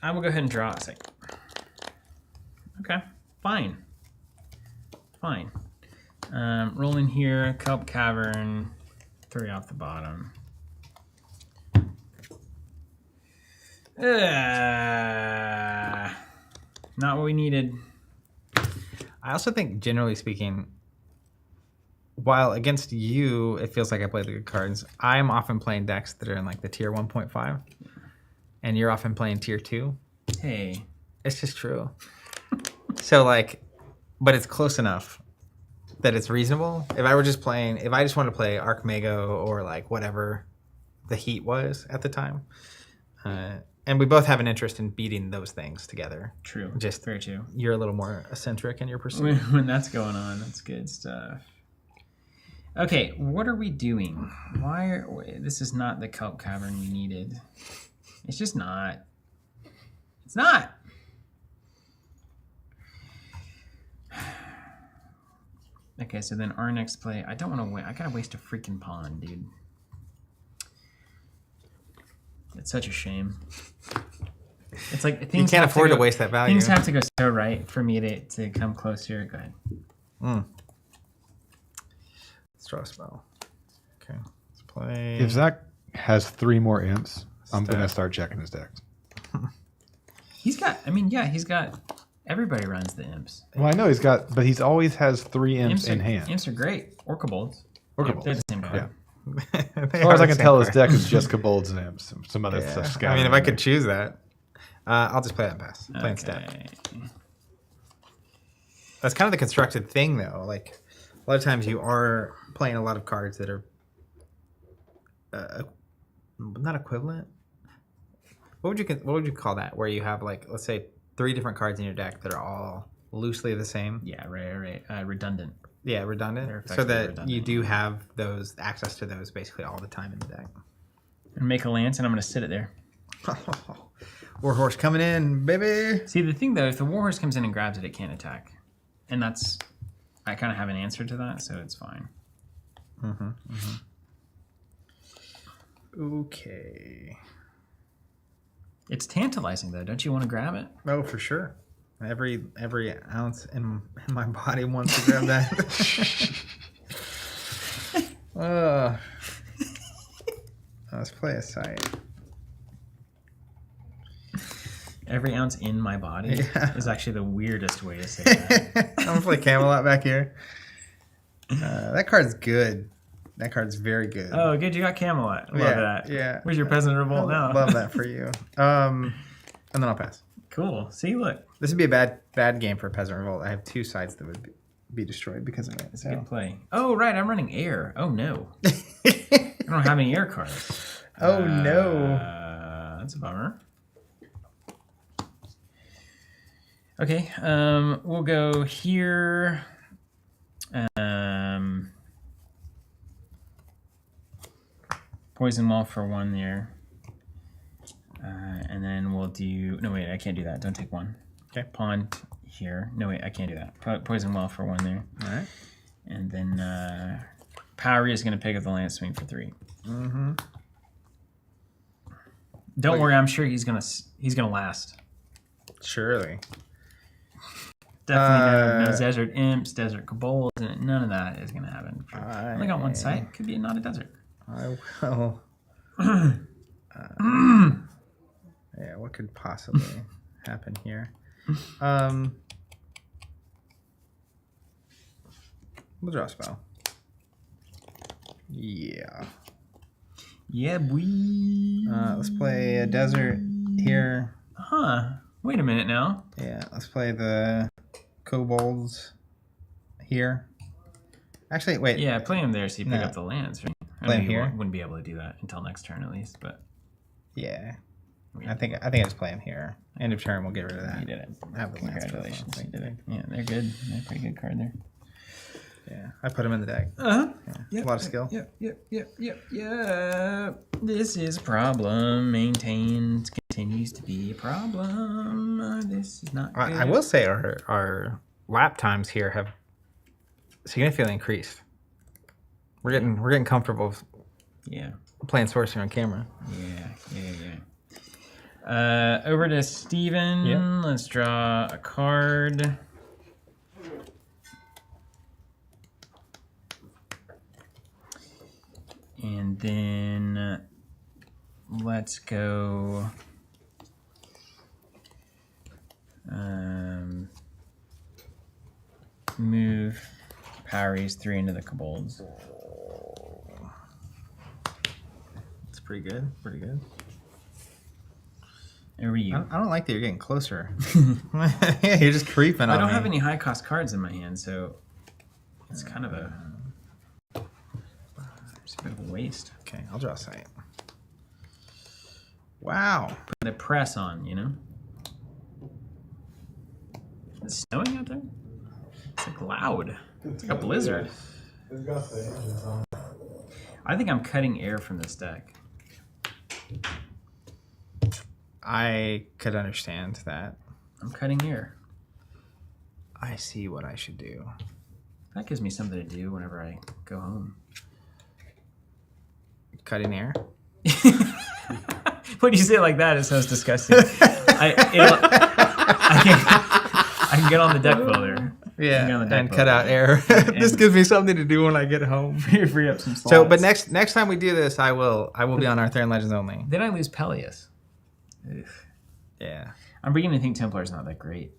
I will go ahead and draw a second. Okay, fine. Roll in here, Kelp Cavern, 3 off the bottom. Not what we needed. I also think, generally speaking, while against you, it feels like I played the good cards, I'm often playing decks that are in like the tier 1.5, and you're often playing tier 2. Hey. It's just true. So like, but it's close enough that it's reasonable. If I just wanted to play Archmago or like whatever the heat was at the time, and we both have an interest in beating those things together. True. Just very true. You're a little more eccentric in your pursuit. When that's going on, that's good stuff. Okay, what are we doing? This is not the Kelp Cavern we needed. It's just not. It's not. Okay, so then our next play, I don't want to win. I gotta waste a freaking pawn, dude. It's such a shame. It's like things you can't afford to waste that value. Things have to go so right for me to come closer. Go ahead. Let's draw a spell. Okay, let's play. If Zach has 3 more imps, I'm going to start checking his decks. He's got everybody runs the imps. Well, I know but he's always has 3 imps in hand. Imps are great. Or kobolds. Or They're kobolds. the same card. Yeah. As far as I can tell, his deck is just kobolds and imps. Some other stuff scattered. I mean, if I could choose that, I'll just play that and pass. Play instead. That's kind of the constructed thing, though. Like, a lot of times you are playing a lot of cards that are not equivalent. What would you call that? Where you have, like, let's say 3 different cards in your deck that are all loosely the same. Yeah, right. Redundant. Yeah, redundant. So that redundant. You do have access to those basically all the time in the deck. And make a lance, and I'm going to sit it there. Warhorse coming in, baby. See, the thing though, if the Warhorse comes in and grabs it, it can't attack, and I kind of have an answer to that, so it's fine. Okay. It's tantalizing though. Don't you want to grab it? Oh, for sure. Every ounce in my body wants to grab that. Let's play a sight. Every ounce in my body is actually the weirdest way to say that. I'm gonna play Camelot back here. That card's good. That card's very good. Oh, good. You got Camelot. Love that. Yeah. Where's your Peasant Revolt now? Love that for you. And then I'll pass. Cool. See, look. This would be a bad game for Peasant Revolt. I have 2 sides that would be destroyed because of it. It's a good play. Oh, right. I'm running air. Oh, no. I don't have any air cards. Oh, no. That's a bummer. Okay. We'll go here. Poison Wall for 1 there. And then we'll do... No, wait. I can't do that. Don't take 1. Okay. Pawn here. No, wait. I can't do that. Poison Wall for 1 there. All right. And then Powery is going to pick up the lance swing for 3. Don't worry. I'm sure he's gonna last. Surely. Definitely no desert imps, desert kobolds, and none of that is gonna happen. I only got 1 site. Could be not a desert. I will. Yeah, what could possibly happen here? We'll draw a spell. Yeah. Yeah, boy. Let's play a desert here. Huh. Wait a minute now. Yeah, let's play the kobolds here. Actually, wait. Yeah, play him there so you pick No. up the lands, right? Play him you here? wouldn't be able to do that until next turn at least, but Yeah. Yeah. I think I just play him here. End of turn, we'll get rid of that. you did it. Have the lands Congratulations. for You fun. did it. Yeah, they're good. They're a pretty good card there. Yeah, I put him in the deck. Uh-huh. Yeah. A lot of skill. Yep. This is a problem. Maintained continues to be a problem. This is not good. I will say our lap times here have significantly increased. We're getting comfortable Yeah. playing Sorcery on camera. Yeah. Over to Steven. Yeah. Let's draw a card. And then let's go move Poweries 3 into the kobolds. It's pretty good. Pretty good. Over you. I don't like that you're getting closer. Yeah, you're just creeping on me. I don't have any high cost cards in my hand, so it's kind of it's a bit of a waste. Okay, I'll draw a sight. Wow. Put the press on, you know? Is it snowing out there? It's like loud. It's like a blizzard. It's got the engines on. I think I'm cutting air from this deck. I could understand that. I'm cutting air. I see what I should do. That gives me something to do whenever I go home. Cutting air? When you say it like that, it sounds disgusting. I can get on the deck builder. Yeah, on the deck and cut out air. This gives me something to do when I get home. Free up some slots. So, but next time we do this, I will be on Arthurian Legends only. Then I lose Peleus. Ugh. Yeah. I'm beginning to think Templar's not that great.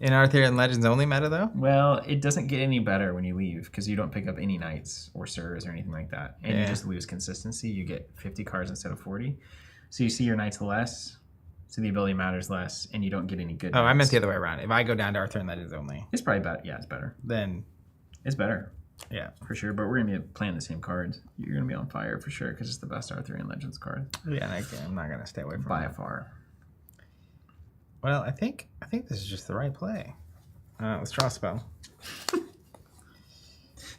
In Arthurian Legends only meta though? Well, it doesn't get any better when you leave because you don't pick up any knights or sirs or anything like that. And you just lose consistency. You get 50 cards instead of 40. So you see your knights less, so the ability matters less, and you don't get any good Oh, I meant knights. the other way around. If I go down to Arthurian Legends only, It's probably better. Yeah, it's better. then It's better. yeah. For sure, but we're going to be playing the same cards. You're going to be on fire for sure because it's the best Arthurian Legends card Yeah, I'm not gonna stay away from by it. far. Well, I think this is just the right play. Let's draw a spell.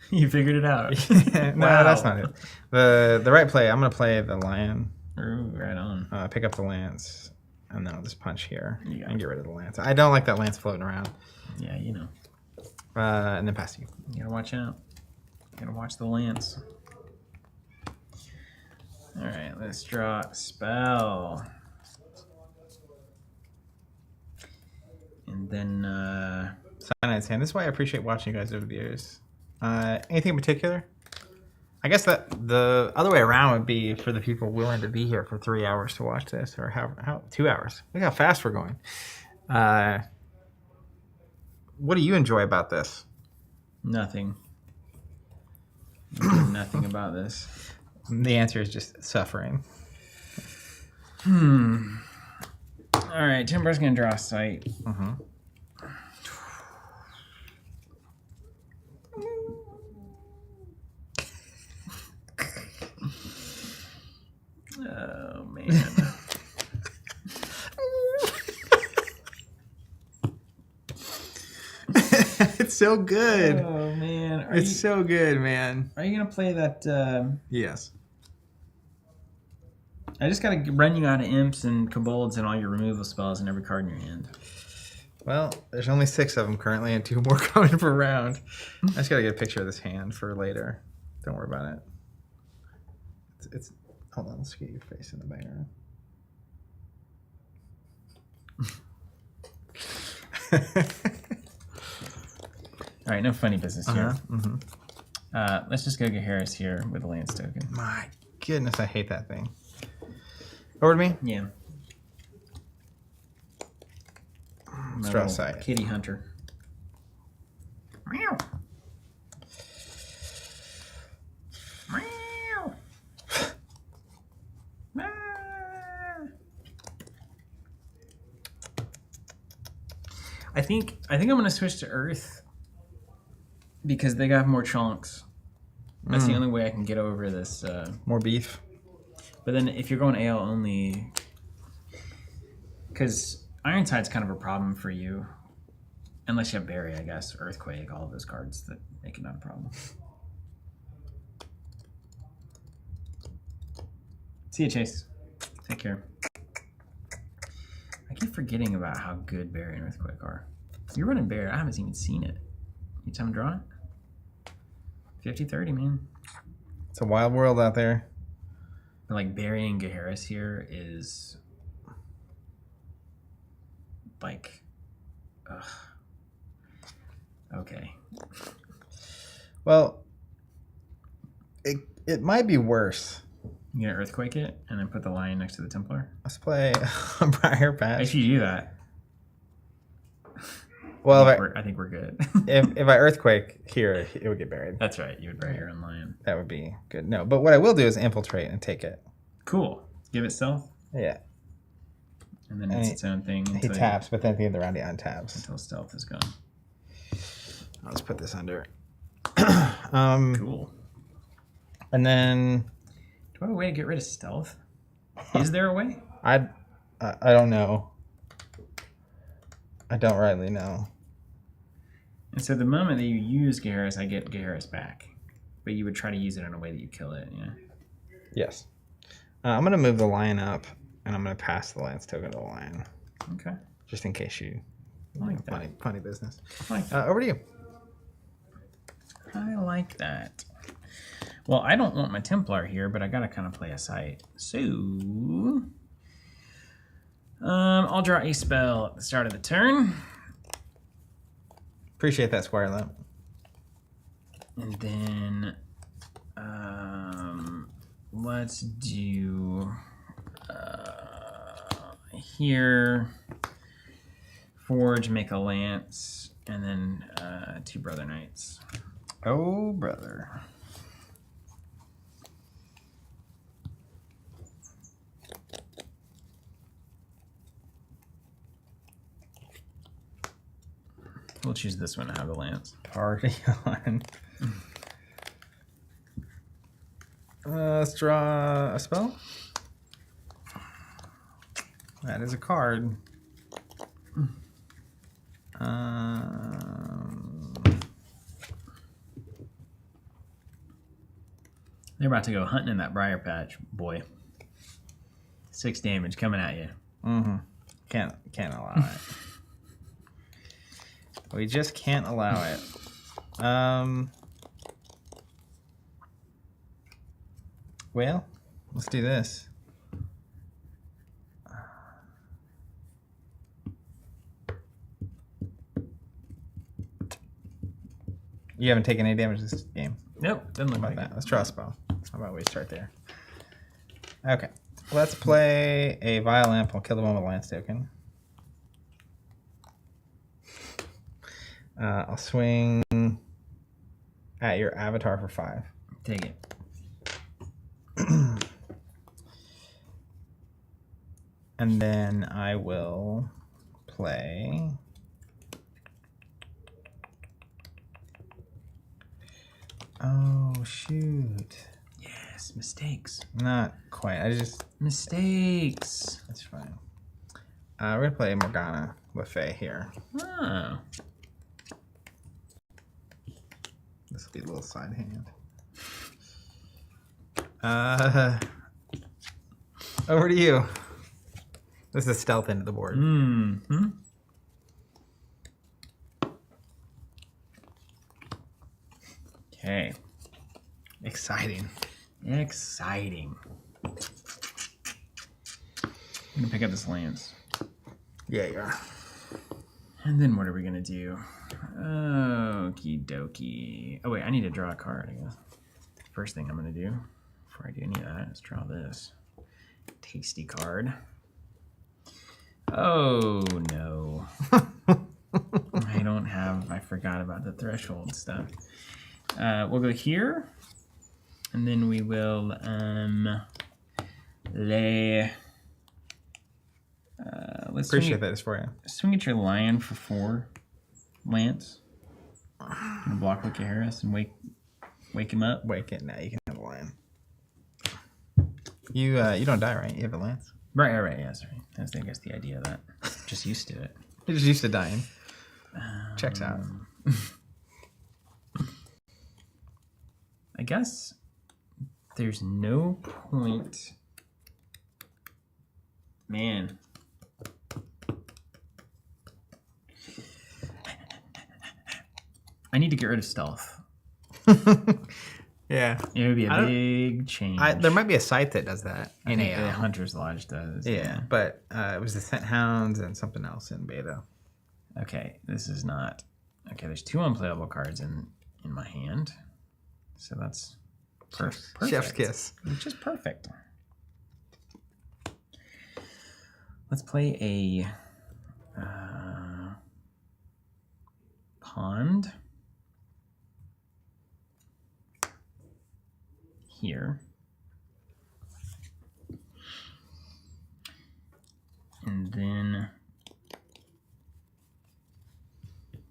You figured it out. No, that's not it. The right play. I'm gonna play the lion. Ooh, right on. Pick up the lance, and then I'll just punch here Yeah. and get rid of the lance. I don't like that lance floating around. Yeah, you know. And then pass you. You gotta watch out. Gotta watch the lance. All right, let's draw a spell. And then, Cyanide Sand. This is why I appreciate watching you guys over the years. Anything in particular? I guess that the other way around would be for the people willing to be here for 3 hours to watch this, or how 2 hours. Look how fast we're going. What do you enjoy about this? nothing. Nothing about this. The answer is just suffering. All right, Timber's gonna draw a sight. Mm-hmm. Oh man. It's so good. Oh man. It's so good, man. Are you gonna play that? Yes. I just gotta run you out of imps and kobolds and all your removal spells and every card in your hand. Well, there's only 6 of them currently and 2 more coming per round. I just gotta get a picture of this hand for later. Don't worry about it. It's hold on, let's get your face in the background. All right, no funny business here. Mm-hmm. Let's just go get Harris here with a Lance token. My goodness, I hate that thing. Over to me. Yeah. My draw a little sight. kitty hunter. Meow. Meow. Ah. I think I'm gonna switch to Earth because they got more chunks. That's the only way I can get over this. More beef. But then if you're going AL only, because Ironside's kind of a problem for you, unless you have Barry, I guess, Earthquake, all of those cards that make it not a problem. See you, Chase. Take care. I keep forgetting about how good Barry and Earthquake are. You're running Barry. I haven't even seen it. You time to draw it? 50-30, man. It's a wild world out there. But like burying Gaharis here is like, ugh. Okay. Well, it might be worse. You gonna Earthquake it and then put the lion next to the Templar? Let's play a Briar Patch. If you do that, Well, I think we're good. if I Earthquake here, it would get buried. That's right. You would bury your own lion. That would be good. No, but what I will do is infiltrate and take it. Cool. Give it stealth, Yeah. and then it's its own thing. He taps, but then at the end of the round he untaps. until stealth is gone. I'll just put this under. Cool. And then Do I have a way to get rid of stealth? Is there a way? I don't know. I don't rightly know. And so the moment that you use Gaharis, I get Gaharis back. But you would try to use it in a way that you kill it, yeah? Yes. I'm going to move the lion up, and I'm going to pass the lance token to the lion. Okay. Just in case you... I like that. Funny business. I like that. Over to you. I like that. Well, I don't want my Templar here, but I gotta kind of play a sight. So, I'll draw a spell at the start of the turn. Appreciate that, Squire Lamp. And then, let's do here, forge, make a lance, and then 2 Brother Knights. Oh, brother. We'll choose this one to have the lance. Party on. Let's draw a spell. That is a card. They're about to go hunting in that briar patch, boy. 6 damage coming at you. Mm-hmm. Can't allow it. We just can't allow it. Well, let's do this. You haven't taken any damage this game. Nope, doesn't look How like about that. that? Let's draw a spell. How about we start there? Okay. Let's play a Violamp. I'll kill the one with Lance token. I'll swing at your avatar for 5. Take it. And then I will play... Oh, shoot. Yes, mistakes. Not quite. Mistakes. That's fine. We're going to play Morgana with Faye here. Oh. This will be a little side hand. Over to you. This is stealth into the board. Mm-hmm. Okay. Exciting. Exciting. I'm gonna pick up this lance. Yeah, you are. And then what are we gonna do? Okie dokie. Oh wait, I need to draw a card, I guess. First thing I'm gonna do, before I do any of that, is draw this. Tasty card. Oh no. don't have. I forgot about the threshold stuff. We'll go here, and then we will lay. Let's Appreciate that it's for you. swing at your lion for 4, Lance. Gonna block Wicked Harris and wake him up. Wake it now. You can have a lion. You don't die, right? You have a lance. Right. Yeah, sorry. I guess the idea of that. Just used to it. You're just used to dying. Checks out. I guess there's no point. Man. I need to get rid of stealth. Yeah. It would be a big change. There might be a site that does that I in think the AL. Hunter's Lodge does. Yeah, but it was the Scent Hounds and something else in beta. Okay, this is not. Okay, there's 2 unplayable cards in my hand. So that's perfect. Chef's kiss. Which is perfect. Let's play a pond here. And then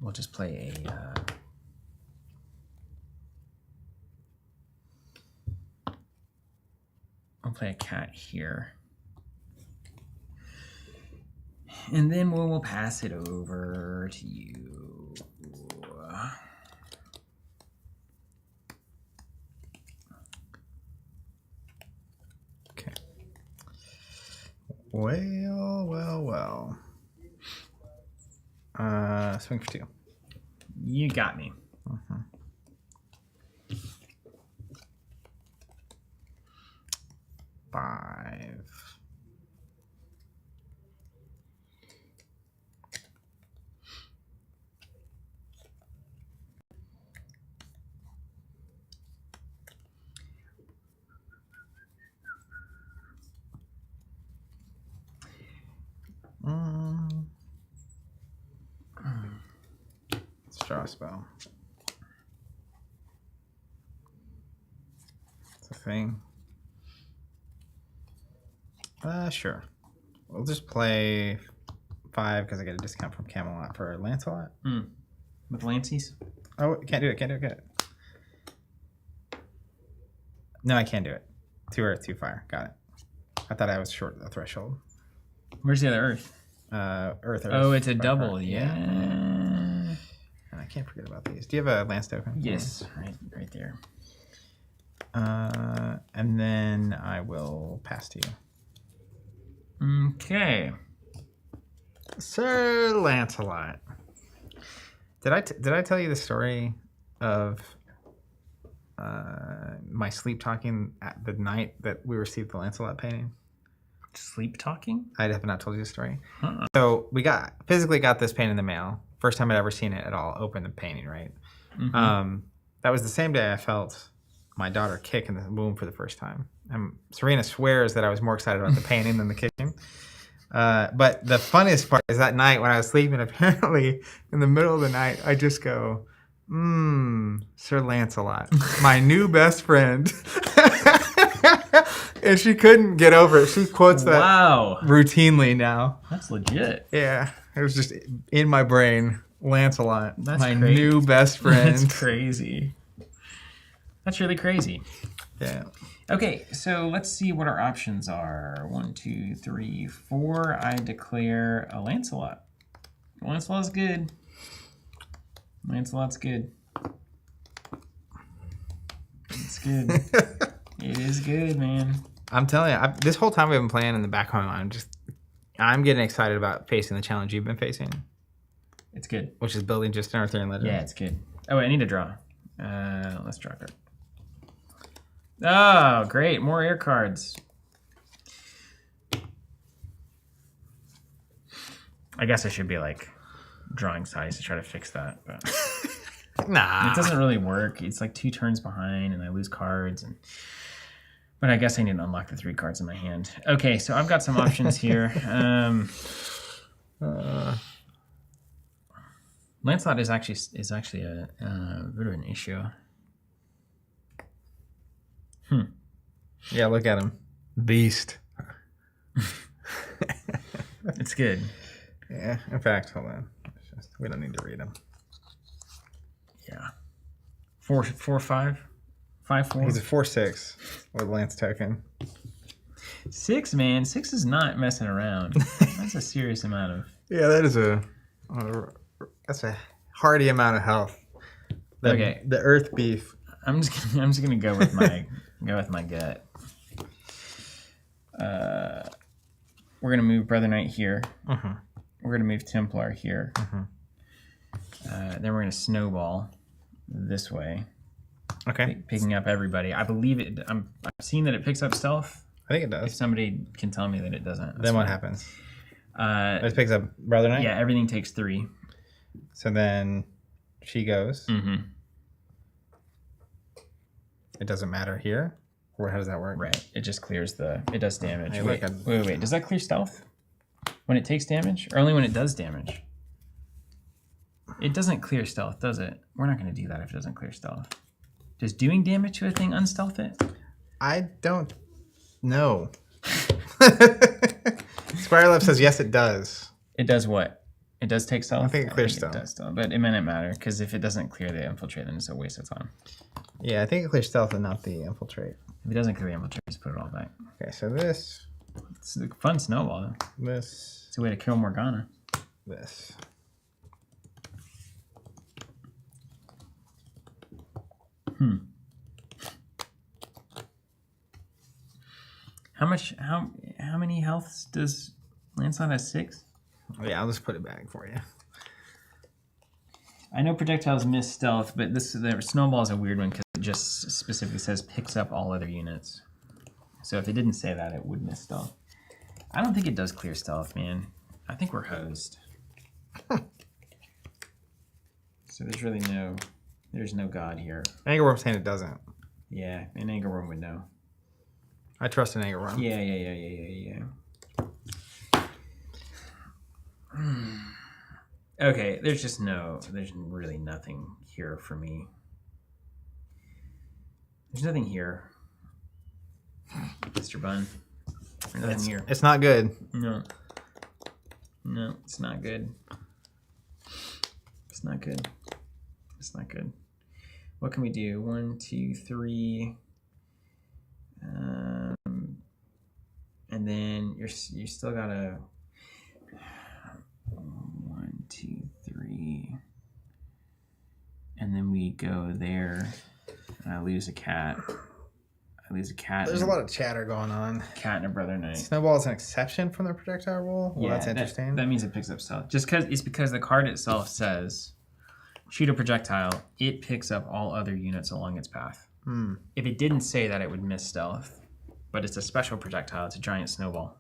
we'll just play a I'll play a cat here. And then we'll pass it over to you. Okay. Well. Swing for 2. You got me. 5. Straw spell. It's a thing. Sure. We'll just play 5 because I get a discount from Camelot for Lancelot. With Lances? Oh, can't do it. No, I can't do it. 2 earth, 2 fire. Got it. I thought I was short of the threshold. Where's the other Earth? Earth. Oh, it's a fire, double. fire. Yeah. And I can't forget about these. Do you have a Lance token? Yes, right there. And then I will pass to you. Okay. Sir Lancelot. Did I tell you the story of my sleep talking at the night that we received the Lancelot painting? Sleep talking? I have not told you the story. Uh-uh. So we physically got this painting in the mail. First time I'd ever seen it at all. Opened the painting, right? Mm-hmm. That was the same day I felt my daughter kick in the womb for the first time. And Serena swears that I was more excited about the painting than the kicking. But the funniest part is that night when I was sleeping, apparently in the middle of the night, I just go, Sir Lancelot, my new best friend. And she couldn't get over it. She quotes that routinely now. That's legit. Yeah, it was just in my brain. Lancelot, That's my crazy. new best friend. That's crazy. That's really crazy. Yeah. Okay, so let's see what our options are. 1, 2, 3, 4. I declare a Lancelot. Lancelot's good. Lancelot's good. It's good. It is good, man. I'm telling you, this whole time we've been playing in the back of my mind, I'm getting excited about facing the challenge you've been facing. It's good. Which is building just an Arthurian Legends. Yeah, it's good. Oh, wait, I need to draw. Let's draw a card. Oh, great. More air cards. I guess I should be like drawing size to try to fix that, but nah. it doesn't really work. It's like 2 turns behind and I lose cards, but I guess I need to unlock the 3 cards in my hand. Okay, so I've got some options here. Lancelot is actually a bit of an issue. Yeah, look at him. Beast. It's good. Yeah, in fact, hold on. We don't need to read them. Yeah. 4/5, 5/4. He's a 4/6 with Lance token. 6, man. 6 is not messing around. That's a serious amount of. Yeah, that is that's a hearty amount of health. Okay. The Earth Beef. I'm just gonna go with my gut. We're gonna move Brother Knight here. Uh-huh. We're gonna move Templar here. Uh-huh. Then we're gonna snowball this way, Okay. picking up everybody. I believe it. I've seen that it picks up stealth. I think it If does. somebody can tell me that it doesn't, that's Then what fine. happens? Uh, It picks up Brother Knight? yeah, everything takes 3. So then she goes. Mm-hmm. It doesn't matter here? Or how does that work? Right. It just clears the. It does damage. Hey, Wait, look, wait. Does that clear stealth? When it takes damage, or only when it does damage? It doesn't clear stealth, does it? We're not going to do that if it doesn't clear stealth. Does doing damage to a thing unstealth it? I don't know. Squire Left says yes, it does. It does what? It does take stealth? I think it clears It stealth. does stealth, but it may not matter, because if it doesn't clear the infiltrate, then it's a waste of time. Yeah, I think it clears stealth and not the infiltrate. If it doesn't clear the infiltrate, just put it all back. Okay, so this, It's a fun snowball, though. this, It's a way to kill Morgana. this. How many healths does Lancelot have? 6? Yeah, I'll just put it back for you. I know projectiles miss stealth, but the snowball is a weird one because it just specifically says picks up all other units. So if it didn't say that, it would miss stealth. I don't think it does clear stealth, man. I think we're hosed. So there's no god here. Angerworm's saying it doesn't. Yeah, an Angerworm would know. I trust an Angerworm. Yeah. Okay, there's really nothing here for me. There's nothing here, Mr. Bun. There's nothing here. It's not good. No, it's not good. It's not good. It's not good. What can we do? 1, 2, 3. And then you still gotta 1, 2, 3. And then we go there. And I lose a cat. There's a lot of chatter going on. Cat and a Brother Knight. Snowball is an exception from the projectile rule? Well, that's interesting. That means it picks up stealth. Because the card itself says shoot a projectile, it picks up all other units along its path. If it didn't say that, it would miss stealth. But it's a special projectile. It's a giant snowball.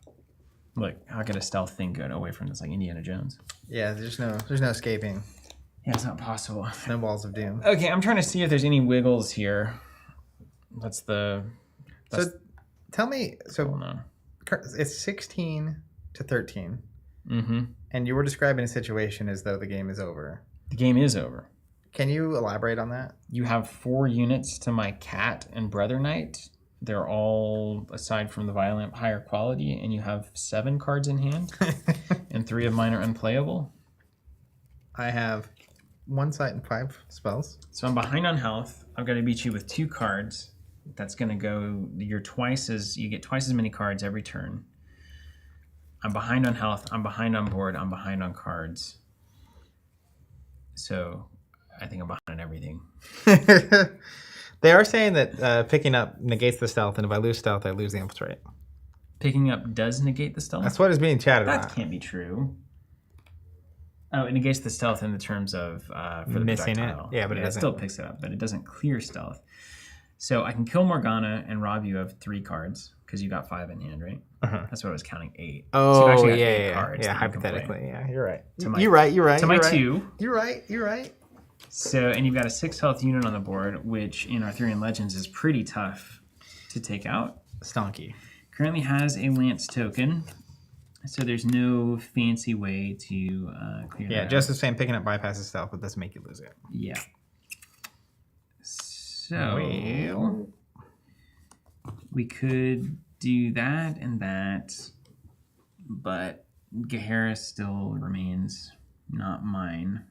Look, how could a stealth thing go away from this, like Indiana Jones? Yeah, there's no escaping. Yeah, it's not possible. Snowballs of doom. Okay, I'm trying to see if there's any wiggles here. So tell me, Oh, no. it's 16 to 13. Mm-hmm. And you were describing a situation as though the game is over. The game is over. Can you elaborate on that? You have 4 units to my cat and Brother Knight. They're all, aside from the violent, higher quality, and you have 7 cards in hand, and 3 of mine are unplayable. I have 1 sight and 5 spells. So I'm behind on health. I've got to beat you with 2 cards. That's going to go, you get twice as many cards every turn. I'm behind on health. I'm behind on board. I'm behind on cards. So I think I'm behind on everything. They are saying that picking up negates the stealth, and if I lose stealth, I lose the infiltrate. Picking up does negate the stealth? That's what is being chatted That about. can't be true. Oh, it negates the stealth in the terms of for the Missing it? projectile. Yeah, but it doesn't. still picks it up, but it doesn't clear stealth. So I can kill Morgana and rob you of 3 cards because you got 5 in hand, right? Uh-huh. That's what I was counting 8. Oh, so you've actually got yeah, 8 yeah, cards yeah. that you can play. Hypothetically, yeah, you're right. To my- You're right. To my you're right. 2. You're right. So, and you've got a 6 health unit on the board, which in Arthurian Legends is pretty tough to take out. Stonky. Currently has a Lance token. So there's no fancy way to clear that Yeah, out. just the same. Picking up bypasses stealth, but doesn't make you lose it. Yeah. So Well. we could do that and that, but Gahara still remains not mine.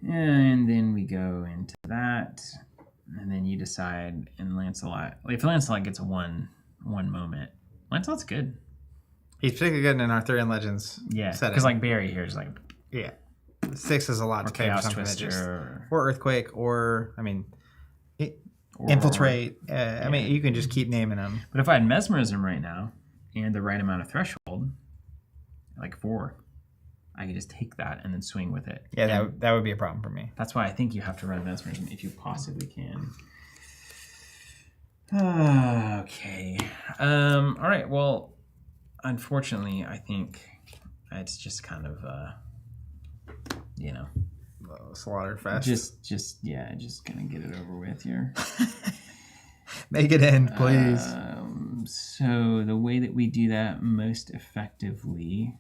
And then we go into that, and then you decide. And Lancelot, if Lancelot gets a one moment, Lancelot's good. He's particularly good in an Arthurian Legends Yeah, setting. because like Barry here is like, Yeah. 6 is a lot or to pay for Chaos something that Twister, just... or Or Earthquake, or, I mean, Infiltrate. I mean, you can just keep naming them. But if I had Mesmerism right now and the right amount of threshold, like 4, I could just take that and then swing with it. Yeah, And that would be a problem for me. that's why I think you have to run Mesmerism if you possibly can. Okay. All right. Well, unfortunately, I think it's just kind of, Slaughterfest. just gonna get it over with here. Make it end, please. So the way that we do that most effectively,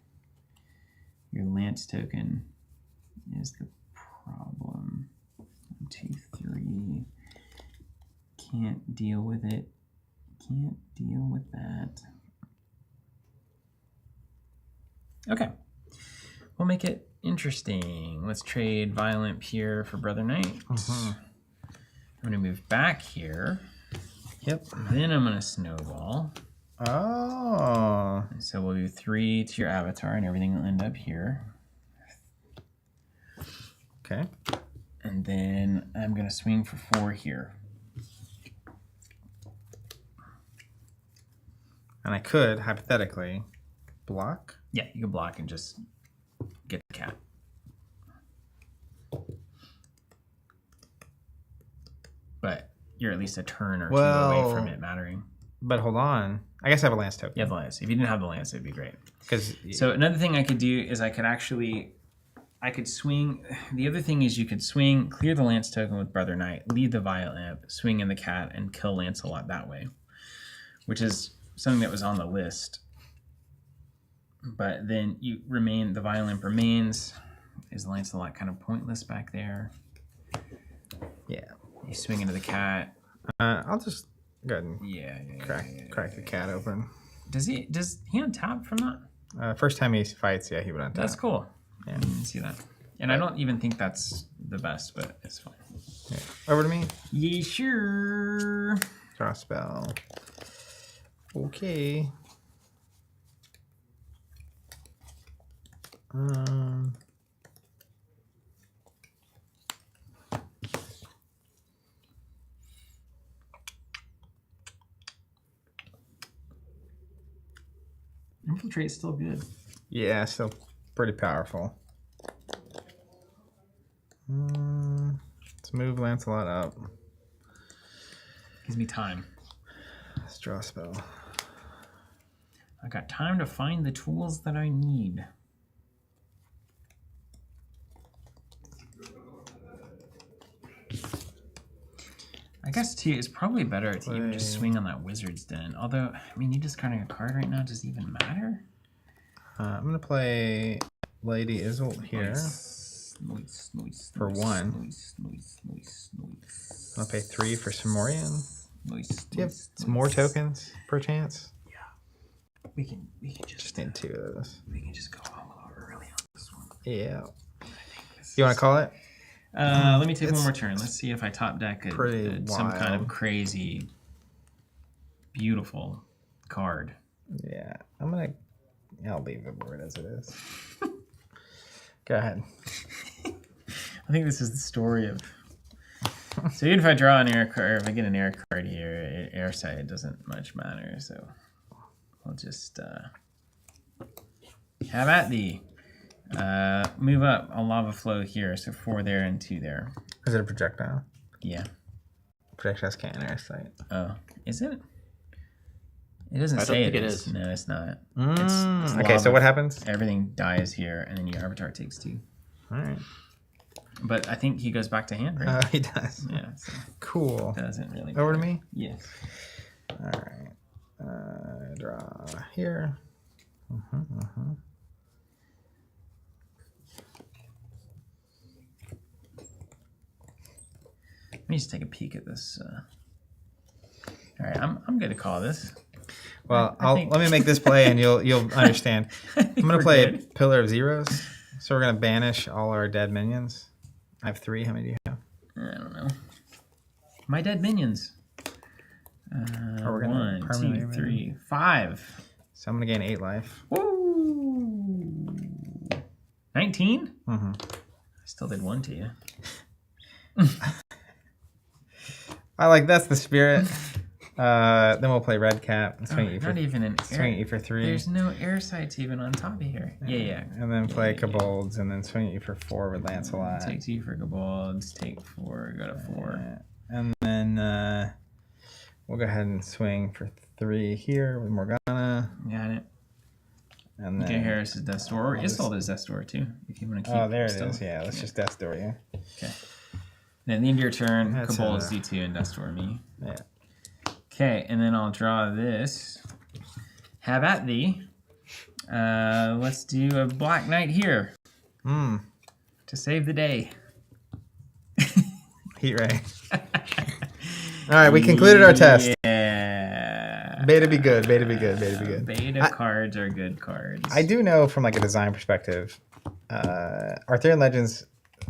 your Lance token is the problem. 1, 2, 3. Can't deal with it. Can't deal with that. Okay. We'll make it interesting. Let's trade Violent Peer for Brother Knight. I'm going to move back here. Yep. Then I'm going to snowball. Oh. So we'll do 3 to your avatar, and everything will end up here. Okay. And then I'm going to swing for 4 here. And I could, hypothetically, block. Yeah, you can block and just get the cat. But you're at least a turn or 2 away from it mattering. But hold on. I guess I have a Lance token. You have the lance. If you didn't have the lance, it'd be great. Because So another thing I could do is I could swing. The other thing is you could swing, clear the lance token with Brother Knight, leave the Violet Imp, swing in the cat, and kill Lancelot that way, which is something that was on the list. But then the Violet Imp remains. Is Lancelot kind of pointless back there? yeah. You swing into the cat. I'll just go ahead and Yeah. crack the cat open. Does he untap from that? First time he fights, yeah, he would untap. That's cool. Yeah. I didn't see that. And I don't even think that's the best, but it's fine. Yeah. Over to me. Yeah, sure. Draw a spell. Okay. Infiltrate's still good. Yeah, still pretty powerful. Let's move Lancelot up. Gives me time. Let's draw a spell. I got time to find the tools that I need. I guess too, it's probably better to even just swing on that Wizard's Den. Although, I mean, you discarding a card right now, does it even matter? I'm gonna play Lady Isolde here. Nice. For 1. Nice. I'll pay 3 for Simorian. Nice. Do you have some more tokens, perchance? We can just Just need 2 of those. we can just go all over really on this one. Yeah. You want to call it? Let me take one more turn. Let's see if I top deck some kind of wild. crazy, beautiful card. Yeah. I'll leave the board as it is. Go ahead. I think this is the story of. So even if I draw an air card, or if I get an air card here, air sight, it doesn't much matter. So I'll just have at thee. Move up a lava flow here, so 4 there and 2 there. Is it a projectile? Yeah. Projectiles can't air sight. Oh, is it? It doesn't I say don't think it it is. is. No, it's not. It's It's okay, so lava. what happens? Everything dies here, and then your Avatar takes 2. All right. But I think he goes back to hand, right? He does. Yeah, so Cool. that doesn't really Over to matter. me? Yes. All right. Draw here. Let me just take a peek at this. All right, I'm going to call this. Well, I think- let me make this play and you'll understand. I'm gonna we're play good. Pillar of Zeros. So we're gonna banish all our dead minions. I have 3. How many do you have? I don't know. My dead minions. we're gonna 1, permanently 2, remove 3, 5. So I'm gonna gain 8 life. Woo! 19? Mm-hmm. I still did 1 to you. I like that's the spirit. Then we'll play Red Cap and swing at you for Not even an swing at air. you for 3. There's no air sites even on top of here. Yeah. And then play Kobolds and then swing at you for 4 with Lancelot. Take 2 for Kobolds. Take 4. Go to 4. And then we'll go ahead and swing for 3 here with Morgana. Got it. And then Okay, Harris's Death Door. Or Isolde's Death Door too. If you want to keep. oh, there it still. is. Yeah, let's just Death Door you. Okay. Then at the end of your turn, That's Kobolds D2 and Death Door me. Yeah. Okay, and then I'll draw this. Have at thee. Let's do a Black Knight here to save the day. Heat Ray. All right, we concluded our test. Yeah. Beta be good. Beta be good. Beta be good. Beta cards are good cards. I do know from like a design perspective, Arthurian Legends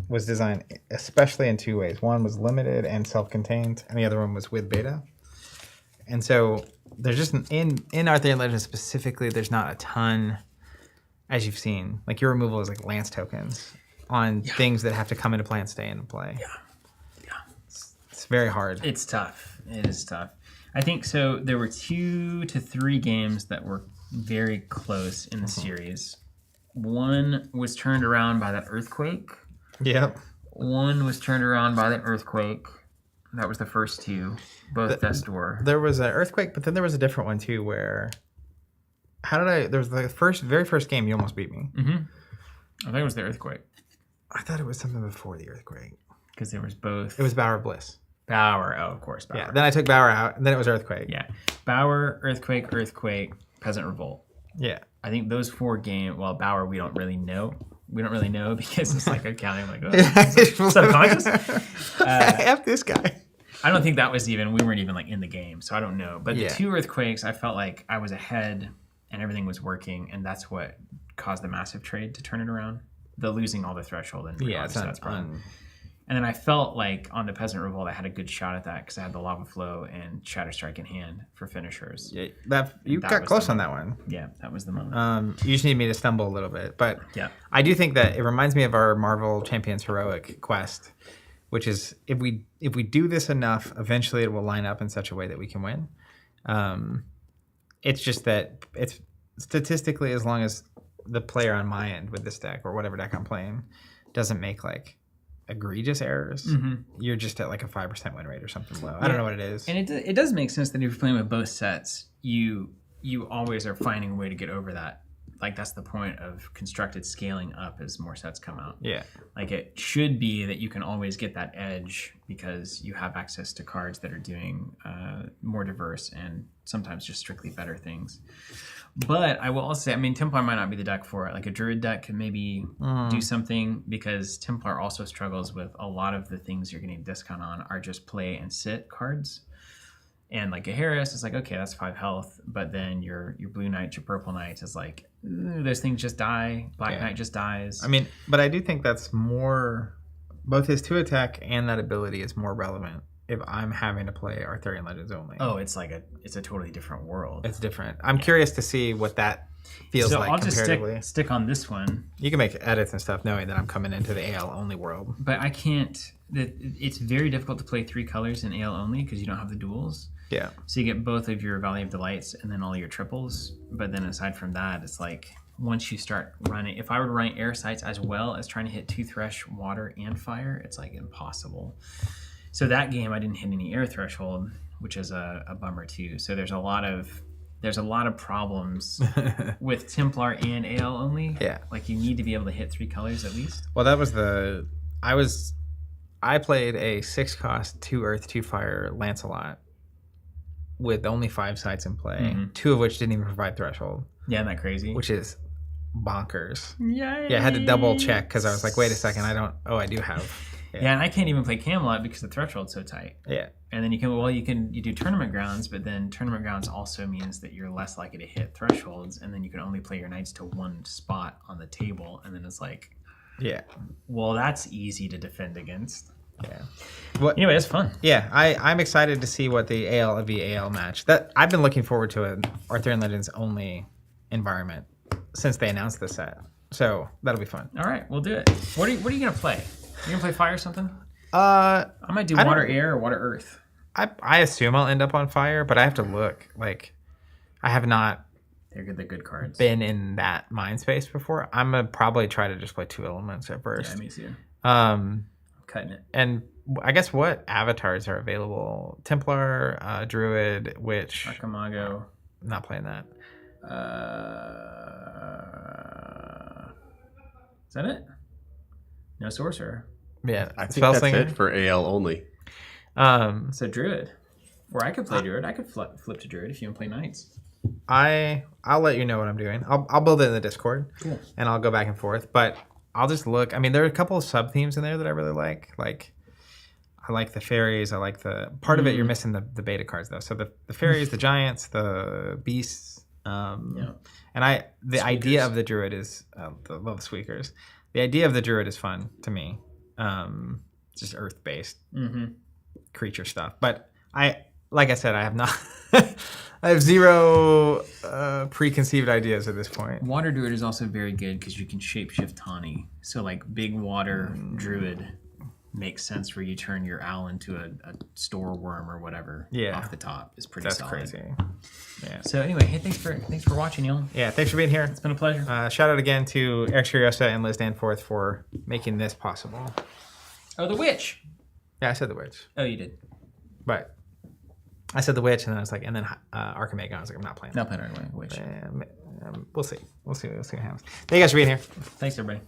was designed especially in 2 ways. One was limited and self-contained, and the other one was with beta. And so there's just in Arthurian Legends specifically, there's not a ton, as you've seen. Like your removal is like Lance tokens on things that have to come into play and stay into play. Yeah. It's very hard. It's tough. It is tough. I think so. There were 2 to 3 games that were very close in the series. One was turned around by that earthquake. Yep. One was turned around by the earthquake. That was the first 2. Both Death's Door. There was an earthquake, but then there was a different one too where there was the very first game you almost beat me. Mm-hmm. I think it was the earthquake. I thought it was something before the earthquake. Because there was both. It was Bower of Bliss. Bower. Oh, of course, Bower. Yeah. Then I took Bower out, and then it was earthquake. Yeah. Bower, Earthquake, Peasant Revolt. Yeah. I think those 4 games. Well, Bower, we don't really know. We don't really know because it's like accounting. Like, oh, subconscious. F this guy. I don't think that was even. We weren't even like in the game, so I don't know. But Yeah. the 2 earthquakes, I felt like I was ahead and everything was working, and that's what caused the massive trade to turn it around. The losing all the threshold and Yeah, it's that's problem. And then I felt like on the Peasant Revolt, I had a good shot at that because I had the Lava Flow and Shatter Strike in hand for finishers. Yeah, you That got was close the on that one. Yeah, that was the moment. You just need me to stumble a little bit, but Yeah. I do think that it reminds me of our Marvel Champions Heroic quest, which is if we do this enough, eventually it will line up in such a way that we can win. It's just that it's statistically, as long as the player on my end with this deck or whatever deck I'm playing doesn't make like egregious errors, you're just at like a 5% win rate or something low. I don't know what it is. And it does make sense that if you're playing with both sets, you always are finding a way to get over that. Like that's the point of constructed scaling up as more sets come out. Yeah. Like it should be that you can always get that edge because you have access to cards that are doing more diverse and sometimes just strictly better things. But I will also say, I mean, Templar might not be the deck for it. Like a Druid deck could maybe do something because Templar also struggles with a lot of the things you're getting a discount on are just play and sit cards. And like a Harris is like, okay, that's 5 health. But then your Blue Knight, your Purple Knight is like, those things just die. Black Knight just dies. I mean, but I do think that's more, both his 2 attack and that ability is more relevant if I'm having to play Arthurian Legends only. Oh, it's a totally different world. It's different. I'm curious to see what that feels like I'll just comparatively. stick on this one. You can make edits and stuff knowing that I'm coming into the AL only world. But I can't. It's very difficult to play 3 colors in AL only because you don't have the duels. Yeah. So you get both of your Valley of Delights and then all your triples. But then aside from that, it's like once you start running, if I were to run air sights as well as trying to hit 2 thresh, water, and fire, it's like impossible. So that game, I didn't hit any air threshold, which is a bummer too. So there's a lot of problems with Templar and AL only. Yeah. Like you need to be able to hit 3 colors at least. Well, that was I played a 6 cost, 2 earth, 2 fire Lancelot with only 5 sites in play, 2 of which didn't even provide threshold, Yeah, isn't that crazy? which is bonkers. Yeah, Yeah, I had to double check because I was like, wait a second, I do have. Yeah, and I can't even play Camelot because the threshold's so tight. Yeah. And then you do tournament grounds, but then tournament grounds also means that you're less likely to hit thresholds, and then you can only play your knights to one spot on the table, and then it's like, Yeah. well, that's easy to defend against. Yeah. What? Anyway, it's fun. Yeah, I'm excited to see what the AL v AL match. That I've been looking forward to an Arthurian Legends only environment since they announced the set. So that'll be fun. All right, we'll do it. What are you gonna play? You gonna play fire or something? I I might do I water, don't- air, or water, earth. assume I'll end up on fire, but I have to look. Like, I have not They're good cards. been in that mind space before. I'm gonna probably try to just play 2 elements at first. Yeah, me too. Um, Cutting it. and I guess what avatars are available? Templar, Druid, Witch. Archimago. Not playing that. Is that it? No sorcerer. Yeah, I think that's Spellslinger. it for AL only. So druid. Or I could play druid. I could flip to druid if you want to play knights. I'll let you know what I'm doing. I'll build it in the Discord, Cool. and I'll go back and forth. But I'll just look. I mean, there are a couple of sub themes in there that I really like. Like, I like the fairies. I like the part of it. You're missing the beta cards though. So the fairies, the giants, the beasts. Yeah. And the idea Squeakers. of the druid is love the squeakers. The idea of the druid is fun to me. Just earth based creature stuff. But like I said, I have not. I have zero preconceived ideas at this point. Water druid is also very good because you can shapeshift Tawny. So like big water druid makes sense where you turn your owl into a store worm or whatever. Yeah. Off the top is pretty That's solid. crazy. Yeah. So anyway, hey, thanks for watching, y'all. Yeah. Thanks for being here. It's been a pleasure. Shout out again to Eric Curiosa and Liz Danforth for making this possible. Oh, the witch. Yeah, I said the witch, Oh, you did. but I said the witch, and then I was like, and then Archimago. I was like, I'm not playing. No, playing witch. We'll see. We'll see what happens. Thank you guys for being here. Thanks, everybody.